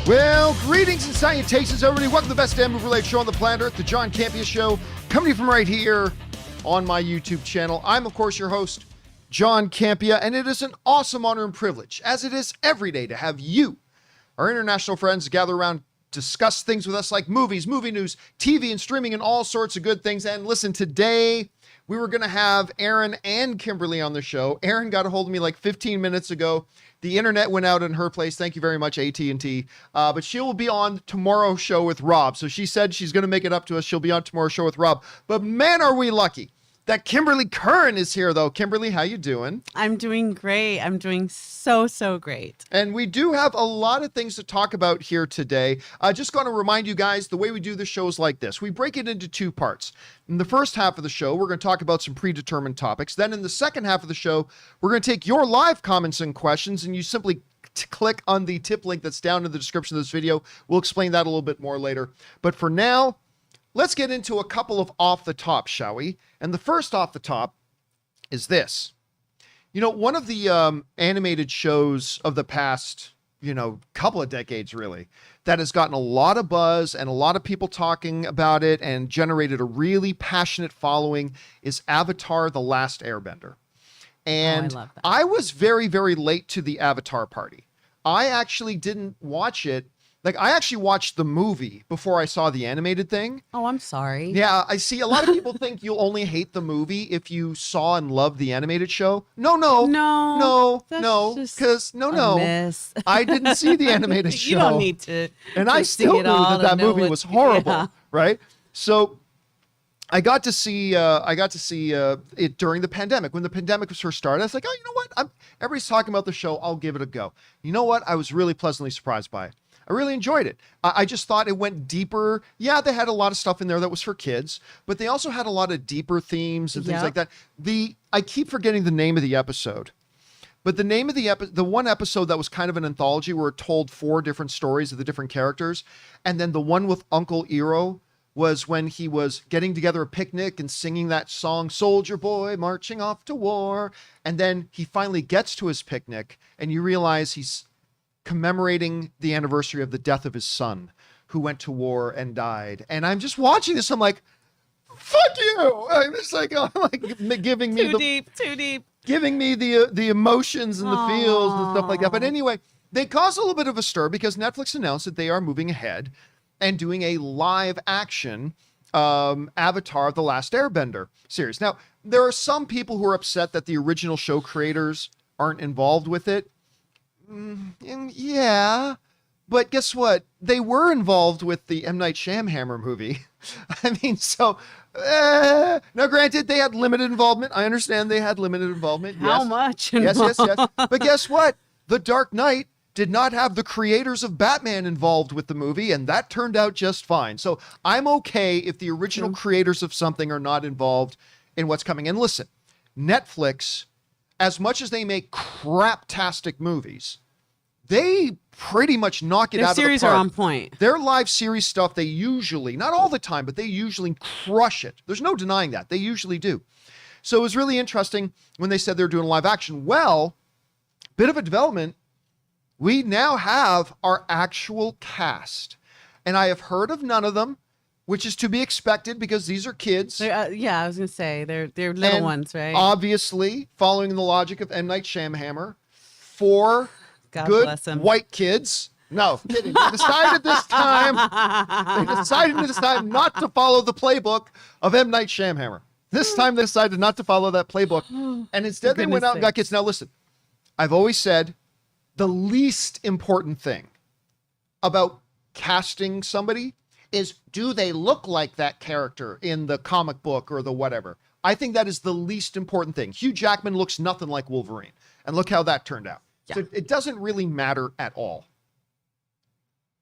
Well, greetings and salutations, everybody. Welcome to the best damn movie-related show on the planet Earth, the John Campea Show, coming to you from right here on my YouTube channel. I'm, of course, your host, John Campea, and it is an awesome honor and privilege, as it is every day, to have you, our international friends, gather around, discuss things with us like movies, movie news, TV and streaming, and all sorts of good things. And listen, today we were going to have Aaron and Kimberly on the show. Aaron got a hold of me like 15 minutes ago. The internet went out in her place. Thank you very much, AT&T. But she will be on tomorrow's show with Rob. So she said she's going to make it up to us. She'll be on tomorrow's show with Rob. But man, are we lucky that Kimberly Curran is here, though. Kimberly, how you doing? I'm doing great. I'm doing so great. And we do have a lot of things to talk about here today. Just going to remind you guys, the way we do the show is like this. We break it into two parts. In the first half of the show, we're going to talk about some predetermined topics. Then in the second half of the show, we're going to take your live comments and questions, and you simply click on the tip link that's down in the description of this video. We'll explain that a little bit more later. But for now, let's get into a couple of off the top, shall we? And the first off the top is this. You know, one of the animated shows of the past, couple of decades, really, that has gotten a lot of buzz and a lot of people talking about it and generated a really passionate following is Avatar: The Last Airbender. And I love that. I was very, very late to the Avatar party. I actually didn't watch it. I actually watched the movie before I saw the animated thing. Oh, I'm sorry. Yeah, I see. A lot of people think you'll only hate the movie if you saw and loved the animated show. No. Because I didn't see the animated show. You don't need to. And I still knew that movie was horrible, right? So I got to see it during the pandemic. When the pandemic was first started, I was like, oh, you know what? Everybody's talking about the show. I'll give it a go. You know what? I was really pleasantly surprised by it. I really enjoyed it. I just thought it went deeper. Yeah, they had a lot of stuff in there that was for kids, but they also had a lot of deeper themes and things like that. I keep forgetting the name of the episode, but the name of the one episode that was kind of an anthology where it told 4 different stories of the different characters. And then the one with Uncle Iroh was when he was getting together a picnic and singing that song, Soldier Boy Marching Off to War. And then he finally gets to his picnic and you realize he's commemorating the anniversary of the death of his son who went to war and died. And I'm just watching this. I'm like, fuck you. I'm just like, giving me too deep, giving me the emotions and the feels and stuff like that. But anyway, they caused a little bit of a stir because Netflix announced that they are moving ahead and doing a live action Avatar: The Last Airbender series. Now, there are some people who are upset that the original show creators aren't involved with it. Yeah, but guess what? They were involved with the M. Night Shyamalan movie. I mean, so, now granted, they had limited involvement. I understand they had limited involvement. How much? Yes. But guess what? The Dark Knight did not have the creators of Batman involved with the movie, and that turned out just fine. So I'm okay if the original creators of something are not involved in what's coming. And listen, Netflix, as much as they make craptastic movies, they pretty much knock it out of the park. Their series are on point. Their live series stuff, they usually, not all the time, but they usually crush it. There's no denying that. They usually do. So it was really interesting when they said they're doing live action. Well, bit of a development. We now have our actual cast. And I have heard of none of them, which is to be expected because these are kids. Yeah, I was going to say, they're little ones, right? Obviously, following the logic of M. Night Shyamalan, 4 good white kids. No, kidding. They decided this time not to follow the playbook of M. Night Shyamalan. This time they decided not to follow that playbook. And instead they went out and got kids. Now listen, I've always said the least important thing about casting somebody is, do they look like that character in the comic book or the whatever? I think that is the least important thing. Hugh Jackman looks nothing like Wolverine. And look how that turned out. Yeah. So it doesn't really matter at all.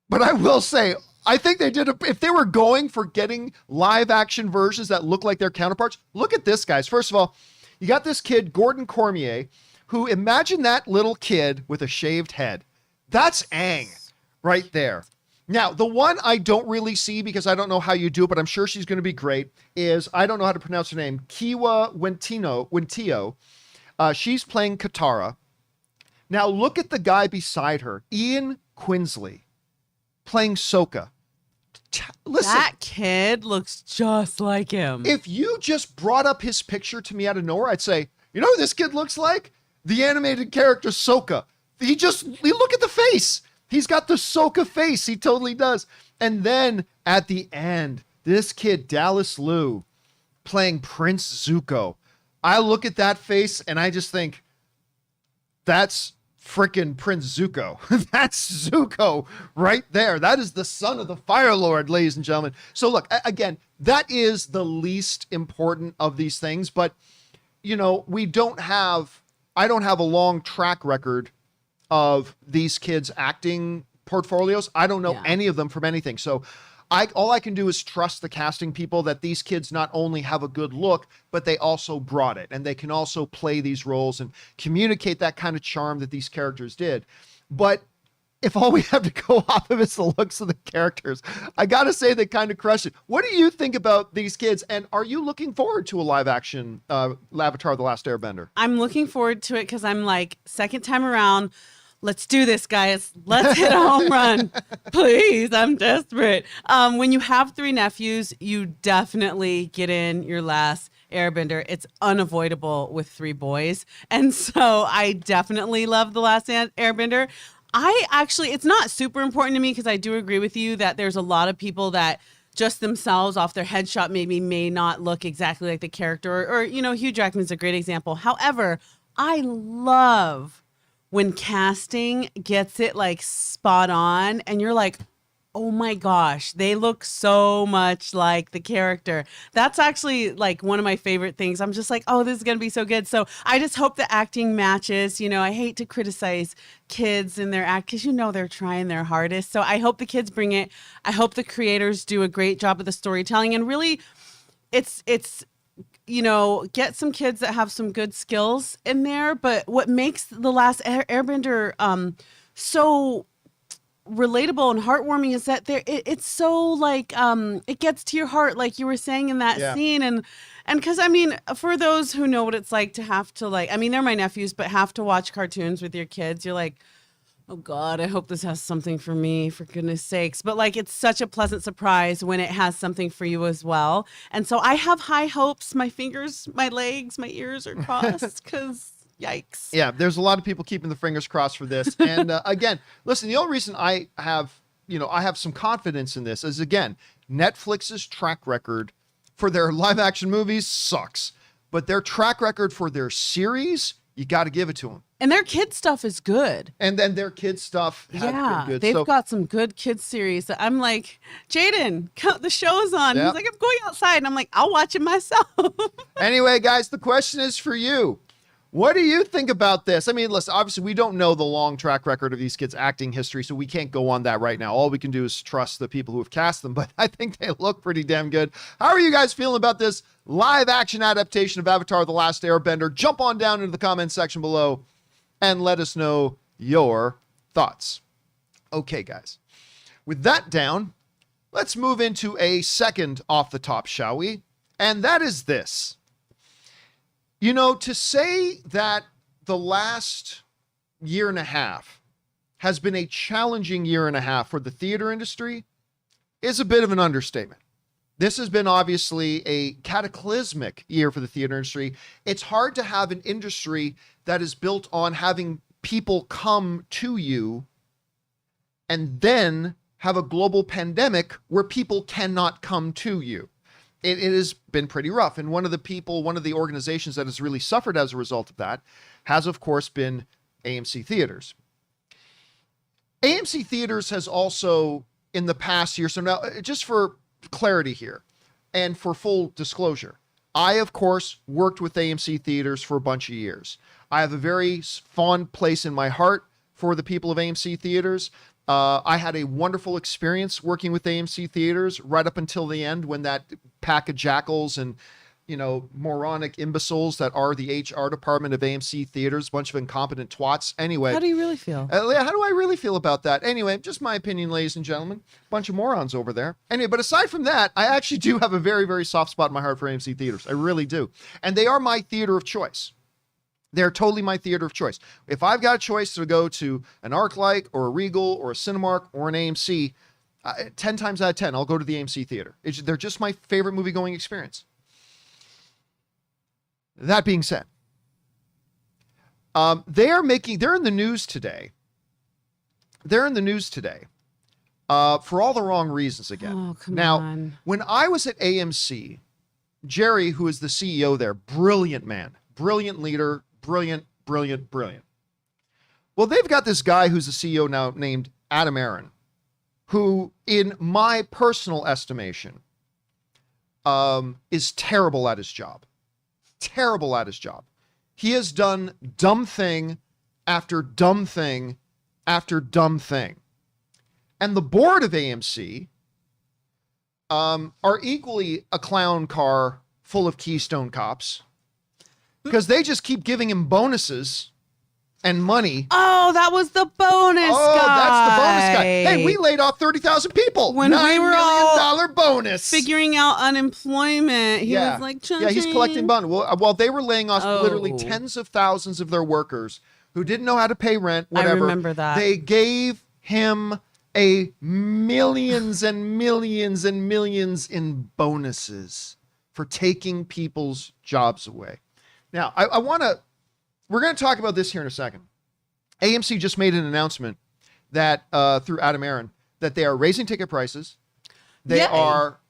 But I will say, I think they did, if they were going for getting live action versions that look like their counterparts, look at this, guys. First of all, you got this kid, Gordon Cormier, who, imagine that little kid with a shaved head. That's Aang right there. Now, the one I don't really see because I don't know how you do it, but I'm sure she's going to be great, is, I don't know how to pronounce her name, Kiwa Wentio. She's playing Katara. Now, look at the guy beside her, Ian Quinsley. playing Sokka. Listen, That kid looks just like him. if you just brought up his picture to me out of nowhere, I'd say, you know who this kid looks like? The animated character Sokka. You look at the face. He's got the Sokka face. He totally does. And then at the end, this kid, Dallas Liu, playing Prince Zuko. I look at that face and I just think, that's freaking Prince Zuko. That's Zuko right there. That is the son of the Fire Lord, ladies and gentlemen. So look, again, that is the least important of these things, but you know, I don't have a long track record of these kids' acting portfolios. I don't know any of them from anything. So all I can do is trust the casting people that these kids not only have a good look, but they also brought it, and they can also play these roles and communicate that kind of charm that these characters did. But if all we have to go off of is the looks of the characters, I got to say they kind of crushed it. What do you think about these kids? And are you looking forward to a live action Avatar: The Last Airbender? I'm looking forward to it because I'm like, second time around, let's do this, guys. Let's hit a home run. Please, I'm desperate. When you have 3 nephews, you definitely get in your last Airbender. It's unavoidable with 3 boys. And so I definitely love The Last Airbender. It's not super important to me because I do agree with you that there's a lot of people that just themselves off their headshot maybe may not look exactly like the character, or you know, Hugh Jackman's a great example. However, I love when casting gets it like spot on and you're like, oh my gosh, they look so much like the character. That's actually like one of my favorite things. I'm just like, oh, this is going to be so good. So I just hope the acting matches. You know, I hate to criticize kids in their act because, you know, they're trying their hardest. So I hope the kids bring it. I hope the creators do a great job of the storytelling, and really it's, you know, get some kids that have some good skills in there. But what makes The Last Airbender so relatable and heartwarming is that it's so like it gets to your heart, like you were saying in that scene. And because I mean, for those who know what it's like to have to, like, I mean, they're my nephews, but have to watch cartoons with your kids, you're like, oh God, I hope this has something for me, for goodness sakes. But like, it's such a pleasant surprise when it has something for you as well. And so I have high hopes. My fingers, my legs, my ears are crossed because yikes. Yeah, there's a lot of people keeping the fingers crossed for this. And again, listen, the only reason I have some confidence in this is, again, Netflix's track record for their live action movies sucks, but their track record for their series, you got to give it to them. And their kid stuff is good. And then their kid stuff has been good. They've got some good kids series that I'm like, Jaden, the show's on. He's like, I'm going outside. And I'm like, I'll watch it myself. Anyway, guys, the question is for you. What do you think about this? I mean, listen, obviously we don't know the long track record of these kids' acting history, so we can't go on that right now. All we can do is trust the people who have cast them, but I think they look pretty damn good. How are you guys feeling about this live action adaptation of Avatar: The Last Airbender? Jump on down into the comment section below and let us know your thoughts. Okay, guys. With that down, let's move into a second off the top, shall we? And that is this. You know, to say that the last year and a half has been a challenging year and a half for the theater industry is a bit of an understatement. This has been obviously a cataclysmic year for the theater industry. It's hard to have an industry that is built on having people come to you and then have a global pandemic where people cannot come to you. It has been pretty rough. And one of the organizations that has really suffered as a result of that has, of course, been AMC Theaters. AMC Theaters has also, in the past year, so now, just for clarity here and for full disclosure, I, of course, worked with AMC Theaters for a bunch of years. I have a very fond place in my heart for the people of AMC Theaters. I had a wonderful experience working with AMC Theaters right up until the end, when that pack of jackals and, you know, moronic imbeciles that are the HR department of AMC Theaters, a bunch of incompetent twats. Anyway. How do you really feel? How do I really feel about that? Anyway, just my opinion, ladies and gentlemen. Bunch of morons over there. Anyway, but aside from that, I actually do have a very, very soft spot in my heart for AMC Theaters. I really do. And they are my theater of choice. They're totally my theater of choice. If I've got a choice to go to an ArcLight or a Regal or a Cinemark or an AMC, 10 times out of 10, I'll go to the AMC theater. They're just my favorite movie going experience. That being said, they're in the news today. They're in the news today for all the wrong reasons again. Oh, come now, on. when I was at AMC, Jerry, who is the CEO there, brilliant man, brilliant leader, brilliant. Well, they've got this guy who's the CEO now named Adam Aaron, who, in my personal estimation, is terrible at his job. Terrible at his job. He has done dumb thing after dumb thing after dumb thing. And the board of AMC are equally a clown car full of Keystone cops because they just keep giving him bonuses and money. Oh, that was the bonus guy. That's the bonus guy. Hey, we laid off 30,000 people. When we were all $9 million bonus. figuring out unemployment, he was like, yeah, he's collecting bonus. Well, they were laying off literally Oh. tens of thousands of their workers who didn't know how to pay rent, whatever. I remember that. They gave him millions and millions and millions in bonuses for taking people's jobs away. Now, we're going to talk about this here in a second. AMC just made an announcement that through Adam Aaron that they are raising ticket prices. They are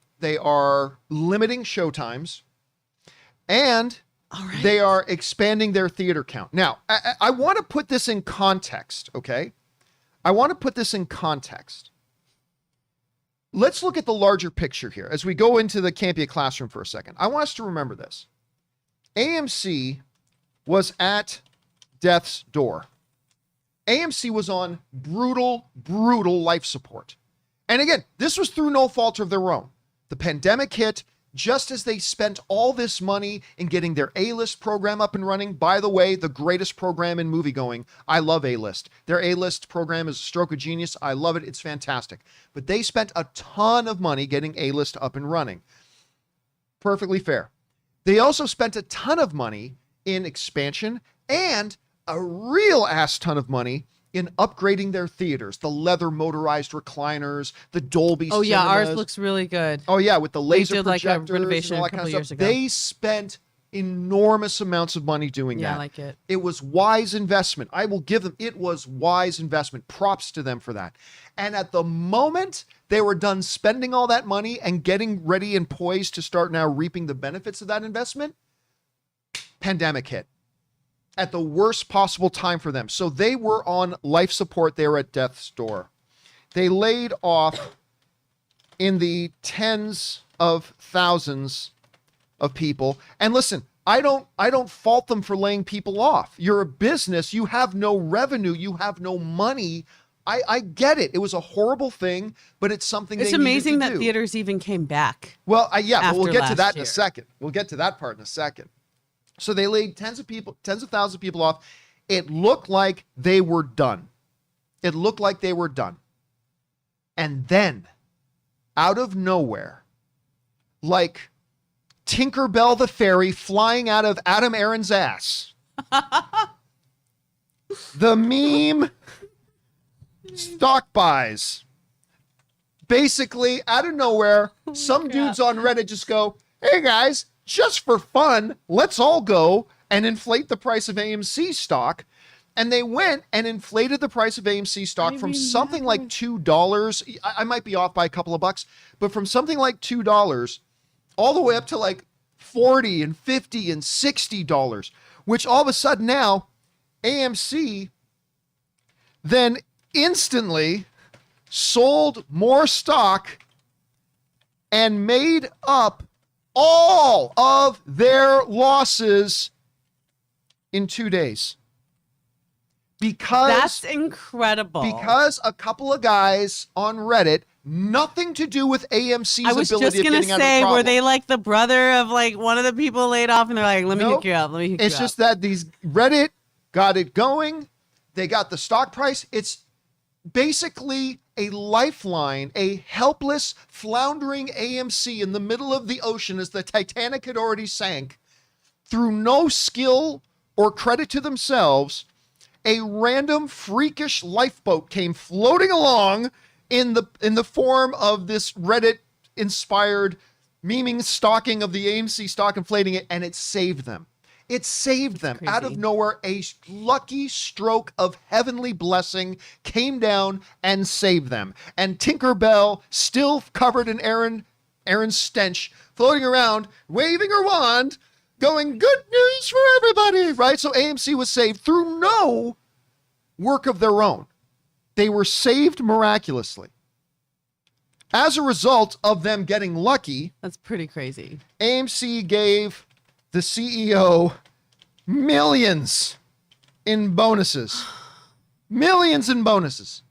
limiting showtimes, and they are expanding their theater count. Now, I want to put this in context, okay? I want to put this in context. Let's look at the larger picture here as we go into the Campea classroom for a second. I want us to remember this. AMC was at death's door. AMC was on brutal life support. And again, this was through no fault of their own. The pandemic hit just as they spent all this money in getting their A-list program up and running. By the way, the greatest program in moviegoing. I love A-list. Their A-list program is a stroke of genius. I love it. It's fantastic. But they spent a ton of money getting A-list up and running. Perfectly fair. They also spent a ton of money in expansion and a real ass ton of money in upgrading their theaters, the leather motorized recliners, the Dolby Oh, yeah, cinemas. ours looks really good. Oh, yeah, with the laser did, like, a projectors renovation and all a that kind couple of years stuff. ago. They spent enormous amounts of money doing Yeah, that. I like it. It was wise investment. I will give them, it was wise investment. Props to them for that. And at the moment they were done spending all that money and getting ready and poised to start now reaping the benefits of that investment, pandemic hit at the worst possible time for them. So they were on life support. They were at death's door. They laid off in the tens of thousands of people. And listen, I don't fault them for laying people off. You're a business. You have no revenue. You have no money. I get it. It was a horrible thing, but it's something It's they needed amazing to that do. theaters even came back. Well, yeah, but we'll after get to last that in year. a second. We'll get to that part in a second. So they laid tens of thousands of people off. It looked like they were done. It looked like they were done. And then, out of nowhere, like Tinkerbell the fairy flying out of Adam Aaron's ass, the meme stock buys. Basically, out of nowhere, some dudes on Reddit just go, hey guys, just for fun, let's all go and inflate the price of AMC stock. And they went and inflated the price of AMC stock from something like $2. I might be off by a couple of bucks, but from something like $2 all the way up to like $40 and $50 and $60, which all of a sudden now AMC then instantly sold more stock and made up all of their losses in 2 days. Because That's incredible. Because a couple of guys on Reddit, nothing to do with AMC's I was ability just of gonna getting out of the say, were problem. they like the brother of like one of the people laid off, and they're like, "Let me Nope. hook you up. Let me hook you up." It's just that these Reddit got it going. They got the stock price. It's basically a lifeline, a helpless, floundering AMC in the middle of the ocean as the Titanic had already sank. Through no skill or credit to themselves, a random freakish lifeboat came floating along in the form of this Reddit inspired memeing stalking of the AMC stock inflating it, and it saved them. It saved them out of nowhere. A lucky stroke of heavenly blessing came down and saved them. And Tinkerbell, still covered in Aaron's stench, floating around, waving her wand, going, good news for everybody, right? So AMC was saved through no work of their own. They were saved miraculously. As a result of them getting lucky, that's pretty crazy. AMC gave the CEO millions in bonuses. Millions in bonuses.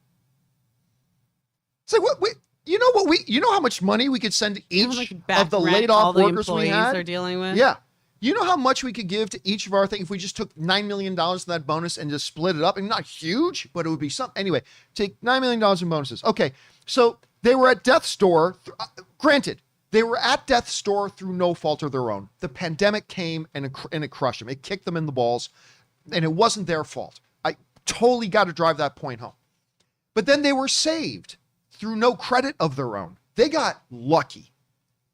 It's like, you know how much money we could send to each of the laid off workers we had? Are dealing with? Yeah. You know how much we could give to each of our things if we just took $9 million of that bonus and just split it up? And not huge, but it would be something. Anyway, take $9 million in bonuses. Okay, so they were at death's door. Granted, they were at death's door through no fault of their own. The pandemic came and it crushed them. It kicked them in the balls, and it wasn't their fault. I totally got to drive that point home. But then they were saved through no credit of their own. They got lucky.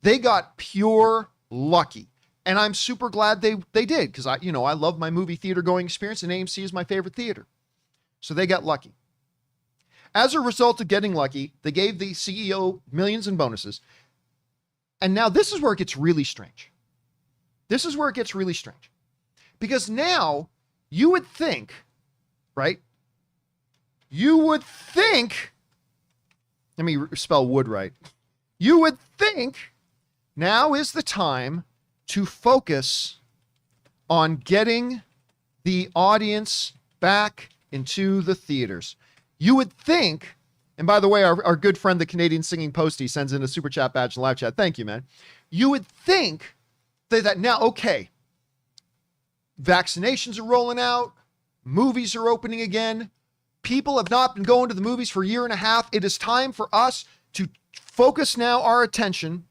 They got pure lucky. And I'm super glad they did, because I love my movie theater going experience, and AMC is my favorite theater. So they got lucky. As a result of getting lucky, they gave the CEO millions in bonuses. And now this is where it gets really strange. This is where it gets really strange. Because now you would think, right? You would think, let me spell wood right. You would think now is the time to focus on getting the audience back into the theaters. You would think, and by the way, our good friend, the Canadian Singing Postie, sends in a super chat badge in live chat. Thank you, man. You would think that now, okay, vaccinations are rolling out, movies are opening again, people have not been going to the movies for a year and a half. It is time for us to focus now our attention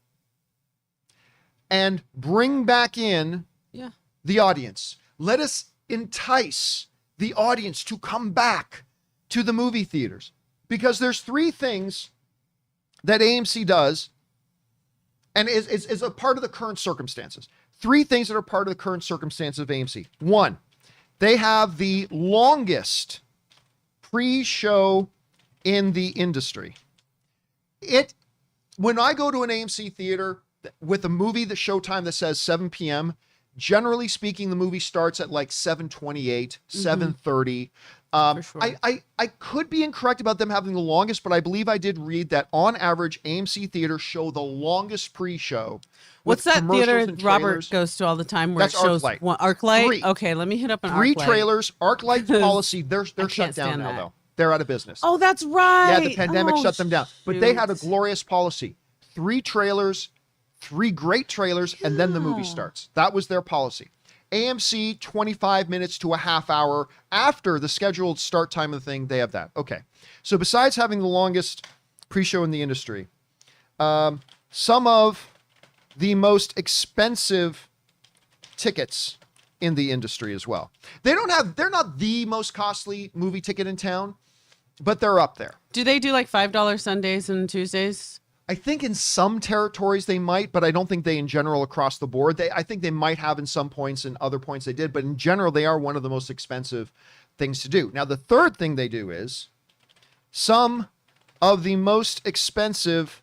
and bring back in the audience. Let us entice the audience to come back to the movie theaters. Because there's three things that AMC does and is a part of the current circumstances. Three things that are part of the current circumstances of AMC. One, they have the longest pre-show in the industry. When I go to an AMC theater with a movie, the showtime that says 7 p.m., generally speaking, the movie starts at like 7:28, 7:30. Sure. I could be incorrect about them having the longest, but I believe I did read that on average, AMC theaters show the longest pre-show. What's that theater Robert goes to all the time where it shows ArcLight? Three. Okay, let me hit up an ArcLight. Three trailers. ArcLight's policy, they're shut down now, though. They're out of business. Oh, that's right. Yeah, the pandemic shut them down. But they had a glorious policy. 3 trailers, 3 great trailers, and then the movie starts. That was their policy. AMC, 25 minutes to a half hour after the scheduled start time of the thing, they have that. Okay. So besides having the longest pre-show in the industry, some of the most expensive tickets in the industry as well. They're not the most costly movie ticket in town, but they're up there. Do they do like $5 Sundays and Tuesdays? I think in some territories they might, but I don't think they in general across the board. I think they might have in some points, and other points they did, but in general they are one of the most expensive things to do. Now the third thing they do is some of the most expensive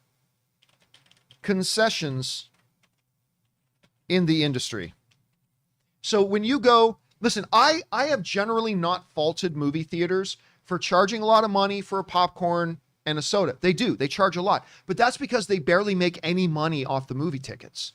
concessions in the industry. So when you go, listen, I have generally not faulted movie theaters for charging a lot of money for a popcorn and a soda. They do. They charge a lot. But that's because they barely make any money off the movie tickets.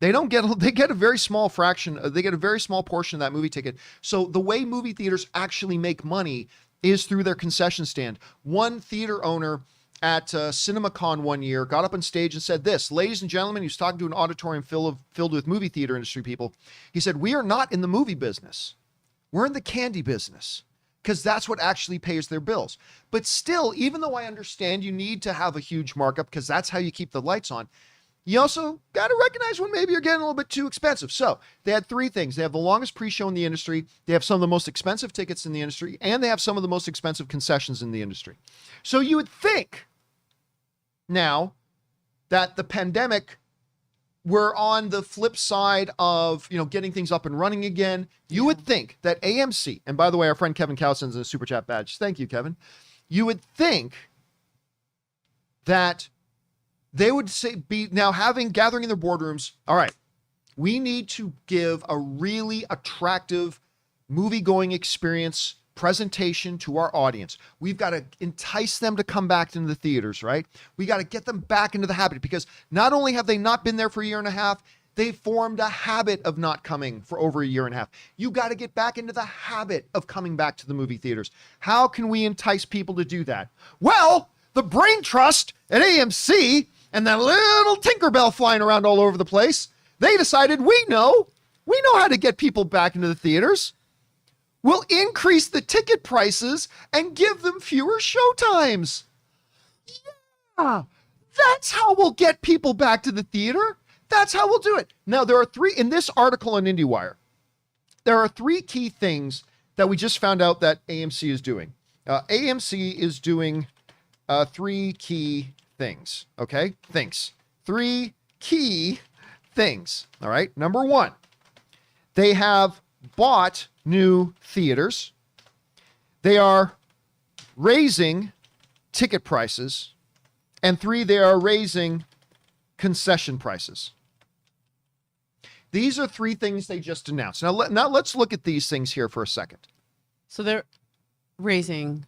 They get a very small fraction. They get a very small portion of that movie ticket. So the way movie theaters actually make money is through their concession stand. One theater owner at CinemaCon one year got up on stage and said this, ladies and gentlemen, he was talking to an auditorium filled with movie theater industry people. He said, we are not in the movie business. We're in the candy business, because that's what actually pays their bills. But still, even though I understand you need to have a huge markup because that's how you keep the lights on, you also got to recognize when maybe you're getting a little bit too expensive. So they had 3 things. They have the longest pre-show in the industry. They have some of the most expensive tickets in the industry, and they have some of the most expensive concessions in the industry. So you would think now that the pandemic, we're on the flip side of, getting things up and running again. You would think that AMC, and by the way, our friend Kevin Cow sends a super chat badge. Thank you, Kevin. You would think that they would be now gathering in their boardrooms. All right, we need to give a really attractive movie-going experience presentation to our audience. We've got to entice them to come back into the theaters, right? We got to get them back into the habit, because not only have they not been there for a year and a half, they formed a habit of not coming for over a year and a half. You got to get back into the habit of coming back to the movie theaters. How can we entice people to do that? Well, the brain trust at AMC and that little Tinkerbell flying around all over the place, they decided we know how to get people back into the theaters. We'll increase the ticket prices and give them fewer showtimes. Yeah, that's how we'll get people back to the theater. That's how we'll do it. Now, there are three, in this article on IndieWire, there are three key things that we just found out that AMC is doing. AMC is doing three key things, okay? Three key things, all right? Number one, they have bought new theaters. They are raising ticket prices. And three, they are raising concession prices. These are three things they just announced. Now let's look at these things here for a second. So they're raising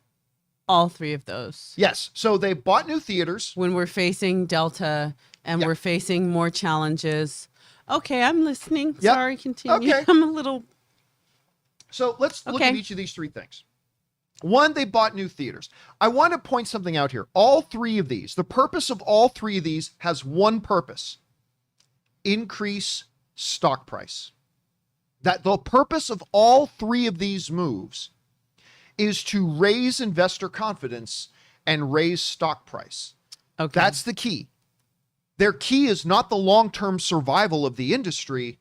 all three of those. Yes. So they bought new theaters. When we're facing Delta and we're facing more challenges. Okay, I'm listening. Yep. Sorry, continue. Okay. I'm a little... So let's look at each of these three things. One, they bought new theaters. I want to point something out here. All three of these, the purpose of all three of these has one purpose: increase stock price. That the purpose of all three of these moves is to raise investor confidence and raise stock price. Okay. That's the key. Their key is not the long-term survival of the industry.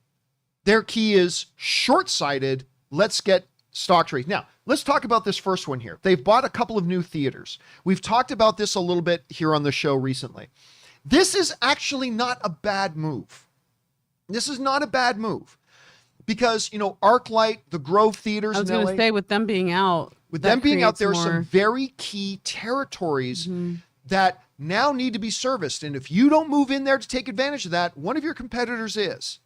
Their key is short-sighted. Let's get stock raised. Now, let's talk about this first one here. They've bought a couple of new theaters. We've talked about this a little bit here on the show recently. This is actually not a bad move. This is not a bad move because, ArcLight, the Grove theaters. I was going to say, with them being out. With them being out, there are some very key territories that now need to be serviced. And if you don't move in there to take advantage of that, one of your competitors is.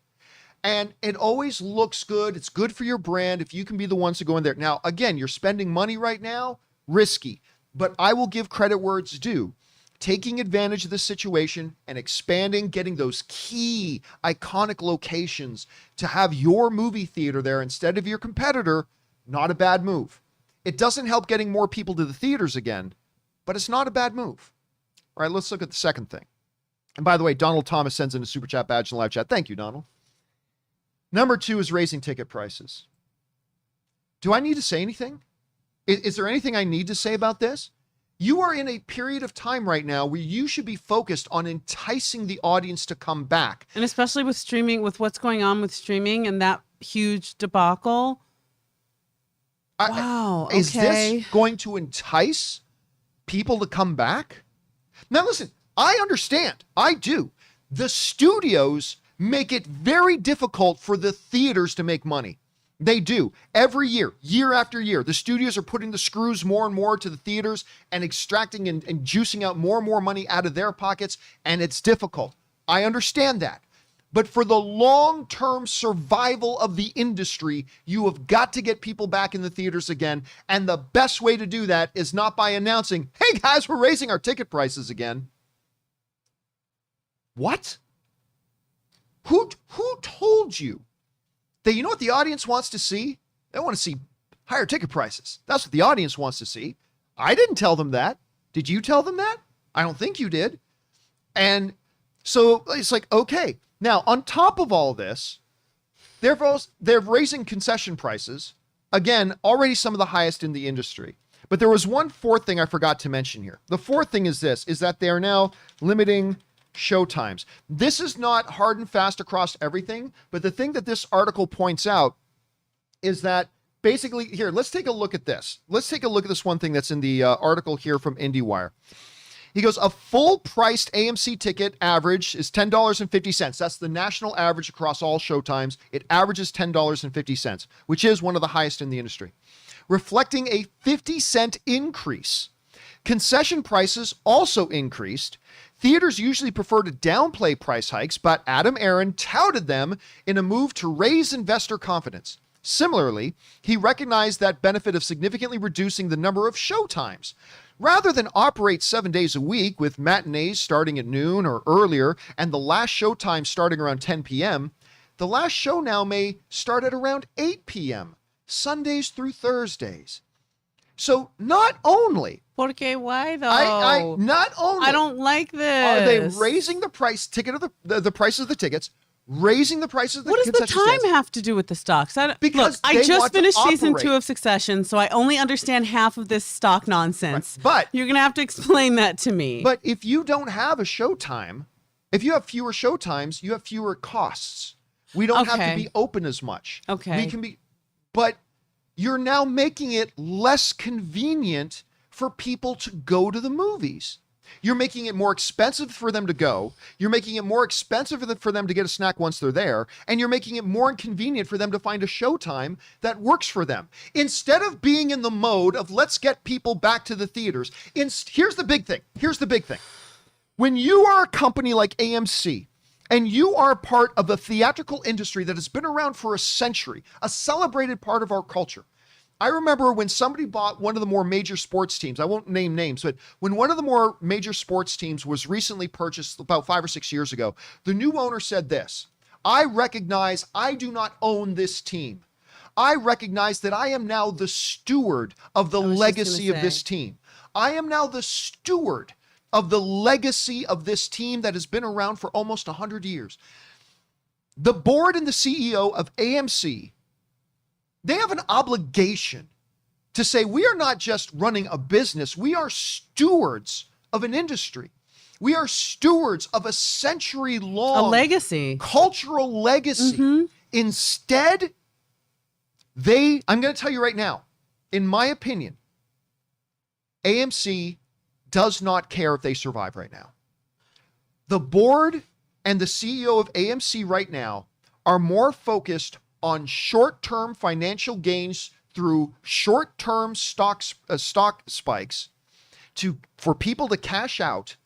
And it always looks good. It's good for your brand if you can be the ones to go in there. Now, again, you're spending money right now, risky, but I will give credit where it's due. Taking advantage of this situation and expanding, getting those key iconic locations to have your movie theater there instead of your competitor, not a bad move. It doesn't help getting more people to the theaters again, but it's not a bad move. All right, let's look at the second thing. And by the way, Donald Thomas sends in a super chat badge in the live chat. Thank you, Donald. Number two is raising ticket prices. Do I need to say anything? Is there anything I need to say about this? You are in a period of time right now where you should be focused on enticing the audience to come back. And especially with streaming, with what's going on with streaming and that huge debacle. Wow. Is this going to entice people to come back? Now, listen, I understand. I do. The studios make it very difficult for the theaters to make money. They do. Every year, year after year, the studios are putting the screws more and more to the theaters and extracting and juicing out more and more money out of their pockets, and it's difficult. I understand that. But for the long-term survival of the industry, you have got to get people back in the theaters again, and the best way to do that is not by announcing, hey guys, we're raising our ticket prices again. What? Who told you that you know what the audience wants to see? They want to see higher ticket prices. That's what the audience wants to see. I didn't tell them that. Did you tell them that? I don't think you did. And so it's like, okay. Now, on top of all this, they're raising concession prices. Again, already some of the highest in the industry. But there was one fourth thing I forgot to mention here. The fourth thing is this, is that they are now limiting showtimes. This is not hard and fast across everything, but the thing that this article points out is that basically, here, let's take a look at this. Let's take a look at this one thing that's in the article here from IndieWire. He goes, a full-priced AMC ticket average is $10.50. That's the national average across all showtimes. It averages $10.50, which is one of the highest in the industry, reflecting a 50-cent increase. Concession prices also increased. Theaters usually prefer to downplay price hikes, but Adam Aron touted them in a move to raise investor confidence. Similarly, he recognized that benefit of significantly reducing the number of showtimes. Rather than operate 7 days a week with matinees starting at noon or earlier and the last showtime starting around 10 p.m., the last show now may start at around 8 p.m., Sundays through Thursdays. So not only... Porque why though? Not only... I don't like this. Are they raising the price of the prices of the tickets, raising the prices of the What does the concession time stands? have to do with the stocks? Because I they just want to finished season operate. 2 of Succession, so I only understand half of this stock nonsense. Right. But you're going to have to explain that to me. But if you don't have a showtime, if you have fewer showtimes, you have fewer costs. We don't have to be open as much. Okay. We can be, but you're now making it less convenient for people to go to the movies. You're making it more expensive for them to go. You're making it more expensive for them to get a snack once they're there. And you're making it more inconvenient for them to find a showtime that works for them. Instead of being in the mode of let's get people back to the theaters. Here's the big thing. Here's the big thing. When you are a company like AMC, and you are part of a theatrical industry that has been around for a century, a celebrated part of our culture. I remember when somebody bought one of the more major sports teams, I won't name names, but when one of the more major sports teams was recently purchased about 5 or 6 years ago, the new owner said this: I recognize I do not own this team. I recognize that I am now the steward of the legacy of this team. I am now the steward of the legacy of this team that has been around for almost 100 years. The board and the CEO of AMC, they have an obligation to say, we are not just running a business, we are stewards of an industry. We are stewards of a century-long legacy, cultural legacy. Mm-hmm. Instead, I'm going to tell you right now, in my opinion, AMC does not care if they survive right now. The board and the CEO of AMC right now are more focused on short-term financial gains through short-term stock spikes for people to cash out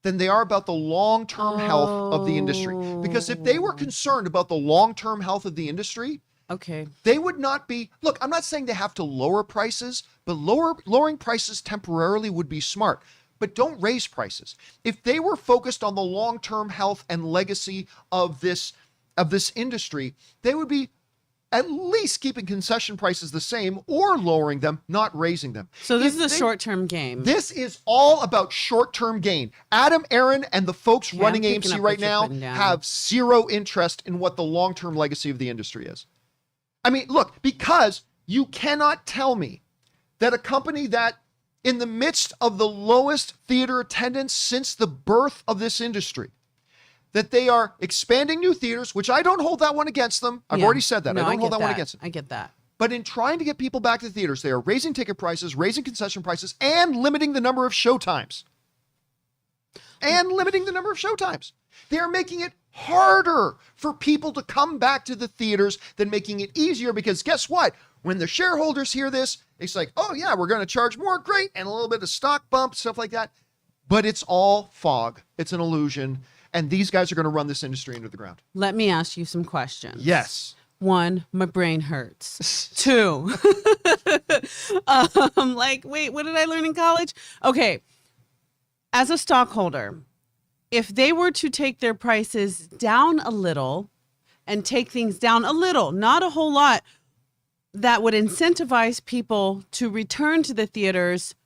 than they are about the long-term health of the industry. Because if they were concerned about the long-term health of the industry, they would not be, look, I'm not saying they have to lower prices, but lowering prices temporarily would be smart. But don't raise prices. If they were focused on the long-term health and legacy of this industry, they would be at least keeping concession prices the same or lowering them, not raising them. So this is a short-term game. This is all about short-term gain. Adam Aron and the folks running AMC right now have zero interest in what the long-term legacy of the industry is. I mean, look, because you cannot tell me that a company that in the midst of the lowest theater attendance since the birth of this industry, that they are expanding new theaters, which I don't hold that one against them. I've already said that. No, I don't hold that one against them. I get that. But in trying to get people back to the theaters, they are raising ticket prices, raising concession prices, and limiting the number of showtimes. They are making it harder for people to come back to the theaters than making it easier, because guess what? When the shareholders hear this, it's like, oh yeah, we're going to charge more, great, and a little bit of stock bump, stuff like that. But it's all fog. It's an illusion. And these guys are going to run this industry into the ground. Let me ask you some questions. Yes. 1, my brain hurts. 2, wait, what did I learn in college? Okay. As a stockholder, if they were to take their prices down a little and take things down a little, not a whole lot, that would incentivize people to return to the theaters,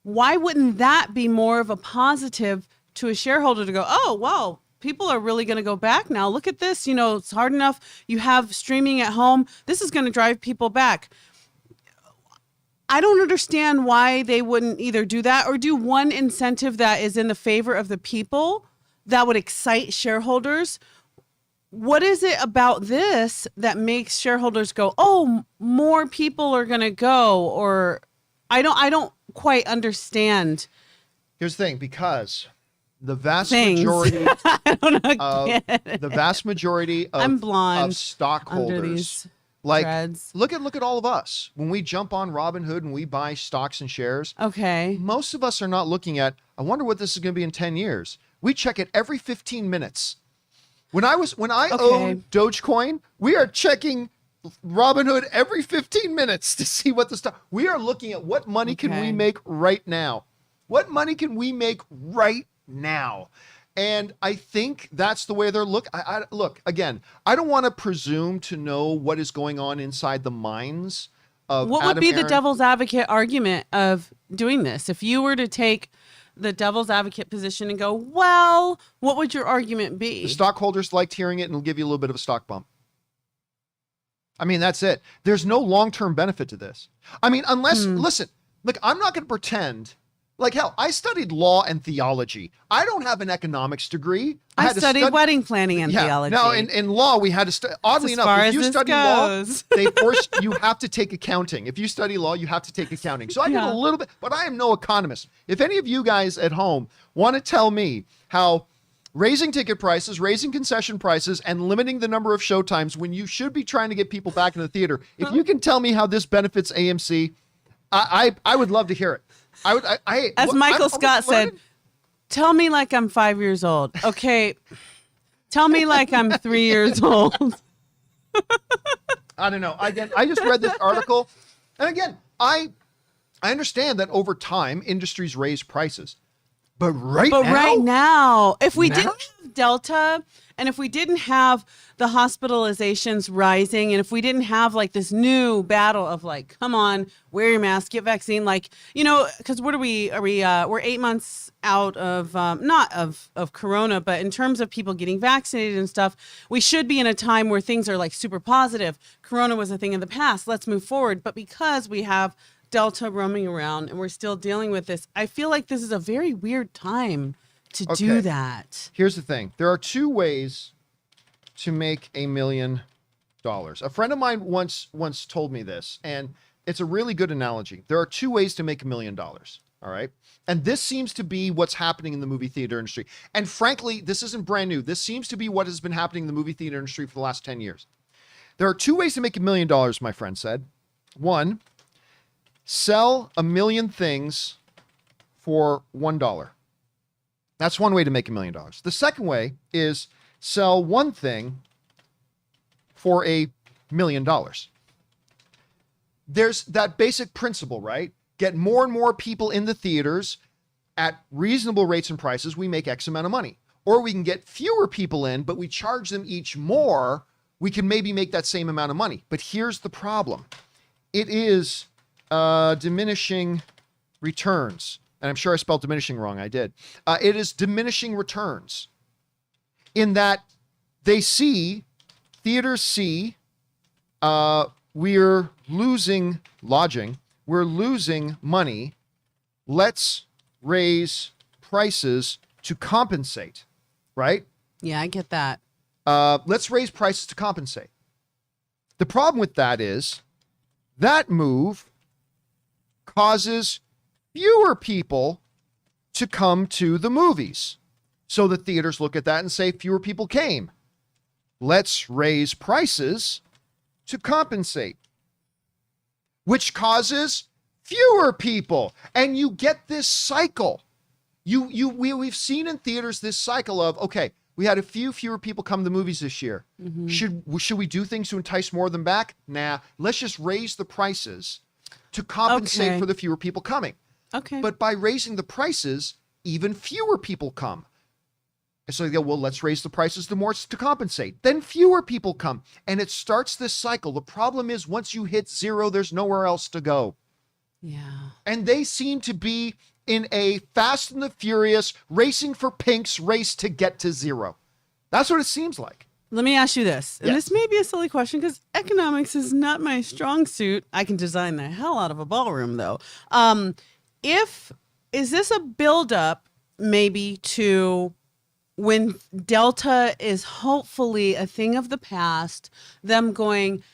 why wouldn't that be more of a positive to a shareholder to go, oh, wow, people are really going to go back now. Look at this. You know, it's hard enough. You have streaming at home. This is going to drive people back. I don't understand why they wouldn't either do that or do one incentive that is in the favor of the people that would excite shareholders. What is it about this that makes shareholders go, oh, more people are going to go? Or I don't quite understand Here's the thing, because the vast Things. majority I don't know. of I'm blonde under stockholders, these like dreads. look at all of us when we jump on Robinhood and we buy stocks and shares. Okay. Most of us are not looking at, I wonder what this is going to be in 10 years. We check it every 15 minutes. When I owned Dogecoin, we are checking Robinhood every 15 minutes to see what the stock. We are looking at what money can we make right now. What money can we make right now? And I think that's the way they're look. Look, again, I don't want to presume to know what is going on inside the minds of What would be the devil's advocate argument of doing this? If you were to take the devil's advocate position and go, well, what would your argument be? The stockholders liked hearing it and it'll give you a little bit of a stock bump. I mean, that's it. There's no long-term benefit to this. I mean, unless, listen, look, I'm not going to pretend. Like, hell, I studied law and theology. I don't have an economics degree. I studied wedding planning and theology. Now, in law, we had to study. Oddly enough, if you study law, they force you have to take accounting. If you study law, you have to take accounting. So I did a little bit, but I am no economist. If any of you guys at home want to tell me how raising ticket prices, raising concession prices, and limiting the number of showtimes when you should be trying to get people back in the theater, if you can tell me how this benefits AMC, I would love to hear it. As Michael Scott said, tell me like I'm 5 years old. Okay. Tell me like I'm 3 years old. I don't know. Again, I just read this article. And again, I understand that over time, industries raise prices. But right now, if we didn't have Delta, and if we didn't have the hospitalizations rising, and if we didn't have like this new battle of like, come on, wear your mask, get vaccine, like, you know, because what are we? We're 8 months out of not of Corona, but in terms of people getting vaccinated and stuff, we should be in a time where things are like super positive. Corona was a thing in the past. Let's move forward. But because we have Delta roaming around and we're still dealing with this, I feel like this is a very weird time to do that. Here's the thing. There are two ways to make $1 million. A friend of mine once told me this, and it's a really good analogy. There are two ways to make $1 million. All right. And this seems to be what's happening in the movie theater industry. And frankly, this isn't brand new. This seems to be what has been happening in the movie theater industry for the last 10 years. There are two ways to make $1 million, my friend said. One, sell 1 million things for $1. That's one way to make $1 million. The second way is sell one thing for $1 million. There's that basic principle, right? Get more and more people in the theaters at reasonable rates and prices. We make X amount of money. Or we can get fewer people in, but we charge them each more. We can maybe make that same amount of money. But here's the problem. It is diminishing returns. And I'm sure I spelled diminishing wrong. I did. It is diminishing returns in that theaters see, we're losing lodging. We're losing money. Let's raise prices to compensate, right? Yeah, I get that. Let's raise prices to compensate. The problem with that is that move causes fewer people to come to the movies. So the theaters look at that and say fewer people came. Let's raise prices to compensate, which causes fewer people. And you get this cycle. We've seen in theaters this cycle of, okay, we had a fewer people come to the movies this year. Mm-hmm. Should we do things to entice more of them back? Nah, let's just raise the prices to compensate for the fewer people coming. Okay. But by raising the prices, even fewer people come. And so they go, well, let's raise the prices to more to compensate. Then fewer people come. And it starts this cycle. The problem is once you hit zero, there's nowhere else to go. Yeah. And they seem to be in a Fast and the Furious racing for pinks race to get to zero. That's what it seems like. Let me ask you this. And this may be a silly question because economics is not my strong suit. I can design the hell out of a ballroom though. Is this a buildup maybe to when Delta is hopefully a thing of the past, them going,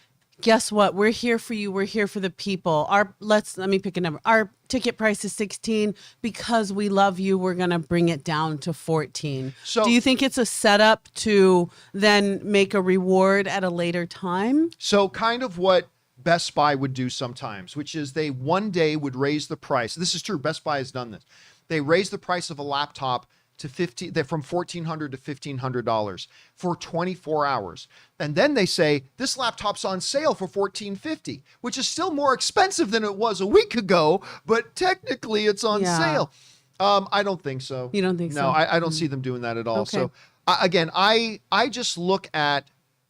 guess what? We're here for you. We're here for the people. Let me pick a number. Our ticket price is 16 because we love you. We're going to bring it down to 14. So, do you think it's a setup to then make a reward at a later time? So kind of what Best Buy would do sometimes, which is they one day would raise the price. This is true. Best Buy has done this. They raise the price of a laptop to from $1,400 to $1,500 for 24 hours. And then they say, this laptop's on sale for $1,450, which is still more expensive than it was a week ago, but technically it's on sale. I don't think so. You don't think so? No, I don't see them doing that at all. Okay. So again, I just look at,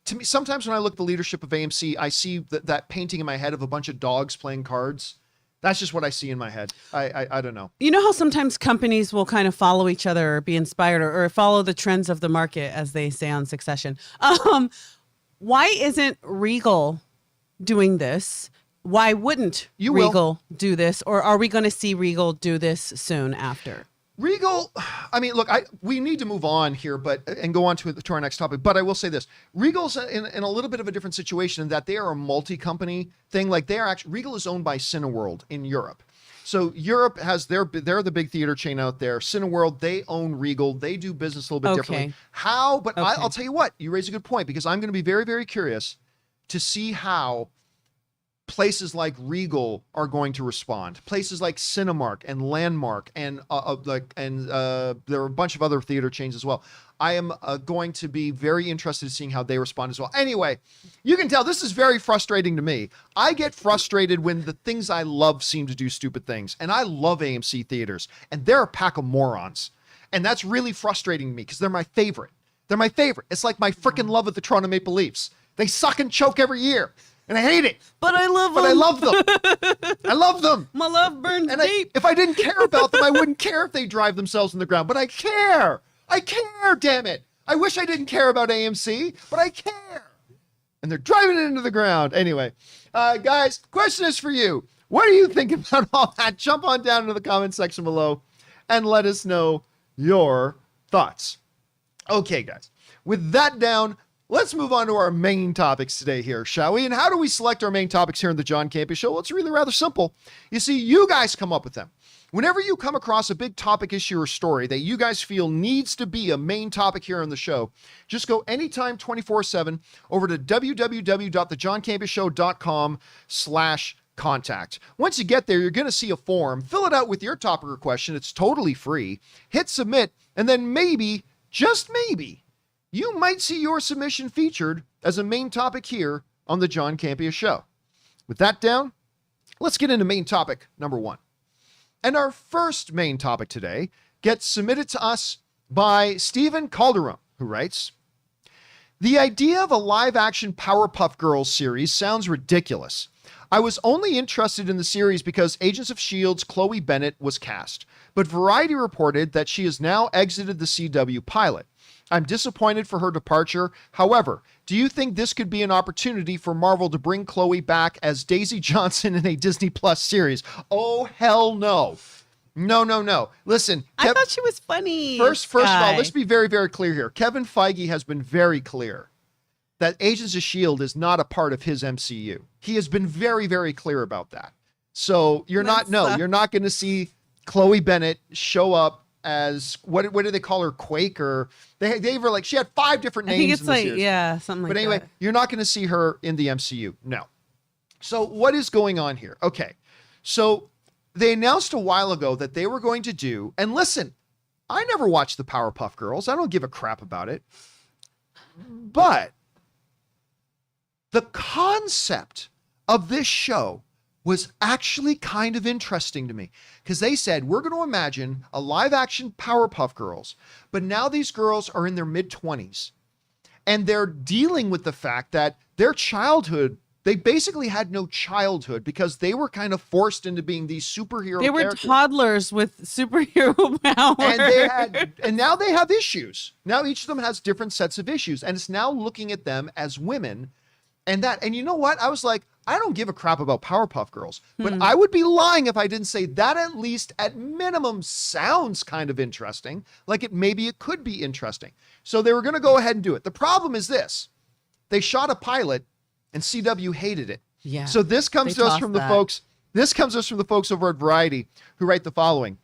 to me, sometimes when I look at the leadership of AMC, I see that painting in my head of a bunch of dogs playing cards. That's just what I see in my head. I don't know. You know how sometimes companies will kind of follow each other or be inspired or follow the trends of the market, as they say on Succession. Why isn't Regal doing this? Why wouldn't Regal do this? Or are we going to see Regal do this soon after? Regal, I mean, look, we need to move on here, and go on to our next topic. But I will say this: Regal's in a little bit of a different situation in that they are a multi-company thing. Like Regal is owned by Cineworld in Europe. So Europe has they're the big theater chain out there. Cineworld, they own Regal. They do business a little bit differently. How? But I'll tell you what, you raise a good point, because I'm going to be very, very curious to see how places like Regal are going to respond. Places like Cinemark and Landmark and there are a bunch of other theater chains as well. I am going to be very interested in seeing how they respond as well. Anyway, you can tell this is very frustrating to me. I get frustrated when the things I love seem to do stupid things, and I love AMC theaters, and they're a pack of morons, and that's really frustrating to me because they're my favorite. They're my favorite. It's like my freaking love of the Toronto Maple Leafs. They suck and choke every year. And I hate it. But I love them. But I love them. I love them. My love burns deep. If I didn't care about them, I wouldn't care if they drive themselves in the ground. But I care. I care, damn it. I wish I didn't care about AMC, but I care. And they're driving it into the ground. Anyway, guys, question is for you. What do you think about all that? Jump on down into the comment section below and let us know your thoughts. Okay, guys. With that down, let's move on to our main topics today here, shall we? And how do we select our main topics here in the John Campea Show? Well, it's really rather simple. You see, you guys come up with them. Whenever you come across a big topic, issue, or story that you guys feel needs to be a main topic here on the show, just go anytime 24/7 over to www.thejohncampeashow.com/contact. Once you get there, you're going to see a form. Fill it out with your topic or question. It's totally free. Hit submit, and then maybe, just maybe, you might see your submission featured as a main topic here on the John Campea Show. With that down, let's get into main topic number 1. And our first main topic today gets submitted to us by Stephen Calderon, who writes, "The idea of a live-action Powerpuff Girls series sounds ridiculous. I was only interested in the series because Agents of S.H.I.E.L.'s Chloe Bennet was cast, but Variety reported that she has now exited the CW pilot. I'm disappointed for her departure. However, do you think this could be an opportunity for Marvel to bring Chloe back as Daisy Johnson in a Disney Plus series? Oh, hell no. No. Listen. I thought she was funny. First of all, let's be very, very clear here. Kevin Feige has been very clear that Agents of S.H.I.E.L.D. is not a part of his MCU. He has been very, very clear about that. So you're not going to see Chloe Bennet show up as what do they call her, Quake, or they were like, she had 5 different names. I think it's in the series. something like that. But anyway, you're not going to see her in the MCU. No. So what is going on here? Okay. So they announced a while ago that they were going to do, and listen, I never watched the Powerpuff Girls. I don't give a crap about it. But the concept of this show was actually kind of interesting to me, because they said, we're going to imagine a live action Powerpuff Girls, but now these girls are in their mid-20s and they're dealing with the fact that their childhood, they basically had no childhood because they were kind of forced into being these superhero characters. Toddlers with superhero power. And now they have issues. Now each of them has different sets of issues, and it's now looking at them as women. And you know what? I was like, I don't give a crap about Powerpuff Girls, but I would be lying if I didn't say that at least at minimum sounds kind of interesting. Like maybe it could be interesting. So they were going to go ahead and do it. The problem is this: they shot a pilot and CW hated it. Yeah. So this comes to us from the folks. This comes to us from the folks over at Variety, who write the following.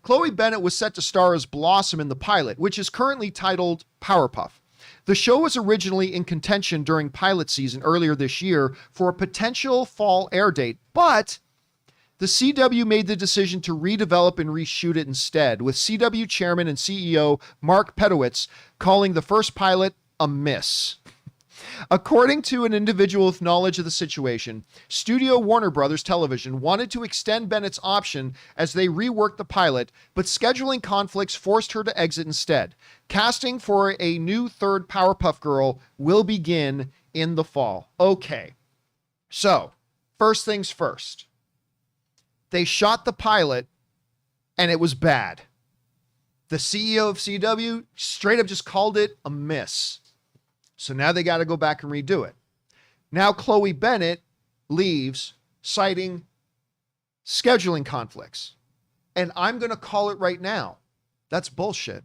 Chloe Bennet was set to star as Blossom in the pilot, which is currently titled Powerpuff. The show was originally in contention during pilot season earlier this year for a potential fall air date, but the CW made the decision to redevelop and reshoot it instead, with CW chairman and CEO Mark Pedowitz calling the first pilot a miss. According to an individual with knowledge of the situation, Studio Warner Brothers Television wanted to extend Bennett's option as they reworked the pilot, but scheduling conflicts forced her to exit instead. Casting for a new third Powerpuff Girl will begin in the fall. Okay, so first things first. They shot the pilot and it was bad. The CEO of CW straight up just called it a miss. So now they got to go back and redo it. Now Chloe Bennet leaves, citing scheduling conflicts. And I'm going to call it right now. That's bullshit.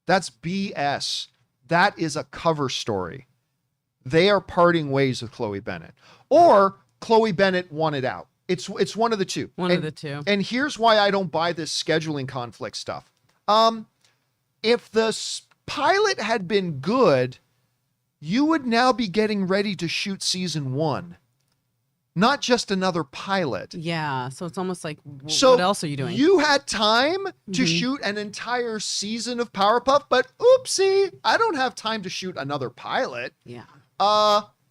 That's BS. That is a cover story. They are parting ways with Chloe Bennet. Or Chloe Bennet wanted out. It's one of the two. One of the two. And here's why I don't buy this scheduling conflict stuff. If the pilot had been good, you would now be getting ready to shoot season 1, not just another pilot. Yeah, so it's almost like, so what else are you doing? You had time to shoot an entire season of Powerpuff, but oopsie, I don't have time to shoot another pilot. Yeah.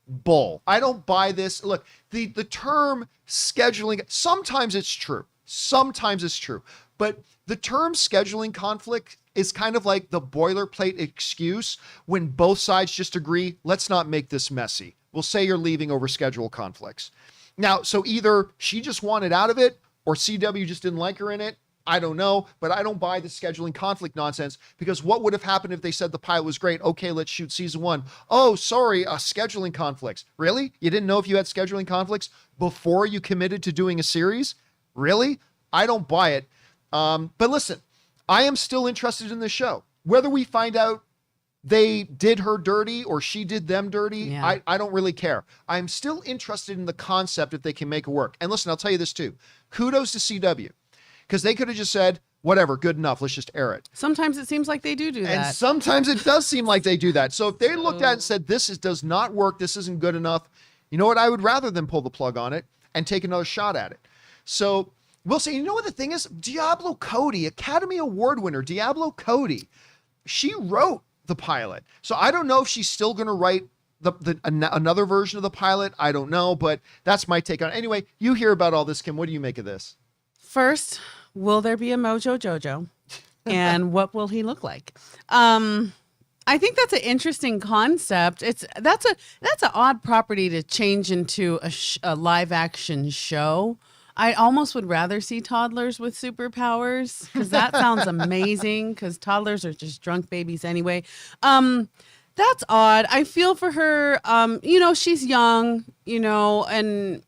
Bull. I don't buy this. Look, the term scheduling, sometimes it's true. Sometimes it's true. But the term scheduling conflict is kind of like the boilerplate excuse when both sides just agree, let's not make this messy. We'll say you're leaving over schedule conflicts. Now, so either she just wanted out of it or CW just didn't like her in it. I don't know, but I don't buy the scheduling conflict nonsense, because what would have happened if they said the pilot was great? Okay, let's shoot season 1. Oh, sorry, scheduling conflicts. Really? You didn't know if you had scheduling conflicts before you committed to doing a series? Really? I don't buy it. But listen, I am still interested in this show. Whether we find out they did her dirty or she did them dirty, I don't really care. I'm still interested in the concept if they can make it work. And listen, I'll tell you this too. Kudos to CW, because they could have just said, whatever, good enough, let's just air it. Sometimes it seems like they do that. And sometimes it does seem like they do that. So if they looked at it and said, does not work, this isn't good enough, you know what? I would rather than pull the plug on it and take another shot at it. So we'll see. You know what the thing is? Diablo Cody, Academy Award winner, Diablo Cody, she wrote the pilot. So I don't know if she's still going to write another version of the pilot. I don't know, but that's my take on it. Anyway, you hear about all this, Kim. What do you make of this? First, will there be a Mojo Jojo? And what will he look like? I think that's an interesting concept. That's an odd property to change into a live action show. I almost would rather see toddlers with superpowers, because that sounds amazing, because toddlers are just drunk babies anyway. That's odd. I feel for her. She's young, and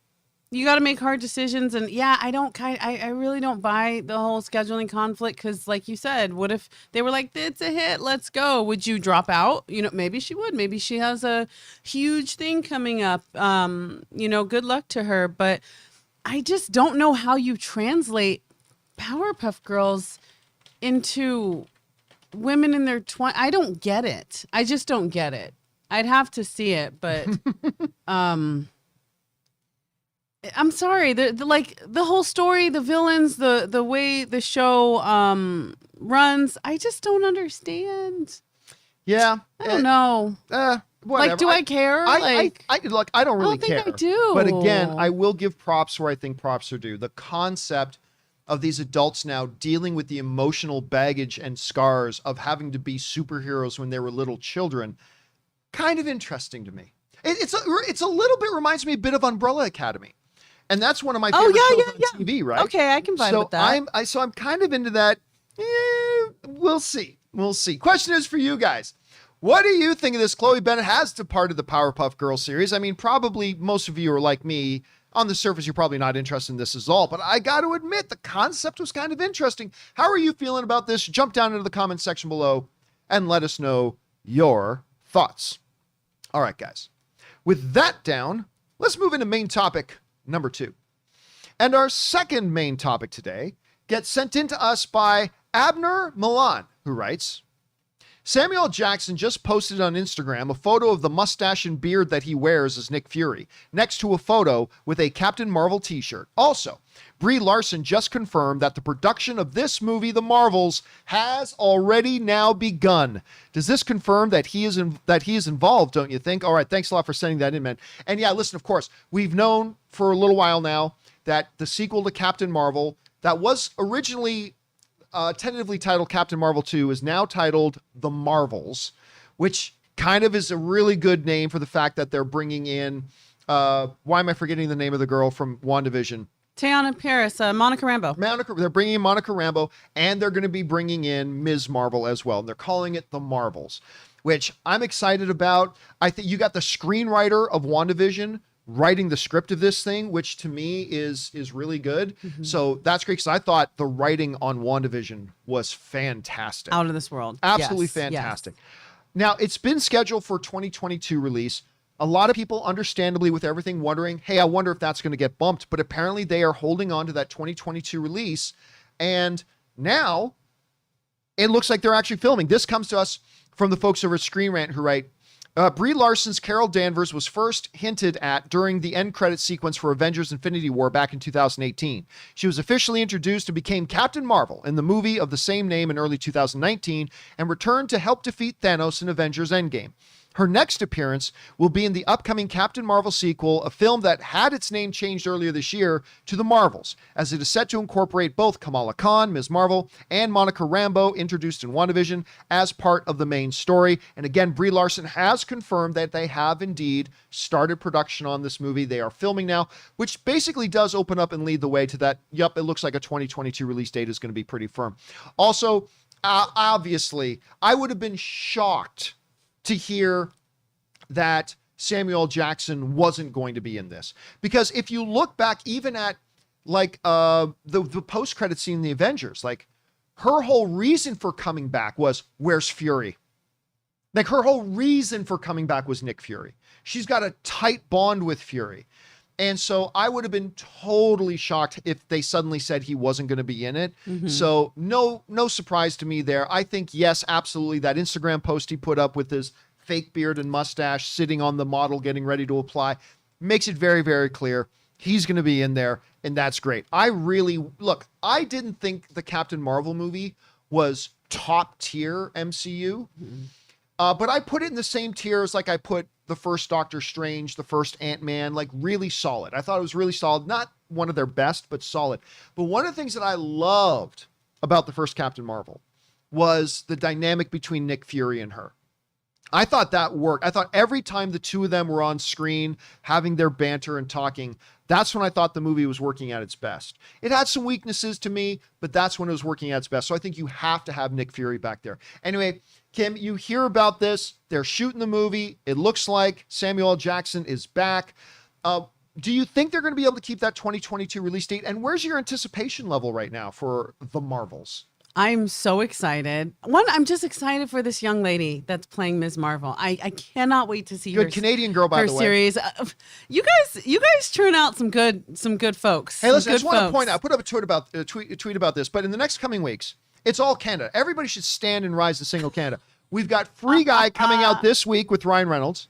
you got to make hard decisions. And yeah, I really don't buy the whole scheduling conflict, because like you said, what if they were like, it's a hit, let's go. Would you drop out? Maybe she would. Maybe she has a huge thing coming up. Good luck to her. But I just don't know how you translate Powerpuff Girls into women in their 20s. I don't get it. I just don't get it. I'd have to see it, but I'm sorry. The whole story, the villains, the way the show runs, I just don't understand. Yeah. I don't know. Whatever. Do I care? I don't really care. I think I do. But again, I will give props where I think props are due. The concept of these adults now dealing with the emotional baggage and scars of having to be superheroes when they were little children, kind of interesting to me. It's a little bit, reminds me a bit of Umbrella Academy. And that's one of my favorite shows on TV, right? Okay, I can vibe with that. So I'm kind of into that. We'll see. Question is for you guys. What do you think of this? Chloe Bennet has departed the Powerpuff Girls series. I mean, probably most of you are like me. On the surface, you're probably not interested in this at all, but I got to admit, the concept was kind of interesting. How are you feeling about this? Jump down into the comment section below and let us know your thoughts. All right, guys. with that down, let's move into main topic number 2. And our second main topic today gets sent in to us by Abner Milan, who writes, Samuel Jackson just posted on Instagram a photo of the mustache and beard that he wears as Nick Fury, next to a photo with a Captain Marvel t-shirt. Also, Brie Larson just confirmed that the production of this movie, The Marvels, has already now begun. Does this confirm that he is involved, don't you think? All right, thanks a lot for sending that in, man. And yeah, listen, of course, we've known for a little while now that the sequel to Captain Marvel, that was originally tentatively titled Captain Marvel 2, is now titled The Marvels, which kind of is a really good name for the fact that they're bringing in, why am I forgetting the name of the girl from WandaVision? Teyana Paris, Monica Rambeau. They're bringing in Monica Rambeau, and they're going to be bringing in Ms. Marvel as well. And they're calling it The Marvels, which I'm excited about. I think you got the screenwriter of WandaVision writing the script of this thing, which to me is really good. Mm-hmm. So that's great, because I thought the writing on WandaVision was fantastic. Out of this world. Absolutely fantastic. Yes. Now, it's been scheduled for 2022 release. A lot of people, understandably, with everything, wondering, hey, I wonder if that's going to get bumped. But apparently they are holding on to that 2022 release. And now it looks like they're actually filming. This comes to us from the folks over at Screen Rant, who write, Brie Larson's Carol Danvers was first hinted at during the end credit sequence for Avengers Infinity War back in 2018. She was officially introduced and became Captain Marvel in the movie of the same name in early 2019 and returned to help defeat Thanos in Avengers Endgame. Her next appearance will be in the upcoming Captain Marvel sequel, a film that had its name changed earlier this year to The Marvels, as it is set to incorporate both Kamala Khan, Ms. Marvel, and Monica Rambeau, introduced in WandaVision, as part of the main story. And again, Brie Larson has confirmed that they have indeed started production on this movie. They are filming now, which basically does open up and lead the way to that, yep, it looks like a 2022 release date is going to be pretty firm. Also, obviously, I would have been shocked to hear that Samuel Jackson wasn't going to be in this. Because if you look back even at like the post-credit scene in the Avengers, like her whole reason for coming back was, where's Fury? Like her whole reason for coming back was Nick Fury. She's got a tight bond with Fury. And so I would have been totally shocked if they suddenly said he wasn't going to be in it. Mm-hmm. So no surprise to me there. I think, yes, absolutely. That Instagram post he put up with his fake beard and mustache sitting on the model getting ready to apply makes it very, very clear he's going to be in there. And that's great. I didn't think the Captain Marvel movie was top tier MCU. Mm-hmm. But I put it in the same tier as like I put the first Doctor Strange, the first Ant-Man, like really solid. I thought it was really solid. Not one of their best, but solid. But one of the things that I loved about the first Captain Marvel was the dynamic between Nick Fury and her. I thought that worked. I thought every time the two of them were on screen having their banter and talking, that's when I thought the movie was working at its best. It had some weaknesses to me, but that's when it was working at its best. So I think you have to have Nick Fury back there. Anyway, Kim, you hear about this. They're shooting the movie. It looks like Samuel L. Jackson is back. Do you think they're going to be able to keep that 2022 release date? And where's your anticipation level right now for The Marvels? I'm so excited. One, I'm just excited for this young lady that's playing Ms. Marvel. I cannot wait to see good Canadian girl, by the way. Series. You guys turn out some good folks. Hey, listen, I just want to point out. I put up a tweet about this, but in the next coming weeks, it's all Canada. Everybody should stand and rise to single Canada. We've got Free Guy coming out this week with Ryan Reynolds.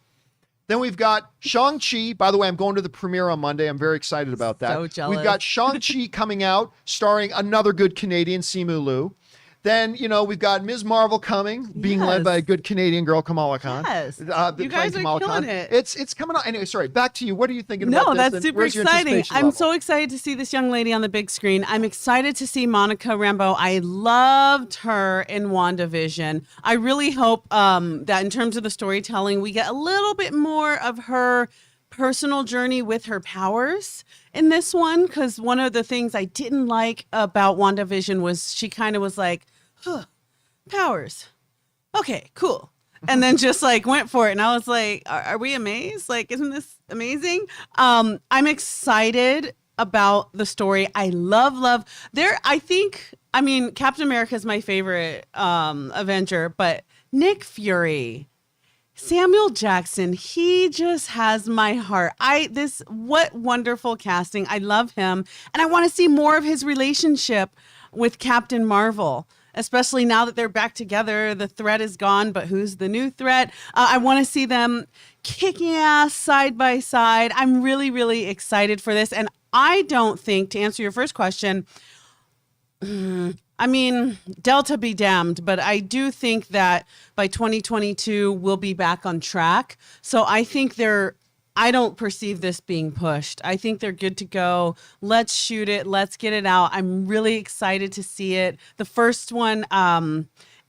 Then we've got Shang-Chi. By the way, I'm going to the premiere on Monday. I'm very excited about that. So jealous. We've got Shang-Chi coming out, starring another good Canadian, Simu Liu. Then, we've got Ms. Marvel coming, being led by a good Canadian girl, Kamala Khan. Yes. You guys are killing it. It's coming out. Anyway, sorry, back to you. What are you thinking about this? No, that's super exciting. I'm so excited to see this young lady on the big screen. I'm excited to see Monica Rambeau. I loved her in WandaVision. I really hope that in terms of the storytelling, we get a little bit more of her personal journey with her powers in this one, because one of the things I didn't like about WandaVision was she kind of was like, powers, okay, cool, and then just like went for it, and I was like, are we amazed? Like, isn't this amazing? I'm excited about the story. I love there. I mean, Captain America is my favorite Avenger, but Nick Fury, Samuel Jackson, he just has my heart. What wonderful casting. I love him. And I want to see more of his relationship with Captain Marvel, especially now that they're back together. The threat is gone, but who's the new threat? I want to see them kicking ass side by side. I'm really, really excited for this. And I don't think, to answer your first question, I mean, Delta be damned, but I do think that by 2022, we'll be back on track. So I think I don't perceive this being pushed. I think they're good to go. Let's shoot it. Let's get it out. I'm really excited to see it. The first one,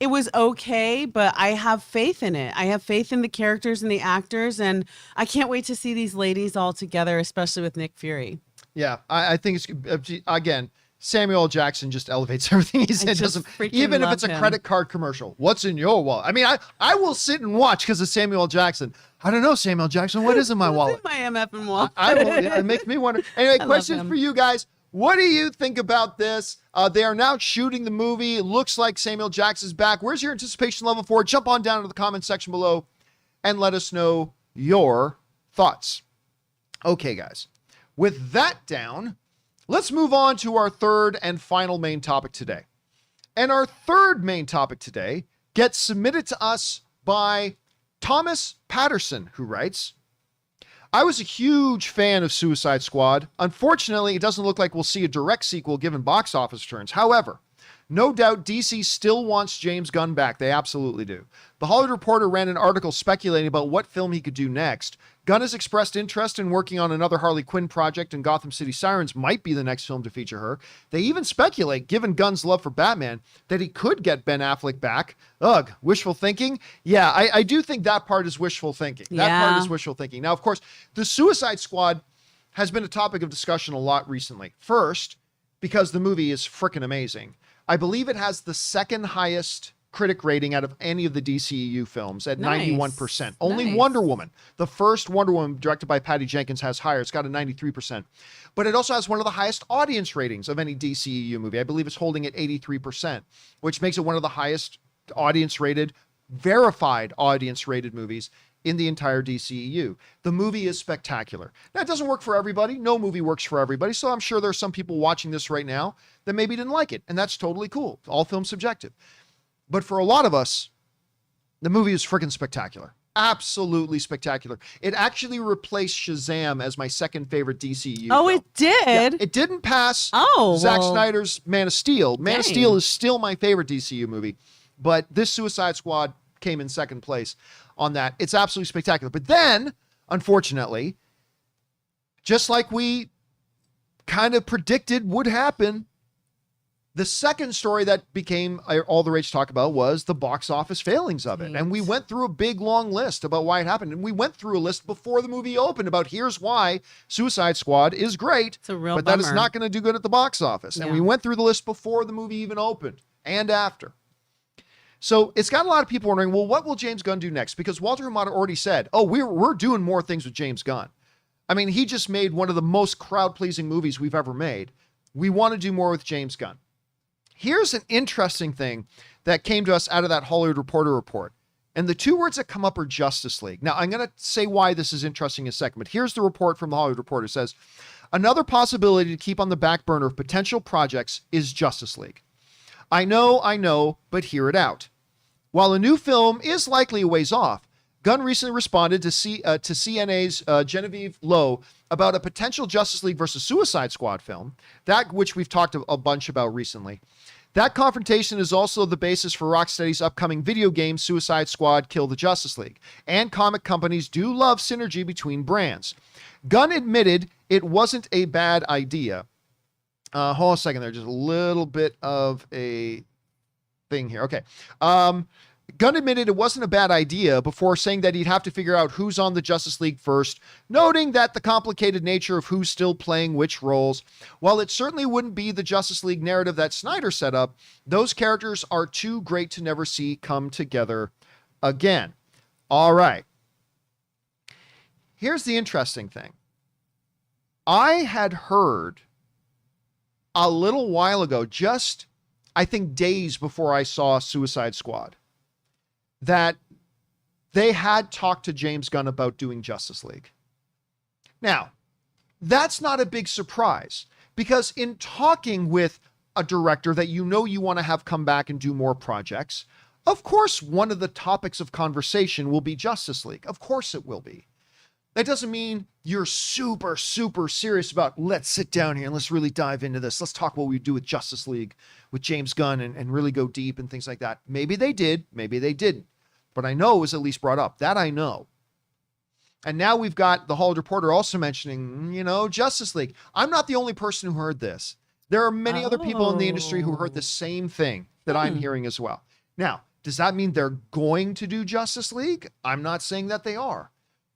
it was okay, but I have faith in it. I have faith in the characters and the actors, and I can't wait to see these ladies all together, especially with Nick Fury. Yeah, I think it's, again, Samuel L. Jackson just elevates everything he said. Even if it's a credit card commercial. What's in your wallet? I mean, I will sit and watch because of Samuel L. Jackson. I don't know, Samuel L. Jackson. What is in my wallet? What's in my MF and wallet? It makes me wonder. Anyway, questions for you guys. What do you think about this? They are now shooting the movie. It looks like Samuel Jackson's back. Where's your anticipation level for it? Jump on down to the comment section below and let us know your thoughts. Okay, guys. With that down, let's move on to our third and final main topic today. And our third main topic today gets submitted to us by Thomas Patterson, who writes, I was a huge fan of Suicide Squad. Unfortunately, it doesn't look like we'll see a direct sequel given box office returns. However, no doubt DC still wants James Gunn back. They absolutely do. The Hollywood Reporter ran an article speculating about what film he could do next. Gunn has expressed interest in working on another Harley Quinn project, and Gotham City Sirens might be the next film to feature her. They even speculate, given Gunn's love for Batman, that he could get Ben Affleck back. Ugh, wishful thinking? Yeah, I do think that part is wishful thinking. That part is wishful thinking. Now, of course, the Suicide Squad has been a topic of discussion a lot recently. First, because the movie is freaking amazing. I believe it has the second highest critic rating out of any of the DCEU films at 91%. Only Wonder Woman, the first Wonder Woman directed by Patty Jenkins, has higher. It's got a 93%. But it also has one of the highest audience ratings of any DCEU movie. I believe it's holding at 83%, which makes it one of the highest audience rated, verified audience rated movies in the entire DCEU. The movie is spectacular. Now, it doesn't work for everybody. No movie works for everybody. So I'm sure there's some people watching this right now that maybe didn't like it. And that's totally cool. All films subjective. But for a lot of us, the movie is freaking spectacular. Absolutely spectacular. It actually replaced Shazam as my second favorite DCU film. It did? Yeah, it didn't pass Zack Snyder's Man of Steel. Man of Steel is still my favorite DCU movie. But this Suicide Squad came in second place on that. It's absolutely spectacular. But then, unfortunately, just like we kind of predicted would happen, the second story that became all the rage talk about was the box office failings of it. And we went through a big, long list about why it happened. And we went through a list before the movie opened about here's why Suicide Squad is great, but that is not going to do good at the box office. And we went through the list before the movie even opened and after. So it's got a lot of people wondering, well, what will James Gunn do next? Because Walter Hamada already said, we're doing more things with James Gunn. I mean, he just made one of the most crowd-pleasing movies we've ever made. We want to do more with James Gunn. Here's an interesting thing that came to us out of that Hollywood Reporter report. And the two words that come up are Justice League. Now, I'm going to say why this is interesting in a second, but here's the report from the Hollywood Reporter. It says, another possibility to keep on the back burner of potential projects is Justice League. I know, but hear it out. While a new film is likely a ways off, Gunn recently responded to CNA's Genevieve Lowe about a potential Justice League versus Suicide Squad film, that which we've talked a bunch about recently. That confrontation is also the basis for Rocksteady's upcoming video game Suicide Squad Kill the Justice League, and comic companies do love synergy between brands. Gunn admitted it wasn't a bad idea. Hold on a second there, just a little bit of a thing here. Okay. Gunn admitted it wasn't a bad idea before saying that he'd have to figure out who's on the Justice League first, noting that the complicated nature of who's still playing which roles. While it certainly wouldn't be the Justice League narrative that Snyder set up, those characters are too great to never see come together again. All right. Here's the interesting thing. I had heard a little while ago, just I think days before I saw Suicide Squad, that they had talked to James Gunn about doing Justice League. Now, that's not a big surprise, because in talking with a director that you want to have come back and do more projects, of course, one of the topics of conversation will be Justice League. Of course it will be. That doesn't mean you're super, super serious about, let's sit down here and let's really dive into this. Let's talk what we do with Justice League with James Gunn and really go deep and things like that. Maybe they did, maybe they didn't. But I know it was at least brought up. That I know. And now we've got the Hollywood Reporter also mentioning, Justice League. I'm not the only person who heard this. There are many other people in the industry who heard the same thing that I'm hearing as well. Now, does that mean they're going to do Justice League? I'm not saying that they are.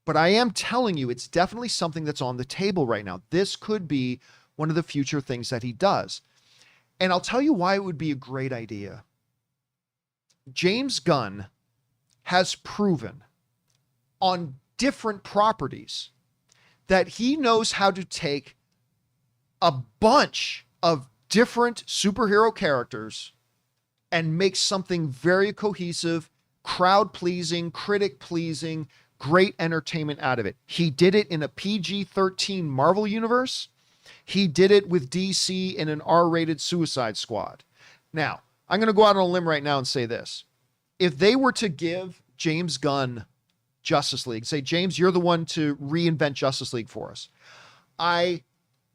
But I am telling you, it's definitely something that's on the table right now. This could be one of the future things that he does. And I'll tell you why it would be a great idea. James Gunn has proven on different properties that he knows how to take a bunch of different superhero characters and make something very cohesive, crowd-pleasing, critic-pleasing, great entertainment out of it. He did it in a PG-13 Marvel universe. He did it with DC in an R-rated Suicide Squad. Now, I'm going to go out on a limb right now and say this. If they were to give James Gunn Justice League, say, James, you're the one to reinvent Justice League for us.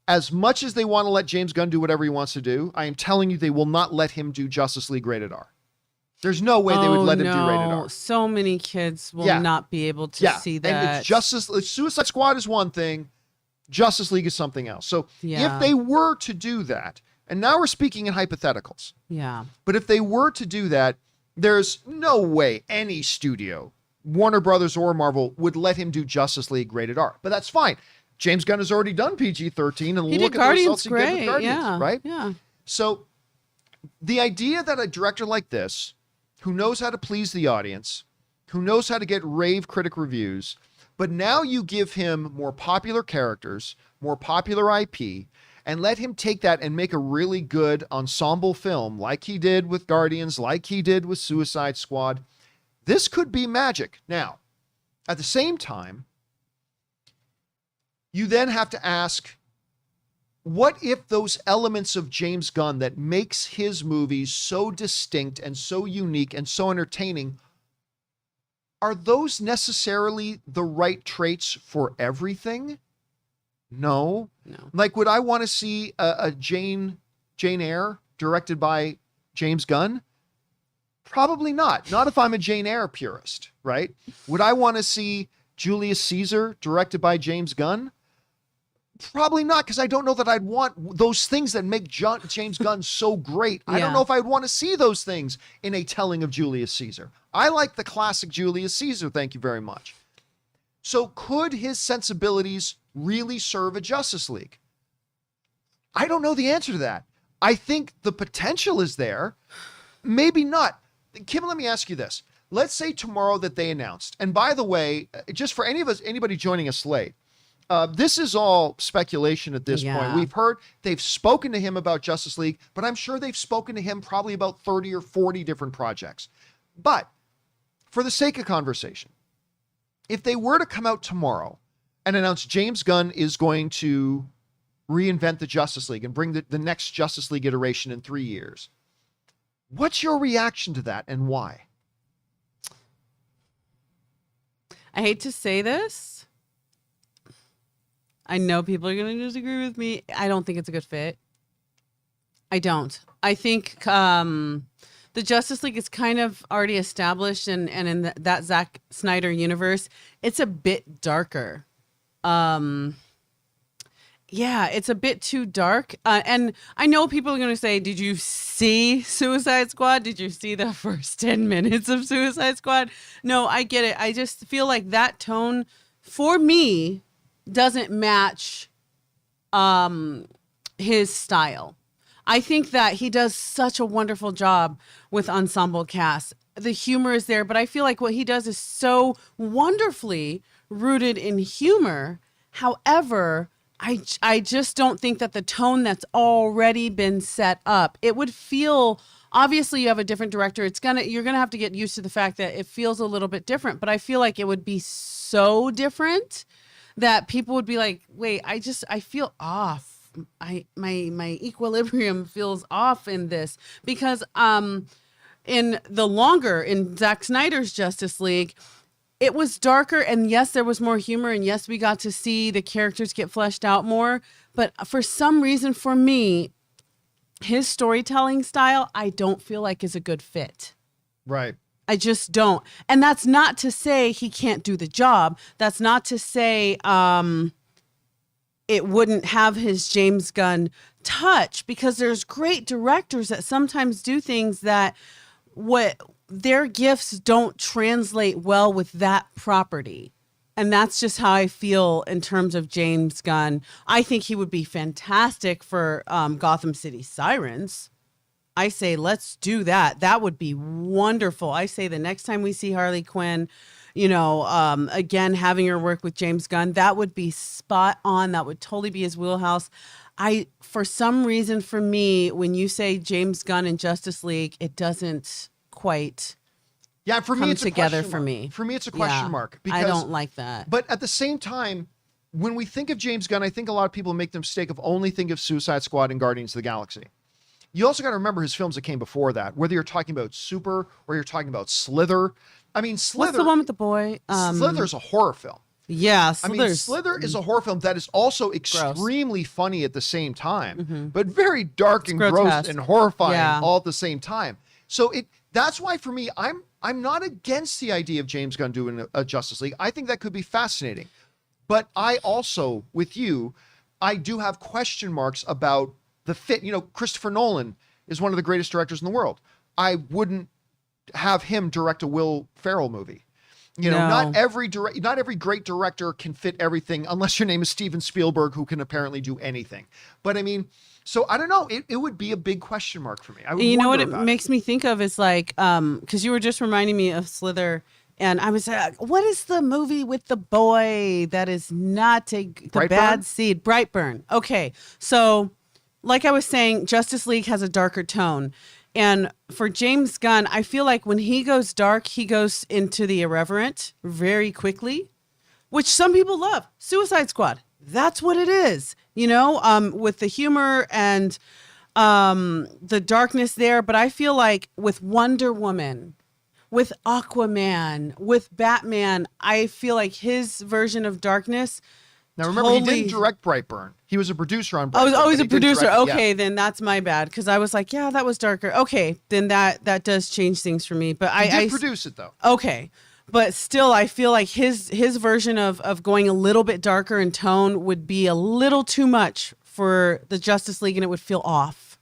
As much as they want to let James Gunn do whatever he wants to do, I am telling you they will not let him do Justice League rated R. There's no way they would let him do rated R. So many kids will not be able to see that. And Suicide Squad is one thing. Justice League is something else. So if they were to do that, and now we're speaking in hypotheticals. Yeah. But if they were to do that, there's no way any studio, Warner Brothers or Marvel, would let him do Justice League rated R. But that's fine. James Gunn has already done PG-13, and look at the results he did with Guardians, right? Yeah. So the idea that a director like this, who knows how to please the audience, who knows how to get rave critic reviews, but now you give him more popular characters, more popular IP, and let him take that and make a really good ensemble film like he did with Guardians, like he did with Suicide Squad. This could be magic. Now, at the same time, you then have to ask, what if those elements of James Gunn that makes his movies so distinct and so unique and so entertaining, are those necessarily the right traits for everything? No. Like, would I want to see a Jane Eyre directed by James Gunn? Probably not. Not if I'm a Jane Eyre purist, right? Would I want to see Julius Caesar directed by James Gunn? Probably not, because I don't know that I'd want those things that make James Gunn so great. I don't know if I'd want to see those things in a telling of Julius Caesar. I like the classic Julius Caesar, thank you very much. So could his sensibilities really serve a Justice League? I don't know the answer to that. I think the potential is there. Maybe not. Kim, let me ask you this. Let's say tomorrow that they announced, and by the way, just for anybody joining us late, this is all speculation at this point. We've heard they've spoken to him about Justice League, but I'm sure they've spoken to him probably about 30 or 40 different projects. But for the sake of conversation, if they were to come out tomorrow and announce James Gunn is going to reinvent the Justice League and bring the next Justice League iteration in 3 years, what's your reaction to that and why? I hate to say this. I know people are going to disagree with me. I don't think it's a good fit. I don't. I think the Justice League is kind of already established, and in that Zack Snyder universe, it's a bit darker. It's a bit too dark. And I know people are going to say, did you see Suicide Squad? Did you see the first 10 minutes of Suicide Squad? No, I get it. I just feel like that tone, for me, doesn't match his style. I think that he does such a wonderful job with ensemble cast. The humor is there, but I feel like what he does is so wonderfully rooted in humor. However, I just don't think that the tone that's already been set up, it would feel obviously you have a different director. You're gonna have to get used to the fact that it feels a little bit different. But I feel like it would be so different that people would be like, wait, I feel off. My equilibrium feels off in this because in Zack Snyder's Justice League, it was darker, and yes, there was more humor, and yes, we got to see the characters get fleshed out more. But for some reason, for me, his storytelling style, I don't feel like is a good fit. Right. I just don't. And that's not to say he can't do the job. That's not to say it wouldn't have his James Gunn touch, because there's great directors that sometimes do things that their gifts don't translate well with that property. And that's just how I feel in terms of James Gunn. I think he would be fantastic for Gotham City Sirens. I say, let's do that. That would be wonderful. I say the next time we see Harley Quinn, again, having her work with James Gunn, that would be spot on. That would totally be his wheelhouse. For some reason, for me, when you say James Gunn and Justice League, it doesn't quite for me, come it's together a for me. For me, it's a question mark. Because I don't like that. But at the same time, when we think of James Gunn, I think a lot of people make the mistake of only thinking of Suicide Squad and Guardians of the Galaxy. You also got to remember his films that came before that, whether you're talking about Super or you're talking about Slither. I mean, Slither. What's the one with the boy? Slither's a horror film. Yeah, Slither is a horror film that is also extremely funny at the same time, but very dark and gross and horrifying all at the same time. So that's why for me, I'm not against the idea of James Gunn doing a Justice League. I think that could be fascinating. But I also, with you, I do have question marks about the fit. Christopher Nolan is one of the greatest directors in the world. I wouldn't have him direct a Will Ferrell movie. Not every great director can fit everything, unless your name is Steven Spielberg, who can apparently do anything. But I mean, so I don't know. It would be a big question mark for me. You know what it makes me think of is like, because you were just reminding me of Slither, and I was like, what is the movie with the boy that is not the bad seed? Brightburn. Okay, so like I was saying, Justice League has a darker tone. And for James Gunn, I feel like when he goes dark, he goes into the irreverent very quickly, which some people love. Suicide Squad, that's what it is, with the humor and the darkness there. But I feel like with Wonder Woman, with Aquaman, with Batman, I feel like his version of darkness. Now, remember, he didn't direct Brightburn. He was a producer on Brightburn. Oh, he's a producer. Okay, then that's my bad, because I was like, yeah, that was darker. Okay, then that does change things for me. But I did produce it, though. Okay, but still, I feel like his version of going a little bit darker in tone would be a little too much for the Justice League, and it would feel off.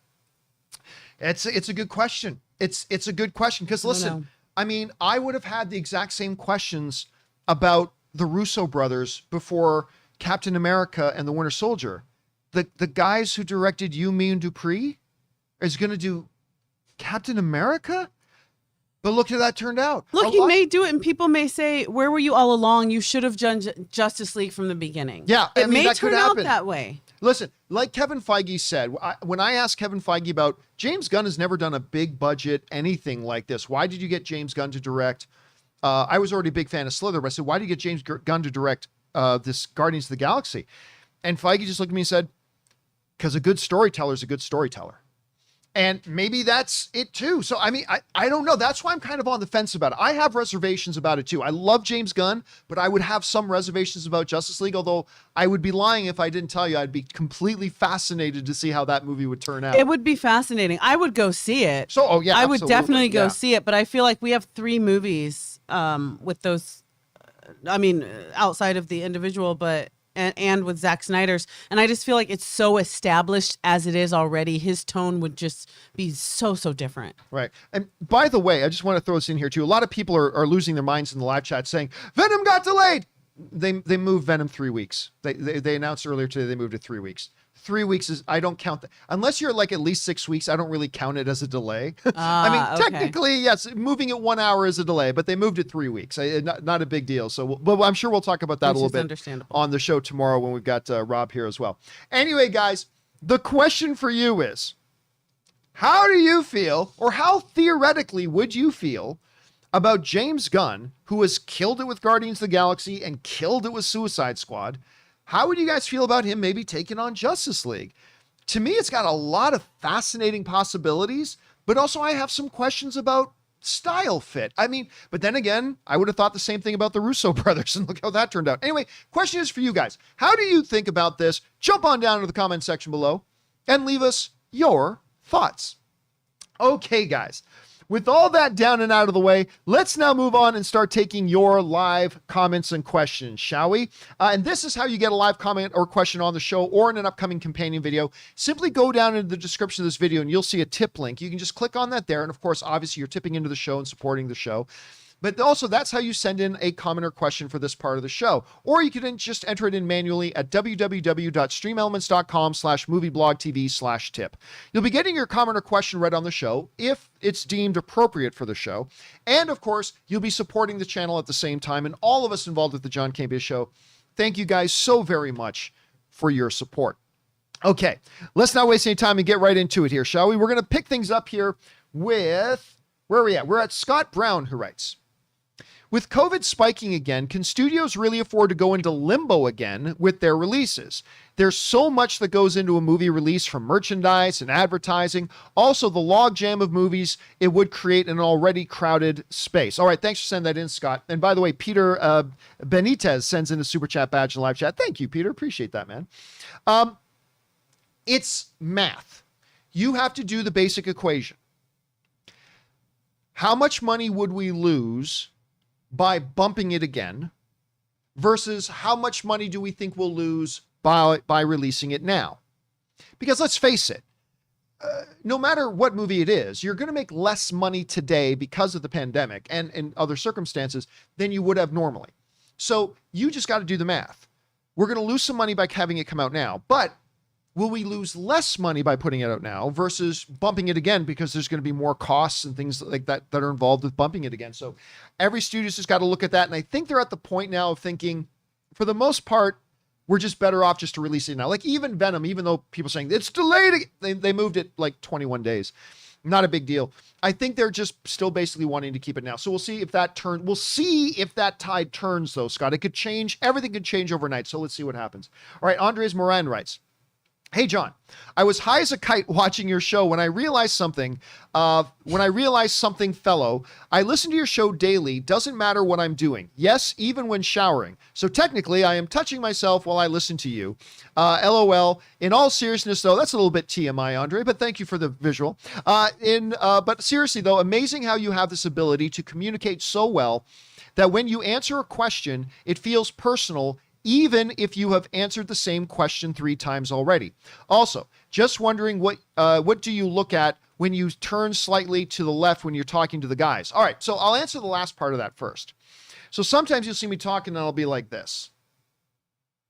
It's a good question. It's a good question, because listen, I mean, I would have had the exact same questions about the Russo brothers before Captain America and the Winter Soldier. The guys who directed You, Me, and Dupree is going to do Captain America? But look how that turned out. Look, he may do it, and people may say, where were you all along? You should have done Justice League from the beginning. Yeah, it may turn out that way. Listen, like Kevin Feige said, when I asked Kevin Feige about, James Gunn has never done a big budget, anything like this. Why did you get James Gunn to direct? I was already a big fan of Slither, but I said, why did you get James Gunn to direct this Guardians of the Galaxy? And Feige just looked at me and said, because a good storyteller is a good storyteller. And maybe that's it too. So, I mean, I don't know. That's why I'm kind of on the fence about it. I have reservations about it too. I love James Gunn, but I would have some reservations about Justice League, although I would be lying if I didn't tell you I'd be completely fascinated to see how that movie would turn out. It would be fascinating. I would go see it. So, oh yeah, I would definitely go see it, but I feel like we have 3 movies with those, I mean, outside of the individual, but and with Zack Snyder's. And I just feel like it's so established as it is already. His tone would just be so different. Right. And by the way, I just want to throw this in here too. A lot of people are losing their minds in the live chat saying, Venom got delayed. They moved Venom 3 weeks. They announced earlier today they moved it 3 weeks. 3 weeks is, I don't count that. Unless you're like at least 6 weeks, I don't really count it as a delay. I mean, technically, yes, moving it 1 hour is a delay, but they moved it 3 weeks. Not a big deal. So, but I'm sure we'll talk about that a little bit on the show tomorrow when we've got Rob here as well. Anyway, guys, the question for you is, how do you feel, or how theoretically would you feel about James Gunn, who has killed it with Guardians of the Galaxy and killed it with Suicide Squad? How would you guys feel about him maybe taking on Justice League? To me, it's got a lot of fascinating possibilities, but also I have some questions about style fit. I mean, but then again, I would have thought the same thing about the Russo brothers, and look how that turned out. Anyway, question is for you guys. How do you think about this? Jump on down to the comment section below and leave us your thoughts. Okay, guys. With all that down and out of the way, let's now move on and start taking your live comments and questions, shall we? And this is how you get a live comment or question on the show or in an upcoming companion video. Simply go down into the description of this video and you'll see a tip link. You can just click on that there. And of course, obviously, you're tipping into the show and supporting the show. But also, that's how you send in a comment or question for this part of the show. Or you can just enter it in manually at www.streamelements.com/movieblogtv/tip. You'll be getting your comment or question read on the show if it's deemed appropriate for the show. And of course, you'll be supporting the channel at the same time. And all of us involved with the John Campea Show, thank you guys so very much for your support. Okay, let's not waste any time and get right into it here, shall we? We're going to pick things up here with, where are we at? We're at Scott Brown, who writes, with COVID spiking again, can studios really afford to go into limbo again with their releases? There's so much that goes into a movie release, from merchandise and advertising. Also, the logjam of movies it would create in an already crowded space. All right, thanks for sending that in, Scott. And by the way, Peter Benitez sends in a super chat badge in live chat. Thank you, Peter. Appreciate that, man. It's math. You have to do the basic equation. How much money would we lose by bumping it again versus how much money do we think we'll lose by releasing it now? Because let's face it, no matter what movie it is, you're going to make less money today because of the pandemic and in other circumstances than you would have normally. So you just got to do the math. We're going to lose some money by having it come out now, but will we lose less money by putting it out now versus bumping it again, because there's going to be more costs and things like that are involved with bumping it again? So every studio's just got to look at that. And I think they're at the point now of thinking, for the most part, we're just better off just to release it now. Like even Venom, even though people are saying it's delayed, they moved it like 21 days. Not a big deal. I think they're just still basically wanting to keep it now. So we'll see if that we'll see if that tide turns though, Scott. It could change. Everything could change overnight. So let's see what happens. All right. Andres Moran writes, hey, John, I was high as a kite watching your show when I realized something. Fellow, I listen to your show daily. Doesn't matter what I'm doing. Yes, even when showering. So technically, I am touching myself while I listen to you. LOL. In all seriousness, though, that's a little bit TMI, Andre, but thank you for the visual. But seriously, though, amazing how you have this ability to communicate so well that when you answer a question, it feels personal, even if you have answered the same question 3 times already. Also, just wondering what do you look at when you turn slightly to the left when you're talking to the guys? All right, so I'll answer the last part of that first. So sometimes you'll see me talking and I'll be like this.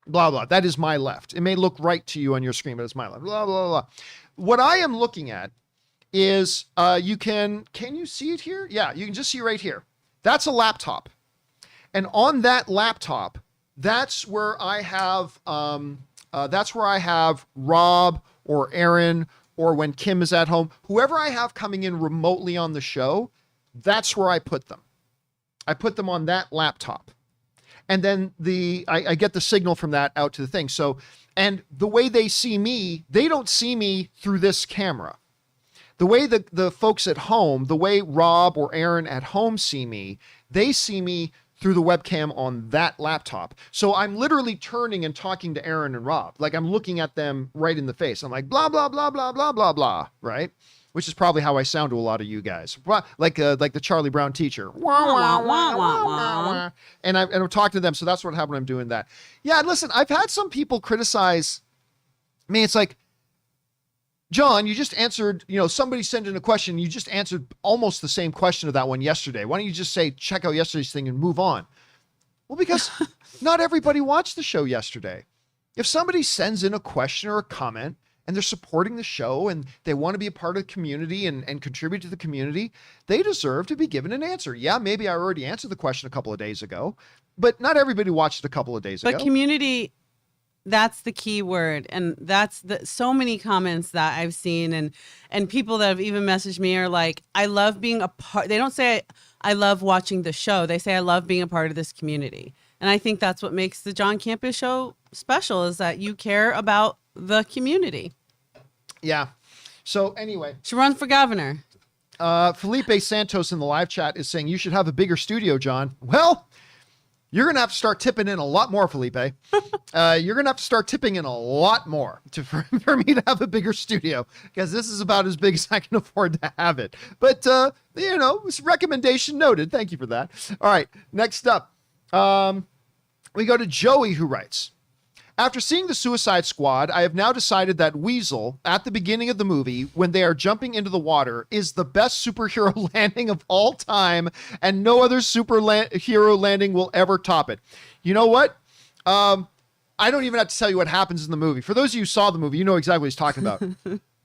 Blah, blah. That is my left. It may look right to you on your screen, but it's my left. Blah, blah, blah. What I am looking at is, can you see it here? Yeah, you can just see right here. That's a laptop. And on that laptop, that's where I have Rob or Aaron, or when Kim is at home, whoever I have coming in remotely on the show, that's where I put them. I put them on that laptop. And then I get the signal from that out to the thing. So, and the way they see me, they don't see me through this camera. The way the folks at home, the way Rob or Aaron at home see me, they see me through the webcam on that laptop. So I'm literally turning and talking to Aaron and Rob. Like I'm looking at them right in the face. I'm like, blah, blah, blah, blah, blah, blah, blah, right? Which is probably how I sound to a lot of you guys. Like the Charlie Brown teacher. And I'm talking to them. So that's what happened when I'm doing that. Yeah, listen, I've had some people criticize me. It's like, John, you just answered, somebody sent in a question. You just answered almost the same question of that one yesterday. Why don't you just say, check out yesterday's thing and move on? Well, because not everybody watched the show yesterday. If somebody sends in a question or a comment and they're supporting the show and they want to be a part of the community and contribute to the community, they deserve to be given an answer. Yeah, maybe I already answered the question a couple of days ago, but not everybody watched it a couple of days ago. But community That's the key word. And that's so many comments that I've seen and people that have even messaged me are like, I love being a part. They don't say I love watching the show. They say I love being a part of this community. And I think that's what makes the John Campea Show special, is that you care about the community. Yeah. So anyway. She runs for governor. Felipe Santos in the live chat is saying you should have a bigger studio, John. Well, you're going to have to start tipping in a lot more, Felipe. You're going to have to start tipping in a lot more for me to have a bigger studio, because this is about as big as I can afford to have it. But, recommendation noted. Thank you for that. All right. Next up, we go to Joey, who writes, after seeing the Suicide Squad, I have now decided that Weasel, at the beginning of the movie, when they are jumping into the water, is the best superhero landing of all time, and no other superhero landing will ever top it. You know what? I don't even have to tell you what happens in the movie. For those of you who saw the movie, you know exactly what he's talking about.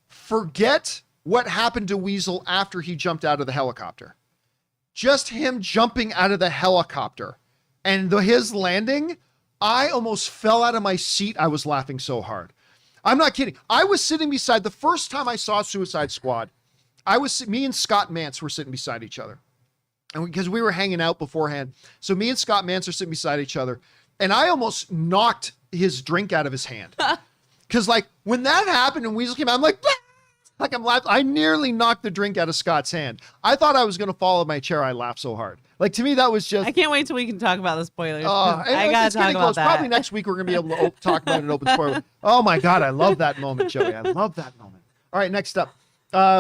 Forget what happened to Weasel after he jumped out of the helicopter. Just him jumping out of the helicopter and his landing, I almost fell out of my seat. I was laughing so hard. I'm not kidding. I was sitting beside, the first time I saw Suicide Squad, me and Scott Mance were sitting beside each other. And because we were hanging out beforehand. So me and Scott Mance are sitting beside each other. And I almost knocked his drink out of his hand. Because like when that happened and Weasel came out, I'm like, like I'm laughing. I nearly knocked the drink out of Scott's hand. I thought I was going to fall out of my chair. I laughed so hard. Like, to me, that was just... I can't wait till we can talk about the spoilers. I got to talk about that. Probably next week we're going to be able to talk about an open spoiler. Oh, my God. I love that moment, Joey. I love that moment. All right, next up.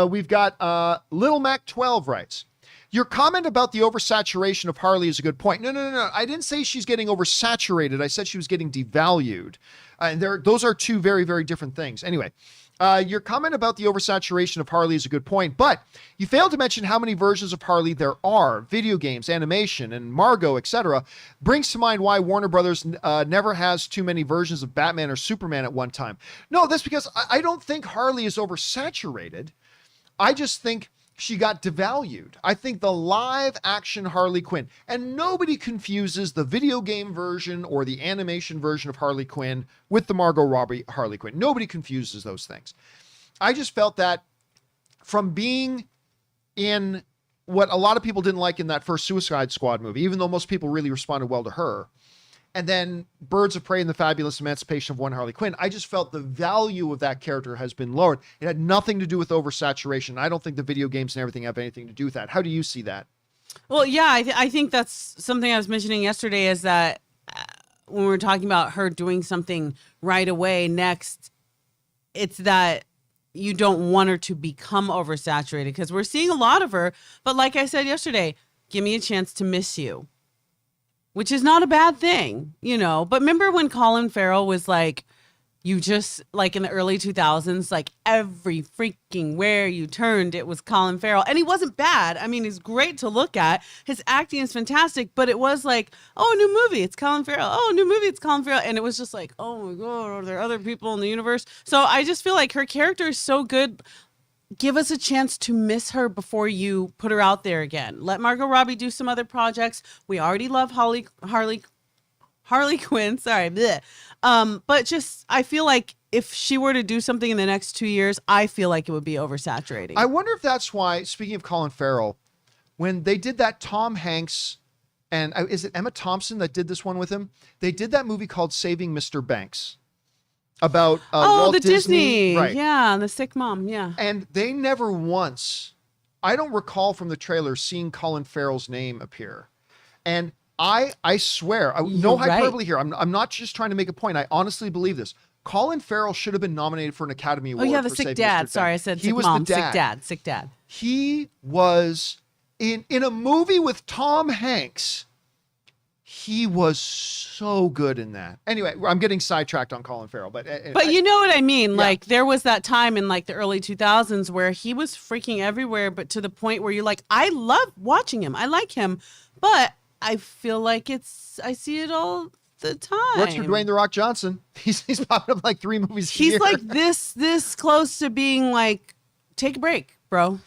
We've got Little Mac 12 writes, your comment about the oversaturation of Harley is a good point. No. I didn't say she's getting oversaturated. I said she was getting devalued. And those are two very, very different things. Anyway, your comment about the oversaturation of Harley is a good point, but you failed to mention how many versions of Harley there are, video games, animation, and Margot, etc. Brings to mind why Warner Brothers never has too many versions of Batman or Superman at one time. No, that's because I don't think Harley is oversaturated. I just think she got devalued. I think the live action Harley Quinn, and nobody confuses the video game version or the animation version of Harley Quinn with the Margot Robbie Harley Quinn. Nobody confuses those things. I just felt that from being in what a lot of people didn't like in that first Suicide Squad movie, even though most people really responded well to her, and then Birds of Prey and the Fabulous Emancipation of One Harley Quinn, I just felt the value of that character has been lowered. It had nothing to do with oversaturation. I don't think the video games and everything have anything to do with that. How do you see that? Well, yeah, I think that's something I was mentioning yesterday, is that when we were talking about her doing something right away next, it's that you don't want her to become oversaturated, because we're seeing a lot of her. But like I said yesterday, give me a chance to miss you. Which is not a bad thing, you know. But remember when Colin Farrell was like, you just, like in the early 2000s, like every freaking where you turned, it was Colin Farrell. And he wasn't bad. I mean, he's great to look at. His acting is fantastic. But it was like, oh, new movie, it's Colin Farrell. Oh, new movie, it's Colin Farrell. And it was just like, oh my God, are there other people in the universe? So I just feel like her character is so good. Give us a chance to miss her before you put her out there again. Let Margot Robbie do some other projects. We already love Harley Quinn. Sorry. Bleh. But just, I feel like if she were to do something in the next 2 years, I feel like it would be oversaturating. I wonder if that's why, speaking of Colin Farrell, when they did that Tom Hanks, and is it Emma Thompson that did this one with him? They did that movie called Saving Mr. Banks. About Walt the Disney, right? Yeah, the sick mom. Yeah, and they never once, I don't recall from the trailer seeing Colin Farrell's name appear, and I swear, no hyperbole here. I'm not just trying to make a point. I honestly believe this. Colin Farrell should have been nominated for an Academy Award. Oh yeah, the for sick Saving dad. Mr. Sorry, I said he sick was mom. The dad. Sick dad. He was in a movie with Tom Hanks. He was so good in that. Anyway, I'm getting sidetracked on Colin Farrell, but you know what I mean? Yeah. Like there was that time in like the early 2000s where he was freaking everywhere, but to the point where you're like, I love watching him. I like him, but I feel like I see it all the time. Works for Dwayne "The Rock" Johnson. He's popping up like 3 movies a year. He's like this close to being like, take a break, bro.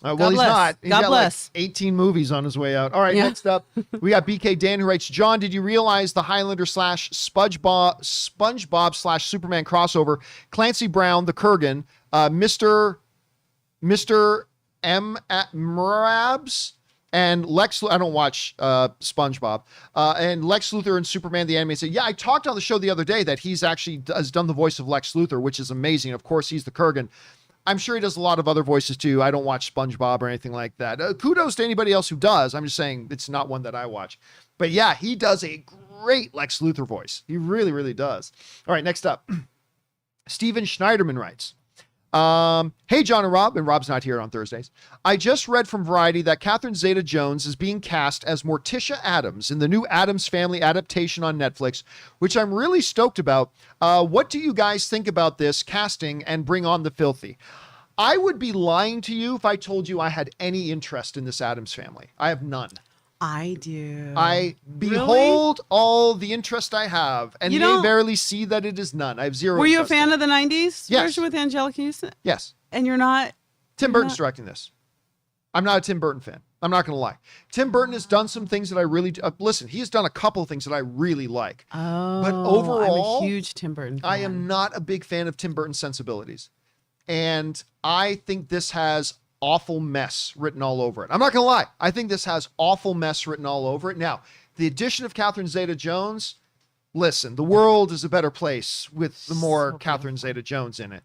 Well, God he's bless. not. He's God got bless. like 18 movies on his way out. All right, Yeah. next up, we got BK Dan who writes, John, did you realize the Highlander / SpongeBob / Superman crossover, Clancy Brown, the Kurgan, Mr. M. Mrabs, and Lex, I don't watch SpongeBob, and Lex Luthor and Superman the Animated. Yeah, I talked on the show the other day that he's actually has done the voice of Lex Luthor, which is amazing. Of course, he's the Kurgan. I'm sure he does a lot of other voices too. I don't watch SpongeBob or anything like that. Kudos to anybody else who does. I'm just saying it's not one that I watch. But yeah, he does a great Lex Luthor voice. He really, really does. All right, next up. Steven Schneiderman writes, hey, John and Rob's not here on Thursdays. I just read from Variety that Catherine Zeta-Jones is being cast as Morticia Addams in the new Addams Family adaptation on Netflix, which I'm really stoked about. What do you guys think about this casting and Bring on the Filthy? I would be lying to you if I told you I had any interest in this Addams Family. I have none. I do. I behold all the interest I have, and You may don't- verily see that it is none. I have zero. Were you a interest in fan it. of the 90s Yes. version with Angelica Houston? Yes. And you're not? Tim Burton's directing this. I'm not a Tim Burton fan. I'm not going to lie. Tim Burton has done some things that I really listen. He has done a couple of things that I really like. Oh, But overall, I'm a huge Tim Burton fan. I am not a big fan of Tim Burton's sensibilities, and I think this has awful mess written all over it. I'm not going to lie. I think this has awful mess written all over it. Now, the addition of Catherine Zeta-Jones. Listen, the world is a better place with the more So Catherine Zeta-Jones in it.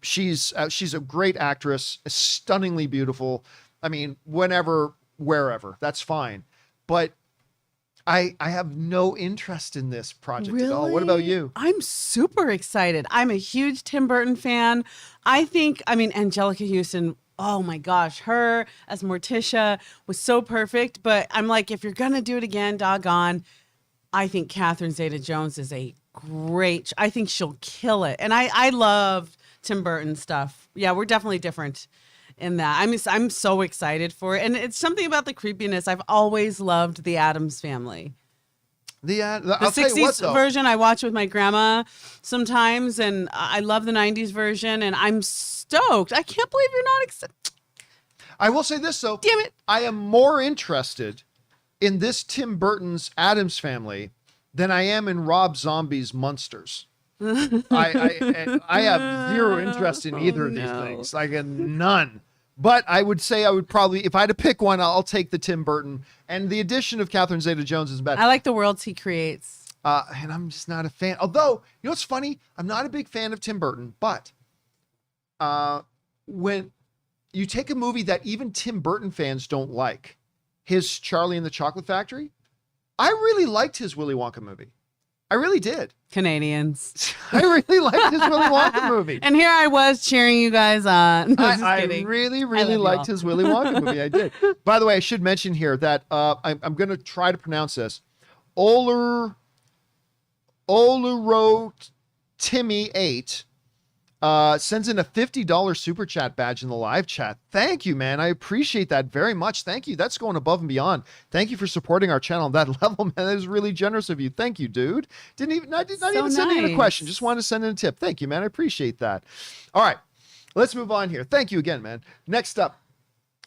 She's a great actress, stunningly beautiful. I mean, whenever, wherever, that's fine. But I have no interest in this project at all. What about you? I'm super excited. I'm a huge Tim Burton fan. I mean, Angelica Houston, oh my gosh, her as Morticia was so perfect. But I'm like, if you're going to do it again, doggone, I think Catherine Zeta-Jones is I think she'll kill it. And I love Tim Burton stuff. Yeah, we're definitely different in that. I'm so excited for it. And it's something about the creepiness. I've always loved the Addams Family. The The I'll tell you what, 60s though. version I watch with my grandma sometimes, and I love the 90s version, and I'm stoked. I can't believe you're not excited. I will say this, though. Damn it. I am more interested in this Tim Burton's Addams Family than I am in Rob Zombie's Monsters. I have zero interest in either of these things. Like none. But I would say I would probably, if I had to pick one, I'll take the Tim Burton. And the addition of Catherine Zeta-Jones is better. I like the worlds he creates. And I'm just not a fan. Although, you know what's funny? I'm not a big fan of Tim Burton, but when you take a movie that even Tim Burton fans don't like, his Charlie and the Chocolate Factory, I really liked his Willy Wonka movie. I really did. Canadians. I really liked his Willy Wonka movie. And here I was cheering you guys on. I really, really liked his Willy Wonka movie. I did. By the way, I should mention here that I'm going to try to pronounce this. Oluro Timmy 8 sends in a $50 super chat badge in the live chat. Thank you, man. I appreciate that very much. Thank you. That's going above and beyond. Thank you for supporting our channel on that level, man. That is really generous of you. Thank you, dude. Not even send in a question. Just wanted to send in a tip. Thank you, man. I appreciate that. All right, let's move on here. Thank you again, man. Next up,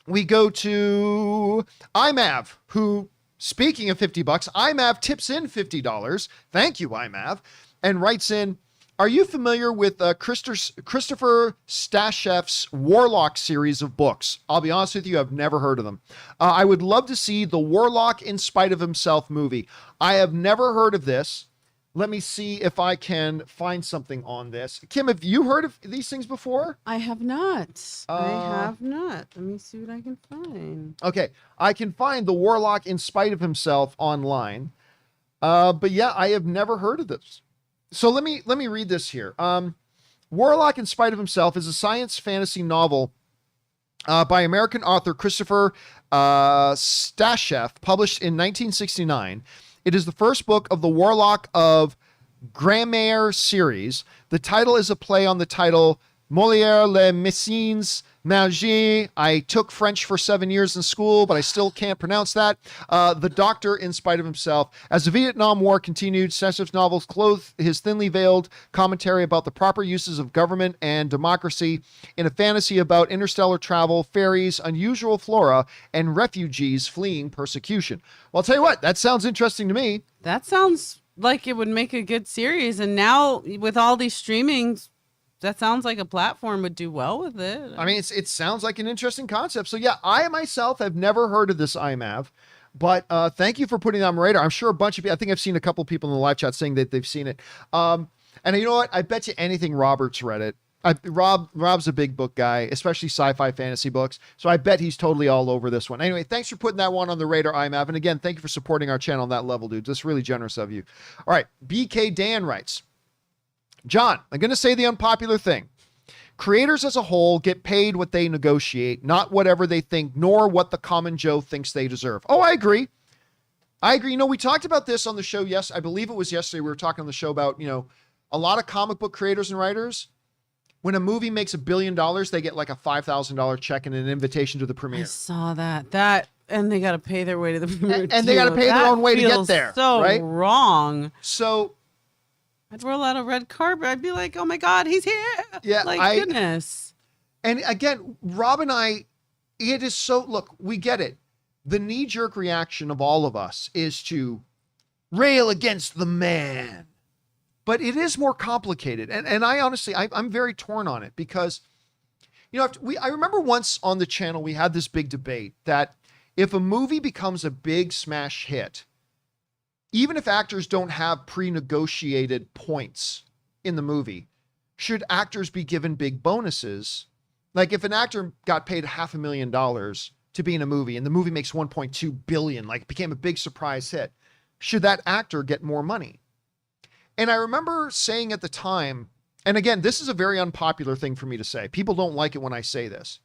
we go to IMAV, who, speaking of $50, IMAV tips in $50. Thank you, IMAV, and writes in, are you familiar with Christopher Stasheff's Warlock series of books? I'll be honest with you, I've never heard of them. I would love to see the Warlock in Spite of Himself movie. I have never heard of this. Let me see if I can find something on this. Kim, have you heard of these things before? I have not. Let me see what I can find. Okay, I can find the Warlock in Spite of Himself online. But yeah, I have never heard of this. So let me read this here. Warlock in Spite of Himself is a science fantasy novel by American author Christopher Stasheff, published in 1969. It is the first book of the Warlock of Grammaire series. The title is a play on the title Molière Les Messines Magie. I took French for 7 years in school, but I still can't pronounce that. The Doctor, in spite of himself. As the Vietnam War continued, Sensitive novels clothed his thinly veiled commentary about the proper uses of government and democracy in a fantasy about interstellar travel, fairies, unusual flora, and refugees fleeing persecution. Well, I'll tell you what, that sounds interesting to me. That sounds like it would make a good series. And now with all these streamings, that sounds like a platform would do well with it. I mean, it sounds like an interesting concept. So yeah, I myself have never heard of this IMAV, but thank you for putting it on my radar. I'm sure a bunch of people, I think I've seen a couple people in the live chat saying that they've seen it. And you know what? I bet you anything Robert's read it. Rob's a big book guy, especially sci-fi fantasy books. So I bet he's totally all over this one. Anyway, thanks for putting that one on the radar, IMAV. And again, thank you for supporting our channel on that level, dude. That's really generous of you. All right. BK Dan writes, John, I'm going to say the unpopular thing. Creators as a whole get paid what they negotiate, not whatever they think, nor what the common Joe thinks they deserve. Oh, I agree. You know, we talked about this on the show. Yes, I believe it was yesterday. We were talking on the show about, you know, a lot of comic book creators and writers, when a movie makes $1 billion, they get like a $5,000 check and an invitation to the premiere. I saw that, and they got to pay their way to the premiere. And they got to pay their own way to get there. So right? wrong. So I'd roll out a red carpet. I'd be like, oh my God, he's here. Yeah. Like, goodness. And again, Rob and I, it is so, look, we get it. The knee-jerk reaction of all of us is to rail against the man. But it is more complicated. And I honestly, I'm very torn on it because, you know, I remember once on the channel, we had this big debate that if a movie becomes a big smash hit, even if actors don't have pre-negotiated points in the movie, should actors be given big bonuses? Like if an actor got paid $500,000 to be in a movie and the movie makes 1.2 billion, like it became a big surprise hit, should that actor get more money? And I remember saying at the time, and again, this is a very unpopular thing for me to say. People don't like it when I say this,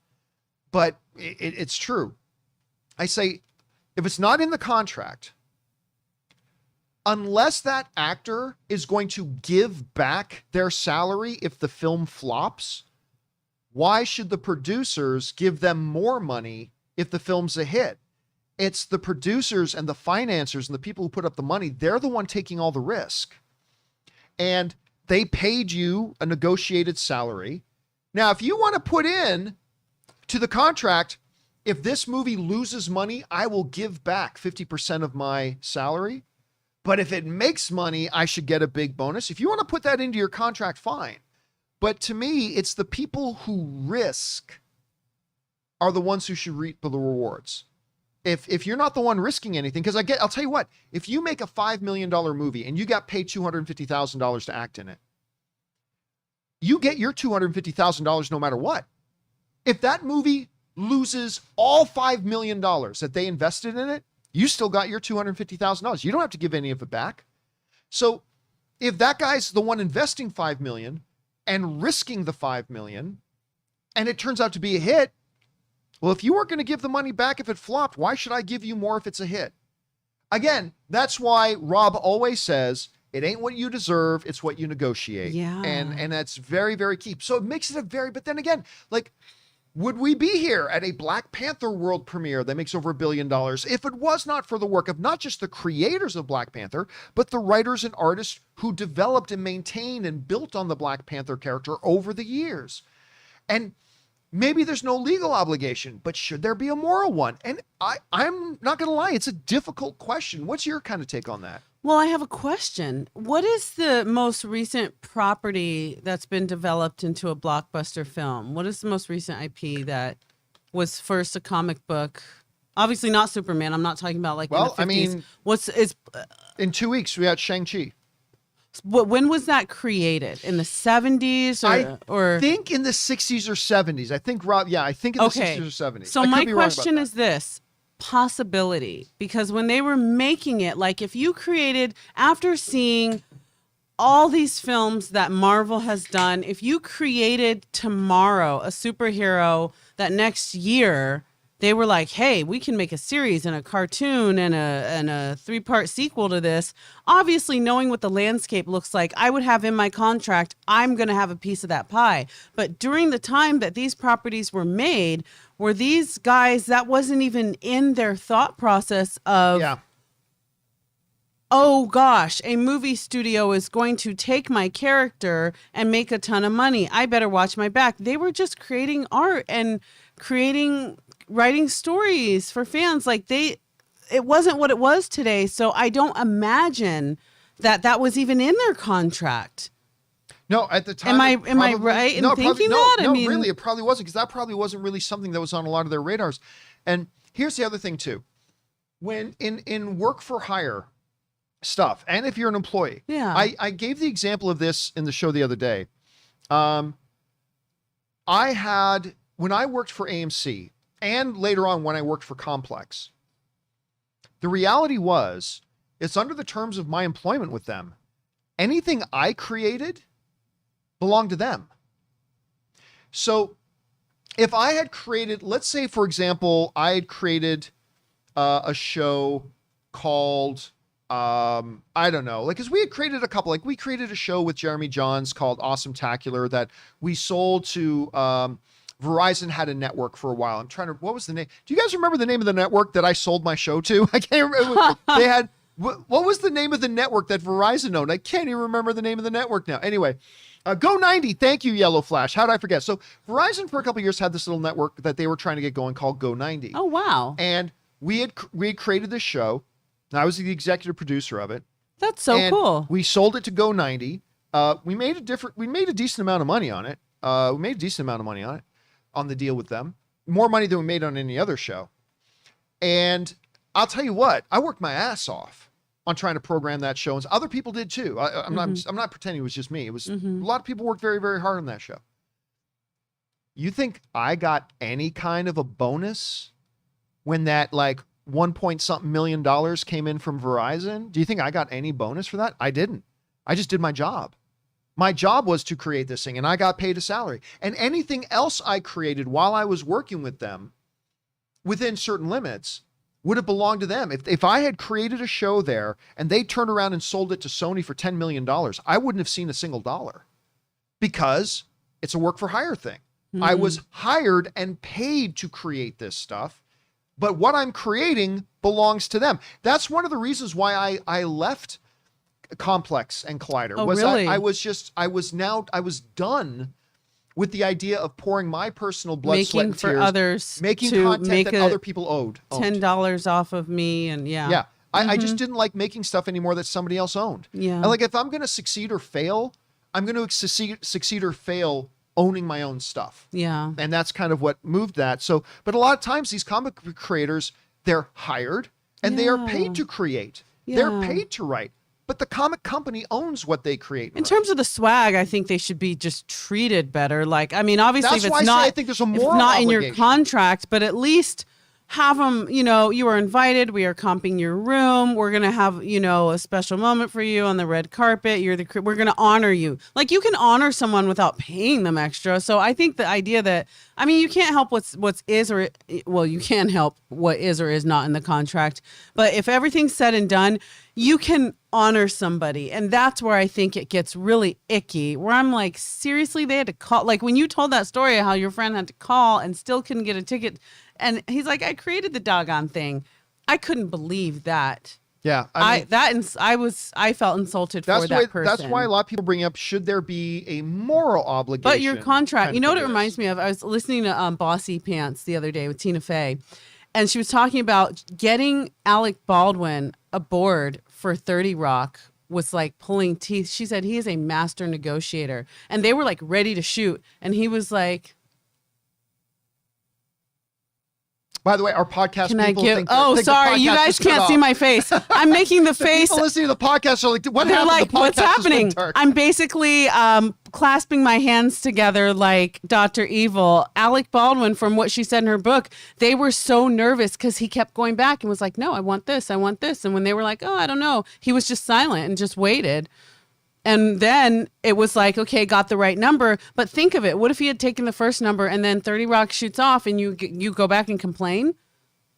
but it's true. I say, if it's not in the contract, unless that actor is going to give back their salary if the film flops, why should the producers give them more money if the film's a hit? It's the producers and the financiers and the people who put up the money. They're the one taking all the risk. And they paid you a negotiated salary. Now, if you want to put in to the contract, if this movie loses money, I will give back 50% of my salary. But if it makes money, I should get a big bonus. If you want to put that into your contract, fine. But to me, it's the people who risk are the ones who should reap the rewards. If you're not the one risking anything, because I'll tell you what, if you make a $5 million movie and you got paid $250,000 to act in it, you get your $250,000 no matter what. If that movie loses all $5 million that they invested in it, you still got your $250,000. You don't have to give any of it back. So if that guy's the one investing $5 million and risking the $5 million, and it turns out to be a hit, well, if you weren't going to give the money back if it flopped, why should I give you more if it's a hit? Again, that's why Rob always says, it ain't what you deserve, it's what you negotiate. Yeah. And that's very, very key. So it makes it but then again, like, would we be here at a Black Panther world premiere that makes over $1 billion if it was not for the work of not just the creators of Black Panther, but the writers and artists who developed and maintained and built on the Black Panther character over the years? And maybe there's no legal obligation, but should there be a moral one? And I'm not going to lie, it's a difficult question. What's your kind of take on that? Well, I have a question. What is the most recent property that's been developed into a blockbuster film? What is the most recent IP that was first a comic book? Obviously not Superman. I'm not talking about like in the 50s. I mean, in 2 weeks we had Shang-Chi. When was that created? In the 70s I think in the 60s or 70s. I think Rob, I think in the 60s or 70s. So my question is this. Possibility, because when they were making it, like if you created, after seeing all these films that Marvel has done, if you created tomorrow a superhero that next year they were like, hey, we can make a series and a cartoon and a 3-part sequel to this. Obviously, knowing what the landscape looks like, I would have in my contract, I'm going to have a piece of that pie. But during the time that these properties were made, were these guys, that wasn't even in their thought process of, oh gosh, a movie studio is going to take my character and make a ton of money. I better watch my back. They were just creating art and writing stories for fans. Like it wasn't what it was today. So I don't imagine that was even in their contract. No, at the time. Am I right in thinking that? No, really, it probably wasn't, because that probably wasn't really something that was on a lot of their radars. And here's the other thing too. When in work for hire stuff, and if you're an employee, I gave the example of this in the show the other day. When I worked for AMC, and later on when I worked for Complex, the reality was, it's under the terms of my employment with them, anything I created belonged to them. So if I had created, let's say, for example, I had created a show called, I don't know, like, because we had created a couple, like we created a show with Jeremy Johns called Awesome Tacular that we sold to, Verizon had a network for a while. I'm trying to, what was the name? Do you guys remember the name of the network that I sold my show to? I can't remember. They had, what was the name of the network that Verizon owned? I can't even remember the name of the network now. Anyway, Go 90. Thank you, Yellow Flash. How did I forget? So Verizon for a couple of years had this little network that they were trying to get going called Go 90. Oh, wow. And we had created this show. I was the executive producer of it. That's so cool. We sold it to Go 90. We made a decent amount of money on it. On the deal with them. More money than we made on any other show. And I'll tell you what, I worked my ass off on trying to program that show. And other people did too. I'm not pretending it was just me. It was a lot of people worked very, very hard on that show. You think I got any kind of a bonus when that like $1 million came in from Verizon? Do you think I got any bonus for that? I didn't. I just did my job. My job was to create this thing, and I got paid a salary. And anything else I created while I was working with them within certain limits would have belonged to them. If I had created a show there and they turned around and sold it to Sony for $10 million, I wouldn't have seen a single dollar, because it's a work for hire thing. I was hired and paid to create this stuff, but what I'm creating belongs to them. That's one of the reasons why I left Complex and Collider. Really? I was done with the idea of pouring my personal blood, sweat, and tears, others, making content that other people owned. $10 off of me, and I just didn't like making stuff anymore that somebody else owned. And like, if I'm going to succeed or fail, I'm going to succeed or fail owning my own stuff. And that's kind of what moved that. So, but a lot of times these comic creators, they're hired and they are paid to create. They're paid to write. But the comic company owns what they create. In terms of the swag, I think they should be just treated better. Like, I mean, obviously, that's why I think there's a moral obligation. In your contract, but at least have them, you are invited. We are comping your room. We're going to have, a special moment for you on the red carpet. We're going to honor you. Like, you can honor someone without paying them extra. So I think the idea that, you can't help you can help what is or is not in the contract. But if everything's said and done, you can honor somebody. And that's where I think it gets really icky, where I'm like, seriously, they had to call. Like, when you told that story of how your friend had to call and still couldn't get a ticket. And he's like, I created the doggone thing. I couldn't believe that. Yeah. I felt insulted for that person. That's why a lot of people bring up, should there be a moral obligation? But your contract, you know what it reminds me of? I was listening to Bossy Pants the other day with Tina Fey, and she was talking about getting Alec Baldwin aboard for 30 Rock was like pulling teeth. She said he is a master negotiator, and they were like ready to shoot. And he was like, by the way, our podcast people think sorry, you guys can't see my face. I'm making the face. People listening to the podcast are like, what They're happened? Like, what's happening? I'm basically clasping my hands together like Dr. Evil. Alec Baldwin, from what she said in her book, they were so nervous because he kept going back and was like, no, I want this. And when they were like, oh, I don't know, he was just silent and just waited. And then it was like, okay, got the right number. But think of it. What if he had taken the first number and then 30 Rock shoots off and you go back and complain?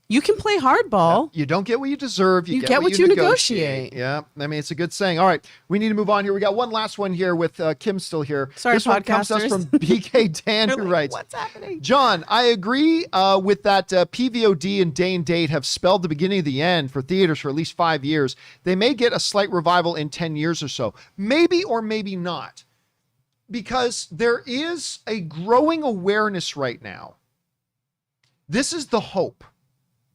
You can play hardball. You don't get what you deserve. You get what you negotiate. Yeah. I mean, it's a good saying. All right. We need to move on here. We got one last one here with Kim still here. Sorry, this one comes to us from BK Dan, who writes, what's happening? John, I agree with that PVOD and Day and Date have spelled the beginning of the end for theaters for at least 5 years. They may get a slight revival in 10 years or so. Maybe or maybe not. Because there is a growing awareness right now. This is the hope.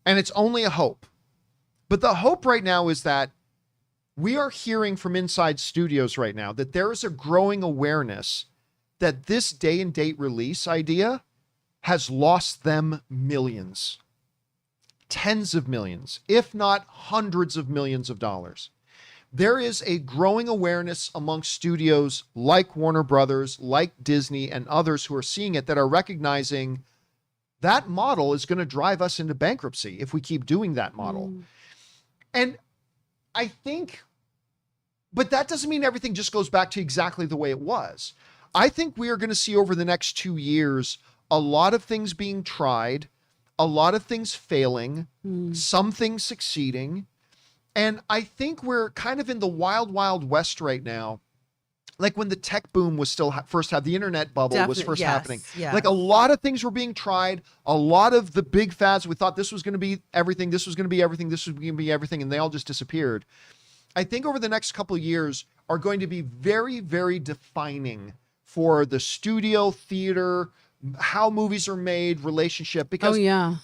And it's only a hope. But the hope right now is that we are hearing from inside studios right now that there is a growing awareness that this Day and Date release idea has lost them millions, tens of millions, if not hundreds of millions of dollars. There is a growing awareness amongst studios like Warner Brothers, like Disney, and others who are seeing it that are recognizing that model is going to drive us into bankruptcy if we keep doing that model. And I think, but that doesn't mean everything just goes back to exactly the way it was. I think we are going to see over the next 2 years, a lot of things being tried, a lot of things failing, some things succeeding. And I think we're kind of in the wild, wild west right now. Like when the tech boom was still first had the internet bubble was first happening. Yes. Like a lot of things were being tried. A lot of the big fads, we thought this was going to be everything. This was going to be everything. This was going to be everything. And they all just disappeared. I think over the next couple of years are going to be very, very defining for the studio, theater, how movies are made, relationship, because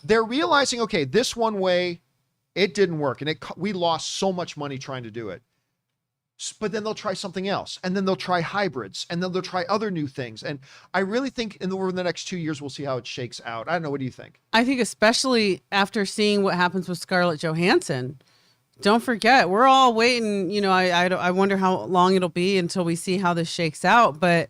they're realizing, okay, this one way, it didn't work. And we lost so much money trying to do it. But then they'll try something else, and then they'll try hybrids, and then they'll try other new things. And I really think over the next 2 years, we'll see how it shakes out. I don't know. What do you think? I think especially after seeing what happens with Scarlett Johansson. Don't forget, we're all waiting. You know, I wonder how long it'll be until we see how this shakes out. But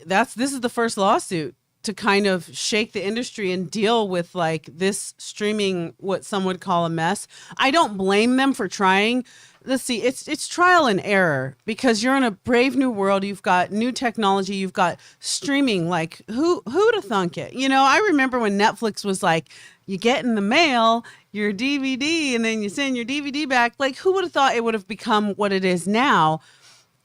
this is the first lawsuit to kind of shake the industry and deal with like this streaming, what some would call a mess. I don't blame them for trying. Let's see, it's trial and error because you're in a brave new world. You've got new technology. You've got streaming. Like who'd have thunk it? You know, I remember when Netflix was like, you get in the mail your DVD and then you send your DVD back. Like who would have thought it would have become what it is now?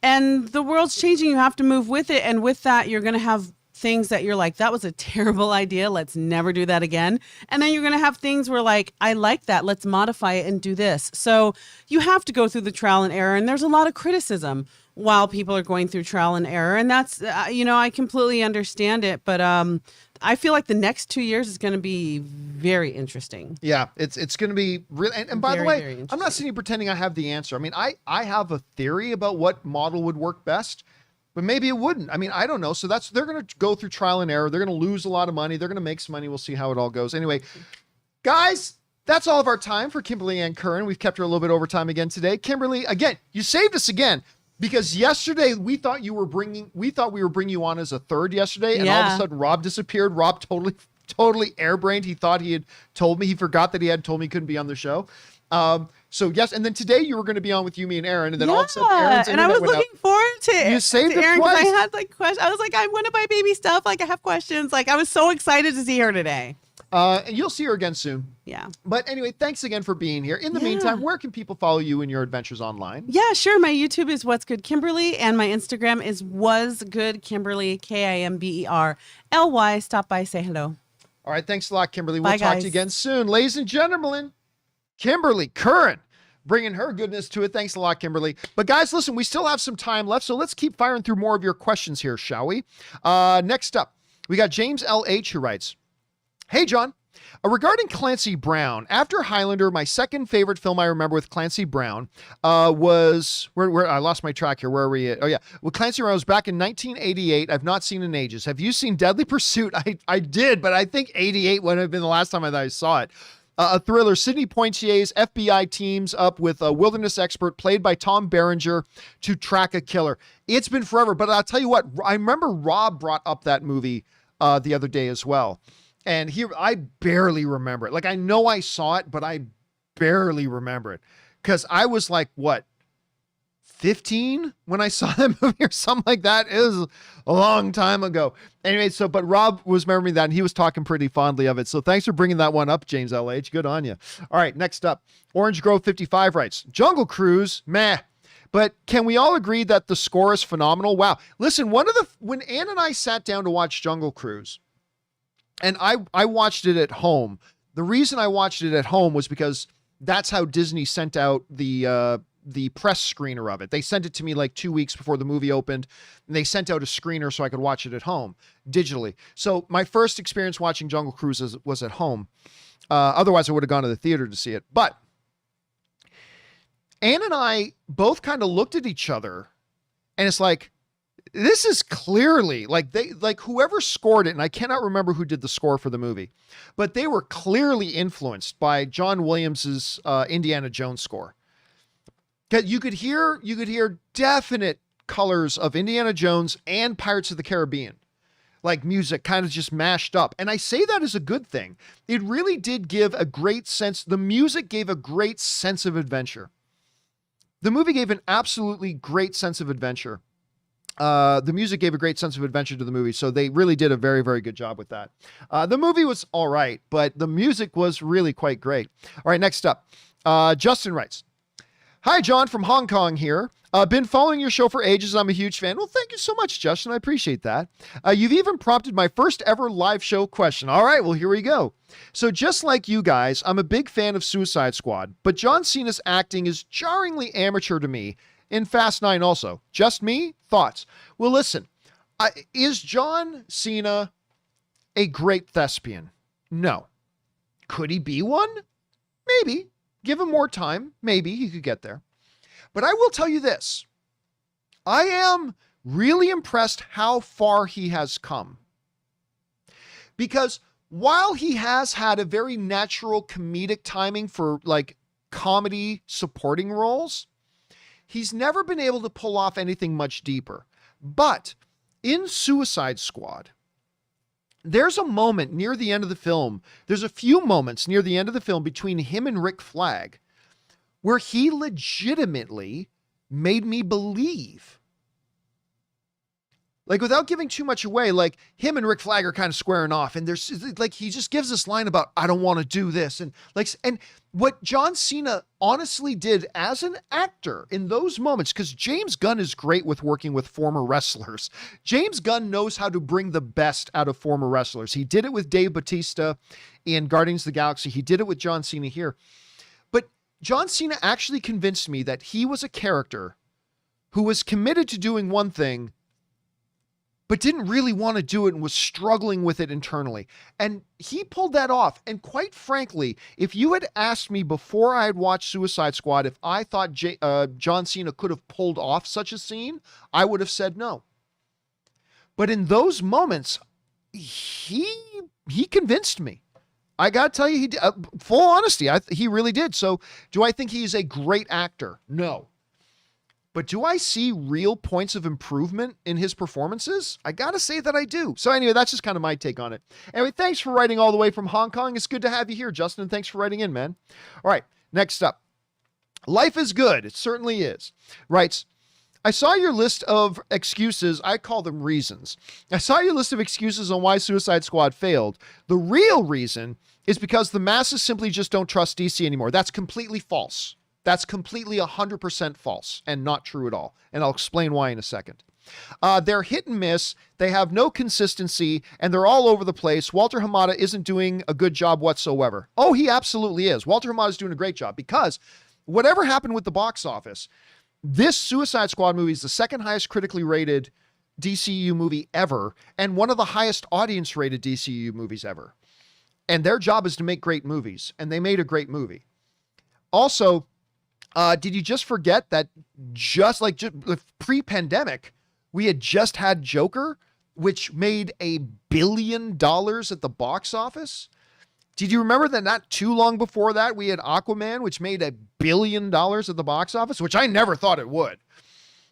And the world's changing. You have to move with it. And with that, you're going to have things that you're like, that was a terrible idea. Let's never do that again. And then you're going to have things where like, I like that. Let's modify it and do this. So you have to go through the trial and error. And there's a lot of criticism while people are going through trial and error. And that's, I completely understand it. But I feel like the next 2 years is going to be very interesting. Yeah, it's going to be really. And by the way, I'm not sitting here pretending I have the answer. I mean, I have a theory about what model would work best. But maybe it wouldn't. I mean, I don't know. So they're going to go through trial and error. They're going to lose a lot of money. They're going to make some money. We'll see how it all goes. Anyway, guys, that's all of our time for Kimberly Ann Curran. We've kept her a little bit over time again today. Kimberly, again, you saved us again because yesterday we thought we were bringing you on as a third yesterday. And all of a sudden Rob disappeared. Rob totally airbrained. He thought he had told me. He forgot that he had told me he couldn't be on the show. So yes, and then today you were going to be on with you, me, and Aaron, and then all of a sudden Aaron's and I was looking forward to it. You saved it Aaron twice. I had like questions. I was like, I want to buy baby stuff. Like I have questions. Like I was so excited to see her today. And you'll see her again soon. Yeah. But anyway, thanks again for being here. In the meantime, where can people follow you in your adventures online? Yeah, sure. My YouTube is What's Good Kimberly, and my Instagram is Was Good Kimberly, KIMBERLY. Stop by, say hello. All right, thanks a lot, Kimberly. Bye, we'll talk to you again soon. Ladies and gentlemen, Kimberly Curran, bringing her goodness to it. Thanks a lot, Kimberly. But guys, listen, we still have some time left, so let's keep firing through more of your questions here, shall we? Next up, we got James L.H. who writes, Hey, John. Regarding Clancy Brown, after Highlander, my second favorite film I remember with Clancy Brown was where I lost my track here. Where are we at? Oh yeah, well, Clancy Brown was back in 1988. I've not seen in ages. Have you seen Deadly Pursuit? I did, but I think 88 would have been the last time I saw it. A thriller. Sidney Poitier's FBI teams up with a wilderness expert played by Tom Berenger to track a killer. It's been forever, but I'll tell you what. I remember Rob brought up that movie the other day as well. And I barely remember it. Like, I know I saw it, but I barely remember it. Because I was like, what, 15 when I saw that movie or something like that. It was a long time ago. Anyway, but Rob was remembering that and he was talking pretty fondly of it. So thanks for bringing that one up, James LH. Good on you. All right, next up, Orange Grove 55 writes, Jungle Cruise, meh. But can we all agree that the score is phenomenal? Wow. Listen, when Ann and I sat down to watch Jungle Cruise, and I watched it at home. The reason I watched it at home was because that's how Disney sent out the press screener of it. They sent it to me like 2 weeks before the movie opened, and they sent out a screener so I could watch it at home digitally. So my first experience watching Jungle Cruise was at home. Otherwise I would have gone to the theater to see it. But Ann and I both kind of looked at each other, and it's like, this is clearly like whoever scored it, and I cannot remember who did the score for the movie, but they were clearly influenced by John Williams's Indiana Jones score. You could hear definite colors of Indiana Jones and Pirates of the Caribbean, like music kind of just mashed up. And I say that as a good thing. It really did give a great sense. The music gave a great sense of adventure. The movie gave an absolutely great sense of adventure. The music gave a great sense of adventure to the movie. So they really did a very, very good job with that. The movie was all right, but the music was really quite great. All right, next up, Justin writes, hi, John from Hong Kong here. Been following your show for ages. I'm a huge fan. Well, thank you so much, Justin. I appreciate that. You've even prompted my first ever live show question. All right, well, here we go. So just like you guys, I'm a big fan of Suicide Squad, but John Cena's acting is jarringly amateur to me. In Fast 9 also. Just me? Thoughts? Well, listen, is John Cena a great thespian? No. Could he be one? Maybe. Give him more time. Maybe he could get there. But I will tell you this. I am really impressed how far he has come. Because while he has had a very natural comedic timing for like comedy supporting roles, he's never been able to pull off anything much deeper. But in Suicide Squad, there's a moment near the end of the film. There's a few moments near the end of the film between him and Rick Flag where he legitimately made me believe. Like, without giving too much away, like him and Rick Flag are kind of squaring off, and there's like, he just gives this line about, I don't want to do this. And what John Cena honestly did as an actor in those moments, because James Gunn is great with working with former wrestlers. James Gunn knows how to bring the best out of former wrestlers. He did it with Dave Bautista in Guardians of the Galaxy. He did it with John Cena here. But John Cena actually convinced me that he was a character who was committed to doing one thing, but didn't really want to do it and was struggling with it internally. And he pulled that off. And quite frankly, if you had asked me before I had watched Suicide Squad if I thought John Cena could have pulled off such a scene, I would have said no. But in those moments, he convinced me. I got to tell you, he did, full honesty, he really did. So do I think he's a great actor? No. But do I see real points of improvement in his performances? I got to say that I do. So anyway, that's just kind of my take on it. Anyway, thanks for writing all the way from Hong Kong. It's good to have you here, Justin. Thanks for writing in, man. All right, next up. Life is good. It certainly is. Writes, I saw your list of excuses. I call them reasons. I saw your list of excuses on why Suicide Squad failed. The real reason is because the masses simply just don't trust DC anymore. That's completely false. That's completely 100% false and not true at all. And I'll explain why in a second. They're hit and miss. They have no consistency and they're all over the place. Walter Hamada isn't doing a good job whatsoever. Oh, he absolutely is. Walter Hamada is doing a great job because whatever happened with the box office, this Suicide Squad movie is the second highest critically rated DCU movie ever and one of the highest audience rated DCU movies ever. And their job is to make great movies, and they made a great movie. Also, did you just forget that just pre-pandemic, we had just had Joker, which made $1 billion at the box office? Did you remember that not too long before that, we had Aquaman, which made $1 billion at the box office, which I never thought it would.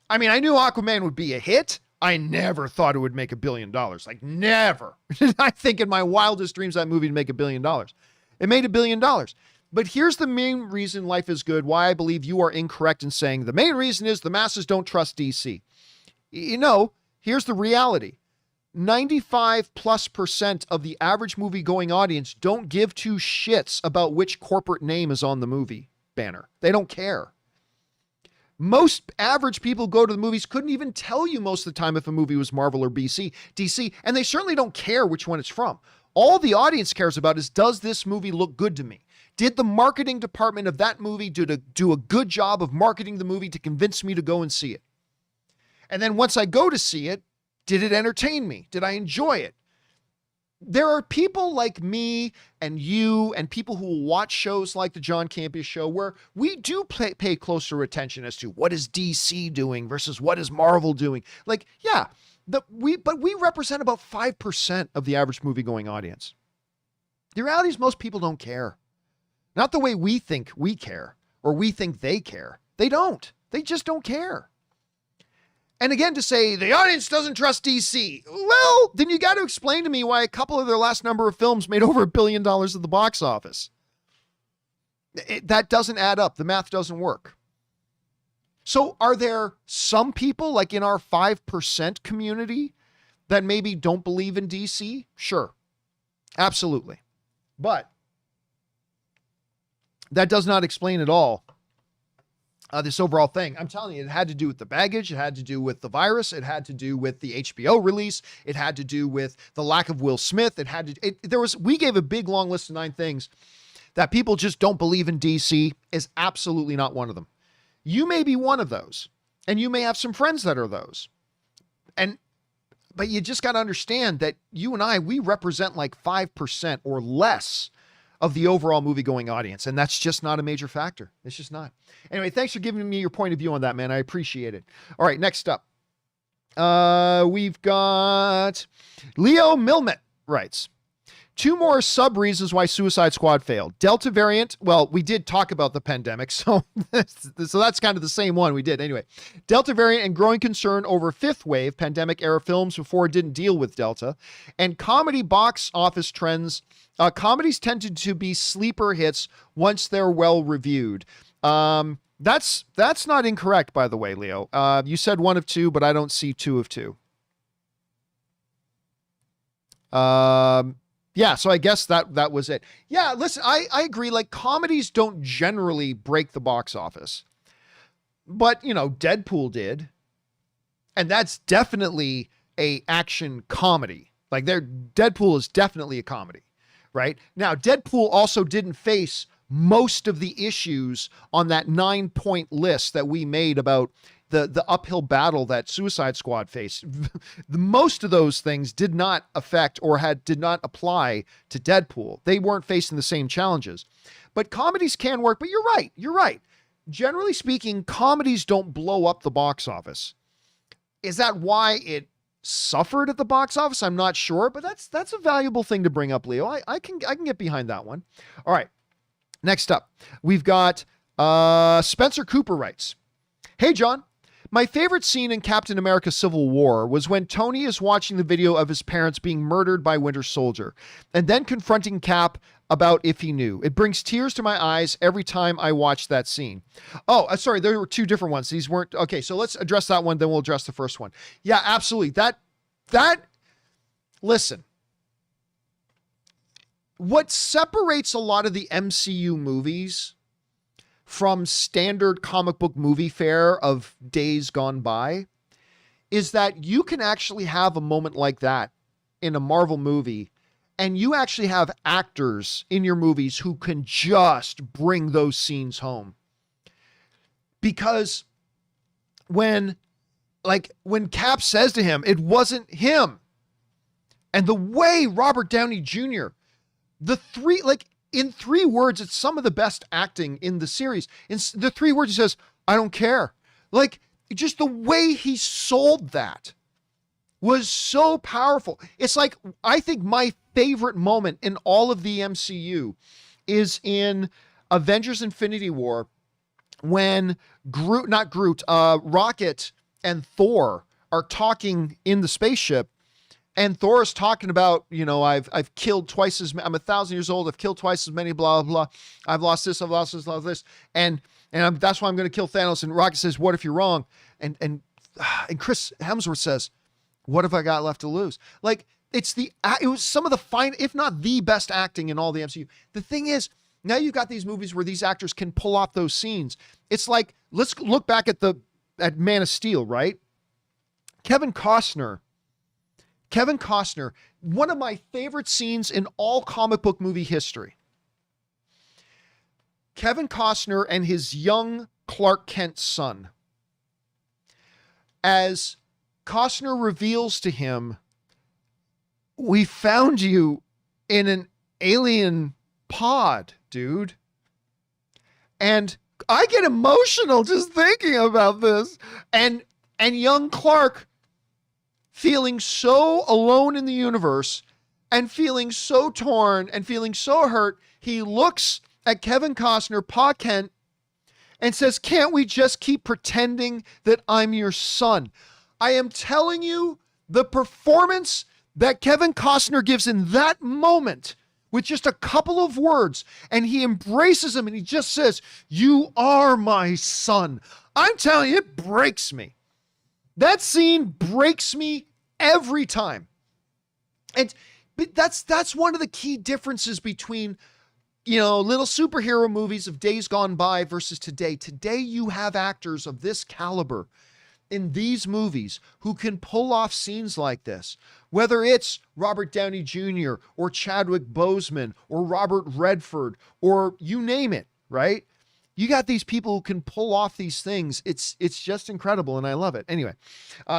I mean, I knew Aquaman would be a hit. I never thought it would make $1 billion. Like, never. I think in my wildest dreams that movie would make $1 billion. It made $1 billion. But here's the main reason life is good, why I believe you are incorrect in saying the main reason is the masses don't trust DC. You know, here's the reality. 95+% of the average movie-going audience don't give two shits about which corporate name is on the movie banner. They don't care. Most average people go to the movies, couldn't even tell you most of the time if a movie was Marvel or DC, and they certainly don't care which one it's from. All the audience cares about is, does this movie look good to me? Did the marketing department of that movie do a good job of marketing the movie to convince me to go and see it? And then once I go to see it, did it entertain me? Did I enjoy it? There are people like me and you and people who will watch shows like the John Campea Show where we do pay closer attention as to what is DC doing versus what is Marvel doing. Like, yeah, but we represent about 5% of the average movie-going audience. The reality is most people don't care. Not the way we think we care or we think they care. They don't. They just don't care. And again, to say the audience doesn't trust DC, well, then you got to explain to me why a couple of their last number of films made over $1 billion at the box office. That doesn't add up. The math doesn't work. So are there some people like in our 5% community that maybe don't believe in DC? Sure. Absolutely. But that does not explain at all this overall thing. I'm telling you, it had to do with the baggage. It had to do with the virus. It had to do with the HBO release. It had to do with the lack of Will Smith. We gave a big long list of 9 things that people just don't believe in DC is absolutely not one of them. You may be one of those, and you may have some friends that are those. But you just got to understand that you and I, we represent like 5% or less of the overall movie-going audience, and that's just not a major factor. It's just not. Anyway, thanks for giving me your point of view on that, man. I appreciate it. All right, next up. We've got Leo Milmet writes, 2 more sub-reasons why Suicide Squad failed. Delta variant. Well, we did talk about the pandemic, so that's kind of the same one we did. Anyway, Delta variant and growing concern over 5th wave pandemic-era films before it didn't deal with Delta. And comedy box office trends. Comedies tended to be sleeper hits once they're well-reviewed. That's not incorrect, by the way, Leo. You said 1 of 2, but I don't see 2 of 2. Yeah, so I guess that was it. Yeah, listen, I agree. Like, comedies don't generally break the box office. But, Deadpool did. And that's definitely a action comedy. Like, Deadpool is definitely a comedy, right? Now, Deadpool also didn't face most of the issues on that 9-point list that we made about the uphill battle that Suicide Squad faced. Most of those things did not affect or did not apply to Deadpool. They weren't facing the same challenges. But comedies can work. But you're right. Generally speaking, comedies don't blow up the box office. Is that why it suffered at the box office? I'm not sure, but that's a valuable thing to bring up, Leo. I can get behind that one. All right. Next up, we've got Spencer Cooper writes, "Hey, John. My favorite scene in Captain America Civil War was when Tony is watching the video of his parents being murdered by Winter Soldier and then confronting Cap about if he knew. It brings tears to my eyes every time I watch that scene." Oh, sorry. There were 2 different ones. These weren't. Okay, so let's address that one. Then we'll address the first one. Yeah, absolutely. Listen, what separates a lot of the MCU movies from standard comic book movie fare of days gone by is that you can actually have a moment like that in a Marvel movie, and you actually have actors in your movies who can just bring those scenes home. Because when Cap says to him, it wasn't him. And the way Robert Downey Jr., in 3 words, it's some of the best acting in the series. In the 3 words, he says, "I don't care." Like, just the way he sold that was so powerful. It's like, I think my favorite moment in all of the MCU is in Avengers Infinity War when Rocket and Thor are talking in the spaceship, And Thor is talking about, I've killed twice as many. I'm 1,000 years old. I've killed twice as many, blah, blah, blah. I've lost this. I've lost this, lost this. And that's why I'm going to kill Thanos. And Rocket says, what if you're wrong? And Chris Hemsworth says, what have I got left to lose? Like, it was some of the fine, if not the best acting in all the MCU. The thing is, now you've got these movies where these actors can pull off those scenes. It's like, let's look back at Man of Steel, right? Kevin Costner, one of my favorite scenes in all comic book movie history. Kevin Costner and his young Clark Kent son. As Costner reveals to him, we found you in an alien pod, dude. And I get emotional just thinking about this. And young Clark feeling so alone in the universe and feeling so torn and feeling so hurt, he looks at Kevin Costner, Pa Kent, and says, can't we just keep pretending that I'm your son? I am telling you, the performance that Kevin Costner gives in that moment with just a couple of words, and he embraces him and he just says, you are my son. I'm telling you, it breaks me. That scene breaks me every time. But that's one of the key differences between, little superhero movies of days gone by versus today. Today, you have actors of this caliber in these movies who can pull off scenes like this, whether it's Robert Downey Jr. or Chadwick Boseman or Robert Redford or you name it, right? You got these people who can pull off these things. It's just incredible, and I love it. Anyway,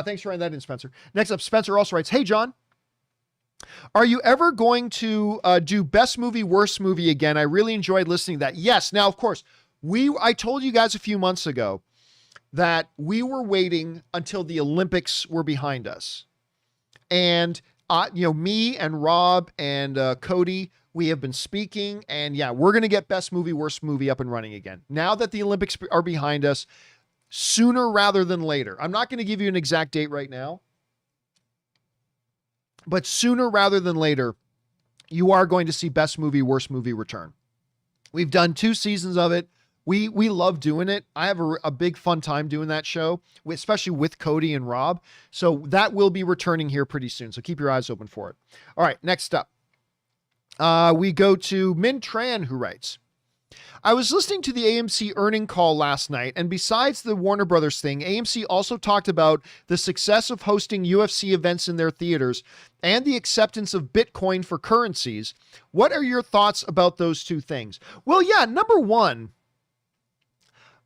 thanks for writing that in, Spencer. Next up, Spencer also writes, hey, John, are you ever going to do best movie, worst movie again? I really enjoyed listening to that. Yes. Now, of course, I told you guys a few months ago that we were waiting until the Olympics were behind us. And, me and Rob and Cody, we have been speaking, and yeah, we're going to get best movie, worst movie up and running again. Now that the Olympics are behind us, sooner rather than later. I'm not going to give you an exact date right now, but sooner rather than later, you are going to see best movie, worst movie return. We've done 2 seasons of it. We love doing it. I have a big fun time doing that show, especially with Cody and Rob. So that will be returning here pretty soon. So keep your eyes open for it. All right, next up. We go to Min Tran, who writes, I was listening to the AMC earning call last night, and besides the Warner Brothers thing, AMC also talked about the success of hosting UFC events in their theaters and the acceptance of Bitcoin for currencies. What are your thoughts about those 2 things? Well, yeah, number one,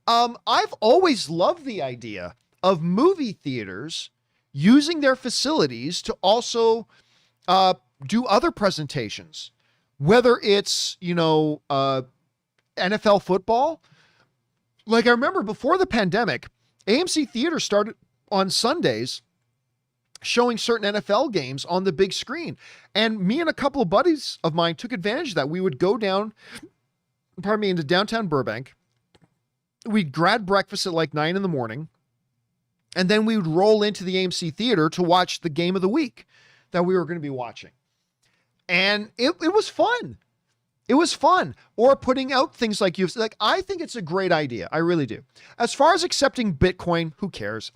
I've always loved the idea of movie theaters using their facilities to also do other presentations, whether it's, NFL football. Like I remember before the pandemic, AMC Theater started on Sundays showing certain NFL games on the big screen. And me and a couple of buddies of mine took advantage of that. We would go down, into downtown Burbank. We'd grab breakfast at like 9 a.m. and then we would roll into the AMC Theater to watch the game of the week that we were going to be watching. And it was fun. It was fun. Or putting out things like UFC. Like, I think it's a great idea. I really do. As far as accepting Bitcoin, who cares?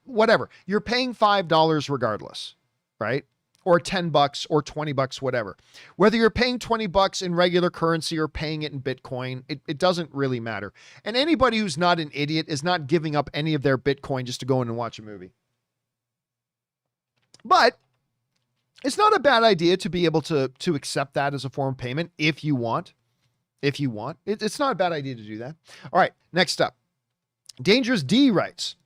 Whatever. You're paying $5 regardless, right? Or $10 or $20, whatever. Whether you're paying $20 in regular currency or paying it in Bitcoin, it doesn't really matter. And anybody who's not an idiot is not giving up any of their Bitcoin just to go in and watch a movie. But it's not a bad idea to be able to accept that as a form of payment if you want. It's not a bad idea to do that. All right, next up. Dangerous D writes,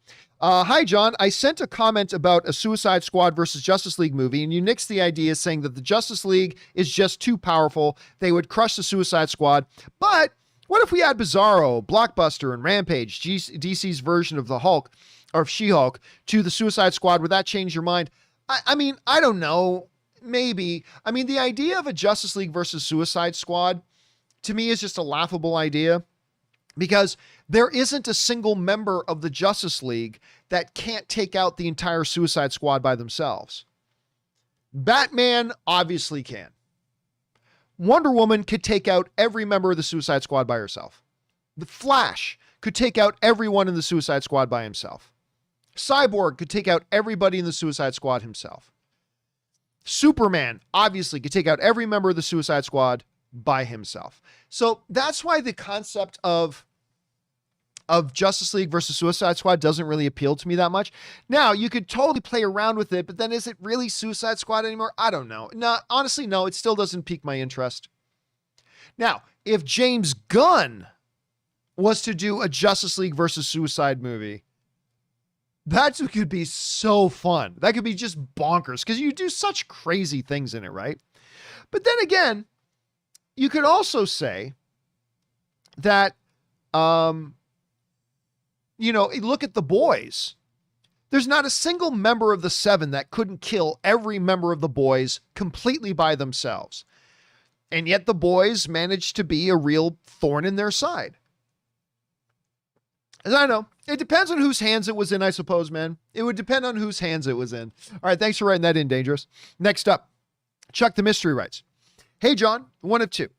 hi, John. I sent a comment about a Suicide Squad versus Justice League movie, and you nixed the idea saying that the Justice League is just too powerful. They would crush the Suicide Squad. But what if we add Bizarro, Blockbuster, and Rampage, DC's version of the Hulk, or of She-Hulk, to the Suicide Squad? Would that change your mind? I mean, I don't know. Maybe. I mean, the idea of a Justice League versus Suicide Squad, to me, is just a laughable idea. Because there isn't a single member of the Justice League that can't take out the entire Suicide Squad by themselves. Batman obviously can. Wonder Woman could take out every member of the Suicide Squad by herself. The Flash could take out everyone in the Suicide Squad by himself. Cyborg could take out everybody in the Suicide Squad himself. Superman obviously could take out every member of the Suicide Squad by himself. So that's why the concept of Justice League versus Suicide Squad doesn't really appeal to me that much. Now, you could totally play around with it, but then is it really Suicide Squad anymore? I don't know. No, honestly, no, it still doesn't pique my interest. Now, if James Gunn was to do a Justice League versus Suicide movie, that could be so fun. That could be just bonkers because you do such crazy things in it, right? But then again, you could also say that, look at The Boys. There's not a single member of the Seven that couldn't kill every member of The Boys completely by themselves. And yet The Boys managed to be a real thorn in their side. And I know. It depends on whose hands it was in, I suppose, man. It would depend on whose hands it was in. All right, thanks for writing that in, Dangerous. Next up, Chuck the Mystery writes, "Hey, John, one of two.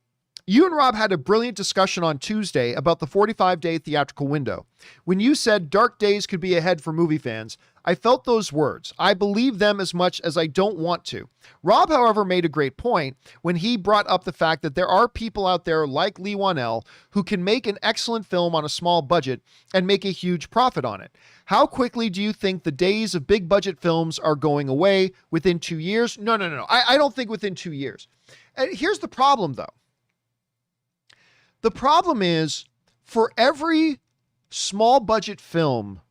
You and Rob had a brilliant discussion on Tuesday about the 45-day theatrical window. When you said dark days could be ahead for movie fans, I felt those words. I believe them as much as I don't want to. Rob, however, made a great point when he brought up the fact that there are people out there like Lee Wanell who can make an excellent film on a small budget and make a huge profit on it. How quickly do you think the days of big budget films are going away? Within 2 years? No. I don't think within 2 years. And here's the problem, though. The problem is, for every small budget film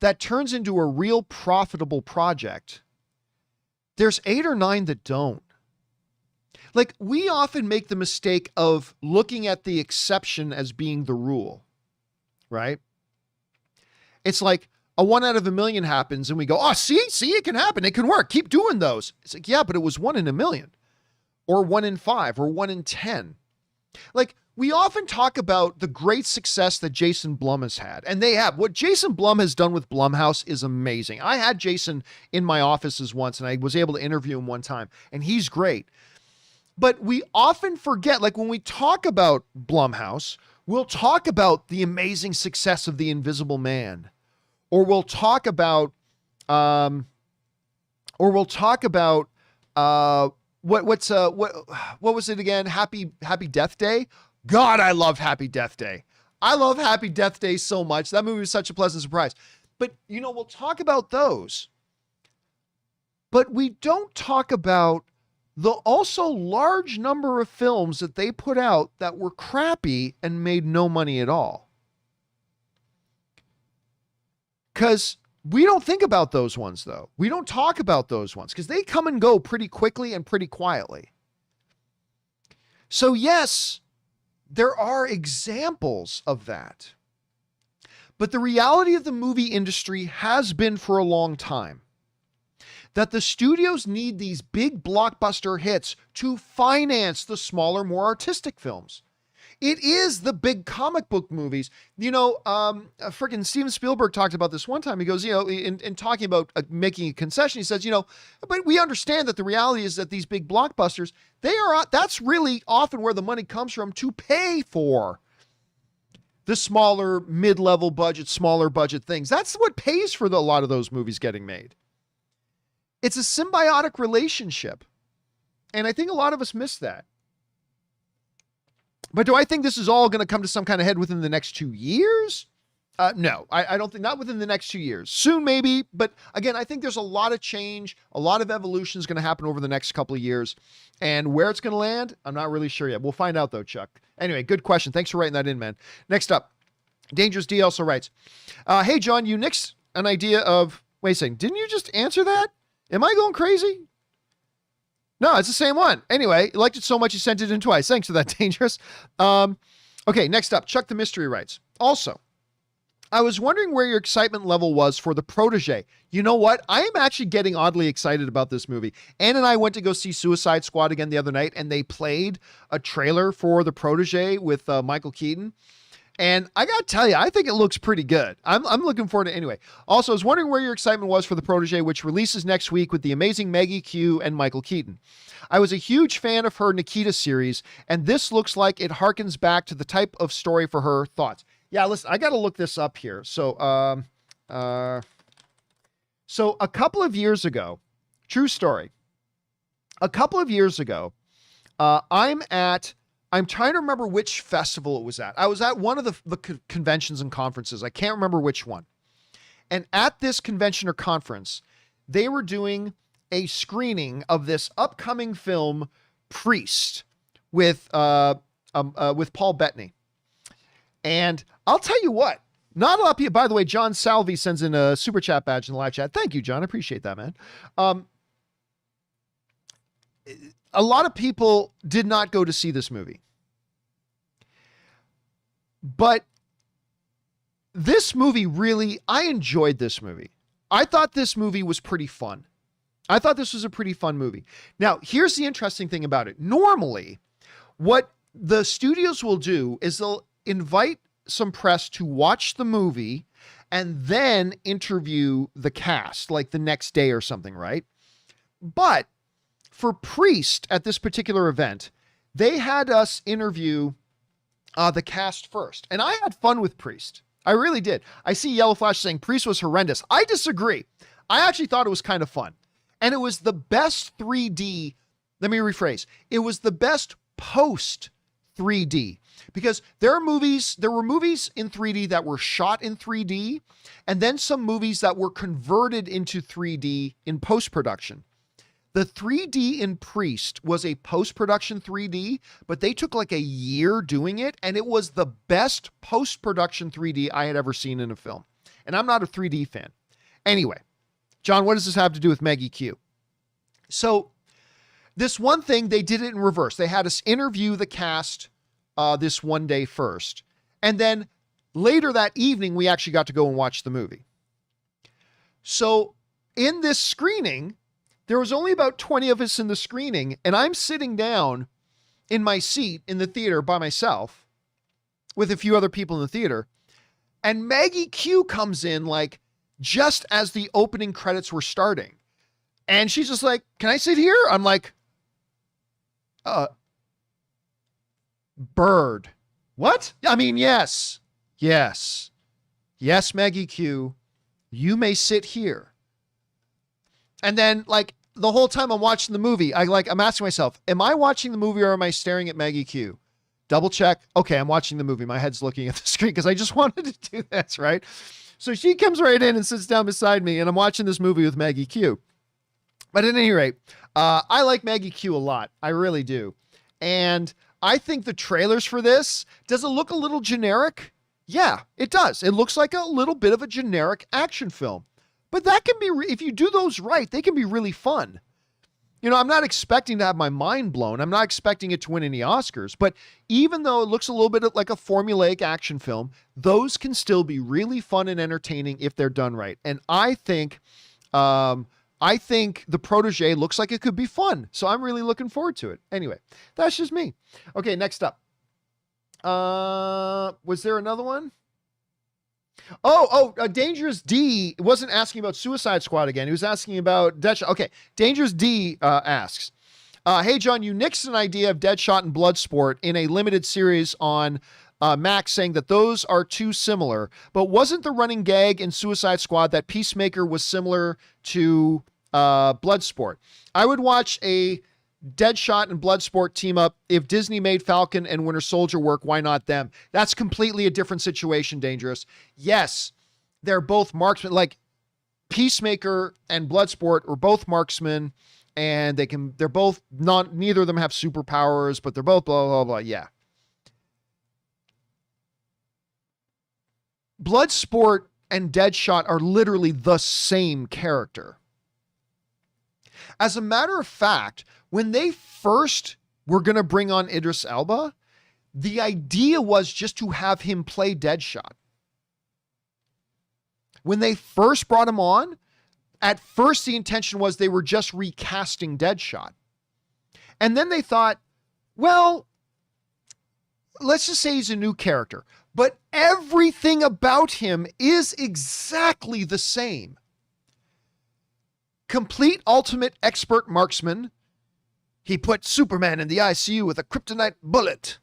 that turns into a real profitable project, there's 8 or 9 that don't. Like, we often make the mistake of looking at the exception as being the rule, right? It's like a 1 out of a million happens and we go, oh, see, it can happen. It can work. Keep doing those. It's like, yeah, but it was 1 in a million or 1 in 5 or 1 in 10. Like, we often talk about the great success that Jason Blum has had, and they have. What Jason Blum has done with Blumhouse is amazing. I had Jason in my offices once, and I was able to interview him one time, and he's great. But we often forget, like when we talk about Blumhouse, we'll talk about the amazing success of The Invisible Man, or we'll talk about, what was it again? Happy Death Day. God, I love Happy Death Day. I love Happy Death Day so much. That movie was such a pleasant surprise. But, we'll talk about those. But we don't talk about the also large number of films that they put out that were crappy and made no money at all. Because we don't think about those ones, though. We don't talk about those ones because they come and go pretty quickly and pretty quietly. So, yes, there are examples of that. But the reality of the movie industry has been for a long time that the studios need these big blockbuster hits to finance the smaller, more artistic films. It is the big comic book movies. Freaking Steven Spielberg talked about this one time. He goes, in talking about making a concession, he says, but we understand that the reality is that these big blockbusters, that's really often where the money comes from to pay for the smaller, mid-level budget, smaller budget things. That's what pays for a lot of those movies getting made. It's a symbiotic relationship. And I think a lot of us miss that. But do I think this is all going to come to some kind of head within the next 2 years? No, I don't think, not within the next 2 years. Soon, maybe. But again, I think there's a lot of change, a lot of evolution is going to happen over the next couple of years. And where it's going to land, I'm not really sure yet. We'll find out though, Chuck. Anyway, good question. Thanks for writing that in, man. Next up, Dangerous D also writes, hey, John, you nixed an idea of, wait a second, didn't you just answer that? Am I going crazy? No, it's the same one. Anyway, you liked it so much you sent it in twice. Thanks for that, Dangerous. Okay, next up, Chuck the Mystery writes, also, I was wondering where your excitement level was for The Protege. You know what? I am actually getting oddly excited about this movie. Ann and I went to go see Suicide Squad again the other night, and they played a trailer for The Protege with Michael Keaton. And I got to tell you, I think it looks pretty good. I'm looking forward to it anyway. Also, I was wondering where your excitement was for The Protégé, which releases next week with the amazing Maggie Q and Michael Keaton. I was a huge fan of her Nikita series, and this looks like it harkens back to the type of story for her. Thoughts? Yeah, listen, I got to look this up here. So a couple of years ago, true story, a couple of years ago, I'm trying to remember which festival it was at. I was at one of the conventions and conferences. I can't remember which one. And at this convention or conference, they were doing a screening of this upcoming film, Priest, with Paul Bettany. And I'll tell you what, not a lot of people, by the way, John Salvi sends in a super chat badge in the live chat. Thank you, John. I appreciate that, man. A lot of people did not go to see this movie. But this movie really, I enjoyed this movie. I thought this movie was pretty fun. I thought this was a pretty fun movie. Now, here's the interesting thing about it. Normally, what the studios will do is they'll invite some press to watch the movie and then interview the cast, like the next day or something, right? But for Priest at this particular event, they had us interview the cast first. And I had fun with Priest. I really did. I see Yellow Flash saying Priest was horrendous. I disagree. I actually thought it was kind of fun. And it was the best 3D. Let me rephrase. It was the best post 3D, because there were movies in 3D that were shot in 3D, and then some movies that were converted into 3D in post-production. The 3D in Priest was a post-production 3D, but they took like a year doing it, and it was the best post-production 3D I had ever seen in a film. And I'm not a 3D fan. Anyway, John, what does this have to do with Maggie Q? So this one thing, they did it in reverse. They had us interview the cast this one day first. And then later that evening, we actually got to go and watch the movie. So in this screening, there was only about 20 of us in the screening, and I'm sitting down in my seat in the theater by myself with a few other people in the theater. And Maggie Q comes in like just as the opening credits were starting. And she's just like, "Can I sit here?" I'm like, bird. What? I mean, yes, Maggie Q, you may sit here. And then like the whole time I'm watching the movie, I'm asking myself, am I watching the movie or am I staring at Maggie Q? Double check. Okay, I'm watching the movie. My head's looking at the screen because I just wanted to do this, right? So she comes right in and sits down beside me, and I'm watching this movie with Maggie Q. But at any rate, I like Maggie Q a lot. I really do. And I think the trailers for this, does it look a little generic? Yeah, it does. It looks like a little bit of a generic action film. But that can be, if you do those right, they can be really fun. You know, I'm not expecting to have my mind blown. I'm not expecting it to win any Oscars. But even though it looks a little bit like a formulaic action film, those can still be really fun and entertaining if they're done right. And I think The Protégé looks like it could be fun. So I'm really looking forward to it. Anyway, that's just me. Okay, next up. Was there another one? Dangerous D wasn't asking about Suicide Squad again. He was asking about Deadshot. Okay, Dangerous D asks, hey, John, you nixed an idea of Deadshot and Bloodsport in a limited series on Max, saying that those are too similar. But wasn't the running gag in Suicide Squad that Peacemaker was similar to Bloodsport? I would watch a Deadshot and Bloodsport team up. If Disney made Falcon and Winter Soldier work, why not them? That's completely a different situation, Dangerous. Yes, they're both marksmen. Like Peacemaker and Bloodsport are both marksmen, and they're both neither of them have superpowers, but they're both blah, blah, blah. Yeah. Bloodsport and Deadshot are literally the same character. As a matter of fact, when they first were going to bring on Idris Elba, the idea was just to have him play Deadshot. When they first brought him on, at first the intention was they were just recasting Deadshot. And then they thought, well, let's just say he's a new character. but everything about him is exactly the same. Complete ultimate expert marksman. He put Superman in the ICU with a kryptonite bullet.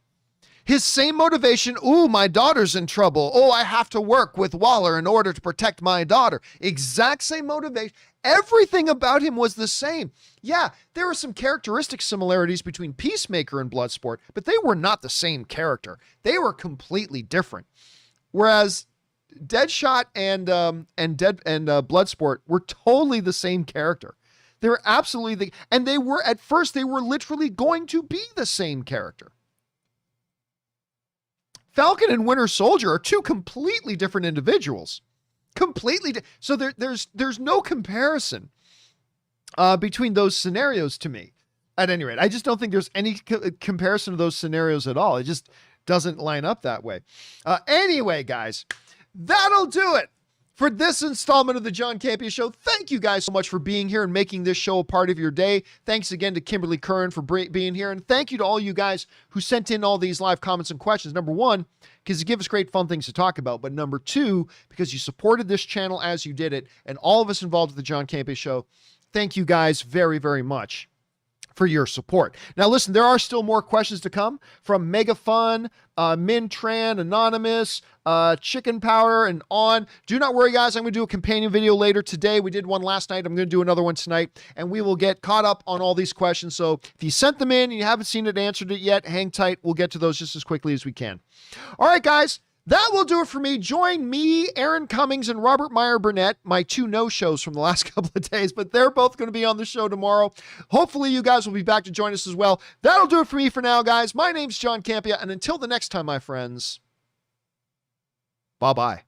His same motivation, ooh, my daughter's in trouble. Oh, I have to work with Waller in order to protect my daughter. Exact same motivation. Everything about him was the same. Yeah, there were some characteristic similarities between Peacemaker and Bloodsport, but they were not the same character. They were completely different. Whereas Deadshot and Bloodsport were totally the same character. They were absolutely and they were at first they were literally going to be the same character. Falcon and Winter Soldier are two completely different individuals. So there's no comparison between those scenarios to me. At any rate, I just don't think there's any comparison to those scenarios at all. It just doesn't line up that way. Anyway, guys, that'll do it for this installment of the John Campea Show. Thank you guys so much for being here and making this show a part of your day. Thanks again to Kimberly Curran for being here. And thank you to all you guys who sent in all these live comments and questions. Number one, because you give us great fun things to talk about. But number two, because you supported this channel as you did it. And all of us involved with the John Campea Show, thank you guys very, very much for your support. Now, listen, there are still more questions to come from Mega Fun, Mintran, Anonymous, Chicken Power, and on. Do not worry, guys. I'm going to do a companion video later today. We did one last night. I'm going to do another one tonight, and we will get caught up on all these questions. So if you sent them in and you haven't seen it, answered it yet, hang tight. We'll get to those just as quickly as we can. All right, guys. That will do it for me. Join me, Aaron Cummings, and Robert Meyer Burnett, my two no-shows from the last couple of days, but they're both going to be on the show tomorrow. Hopefully, you guys will be back to join us as well. That'll do it for me for now, guys. My name's John Campea, and until the next time, my friends, bye-bye.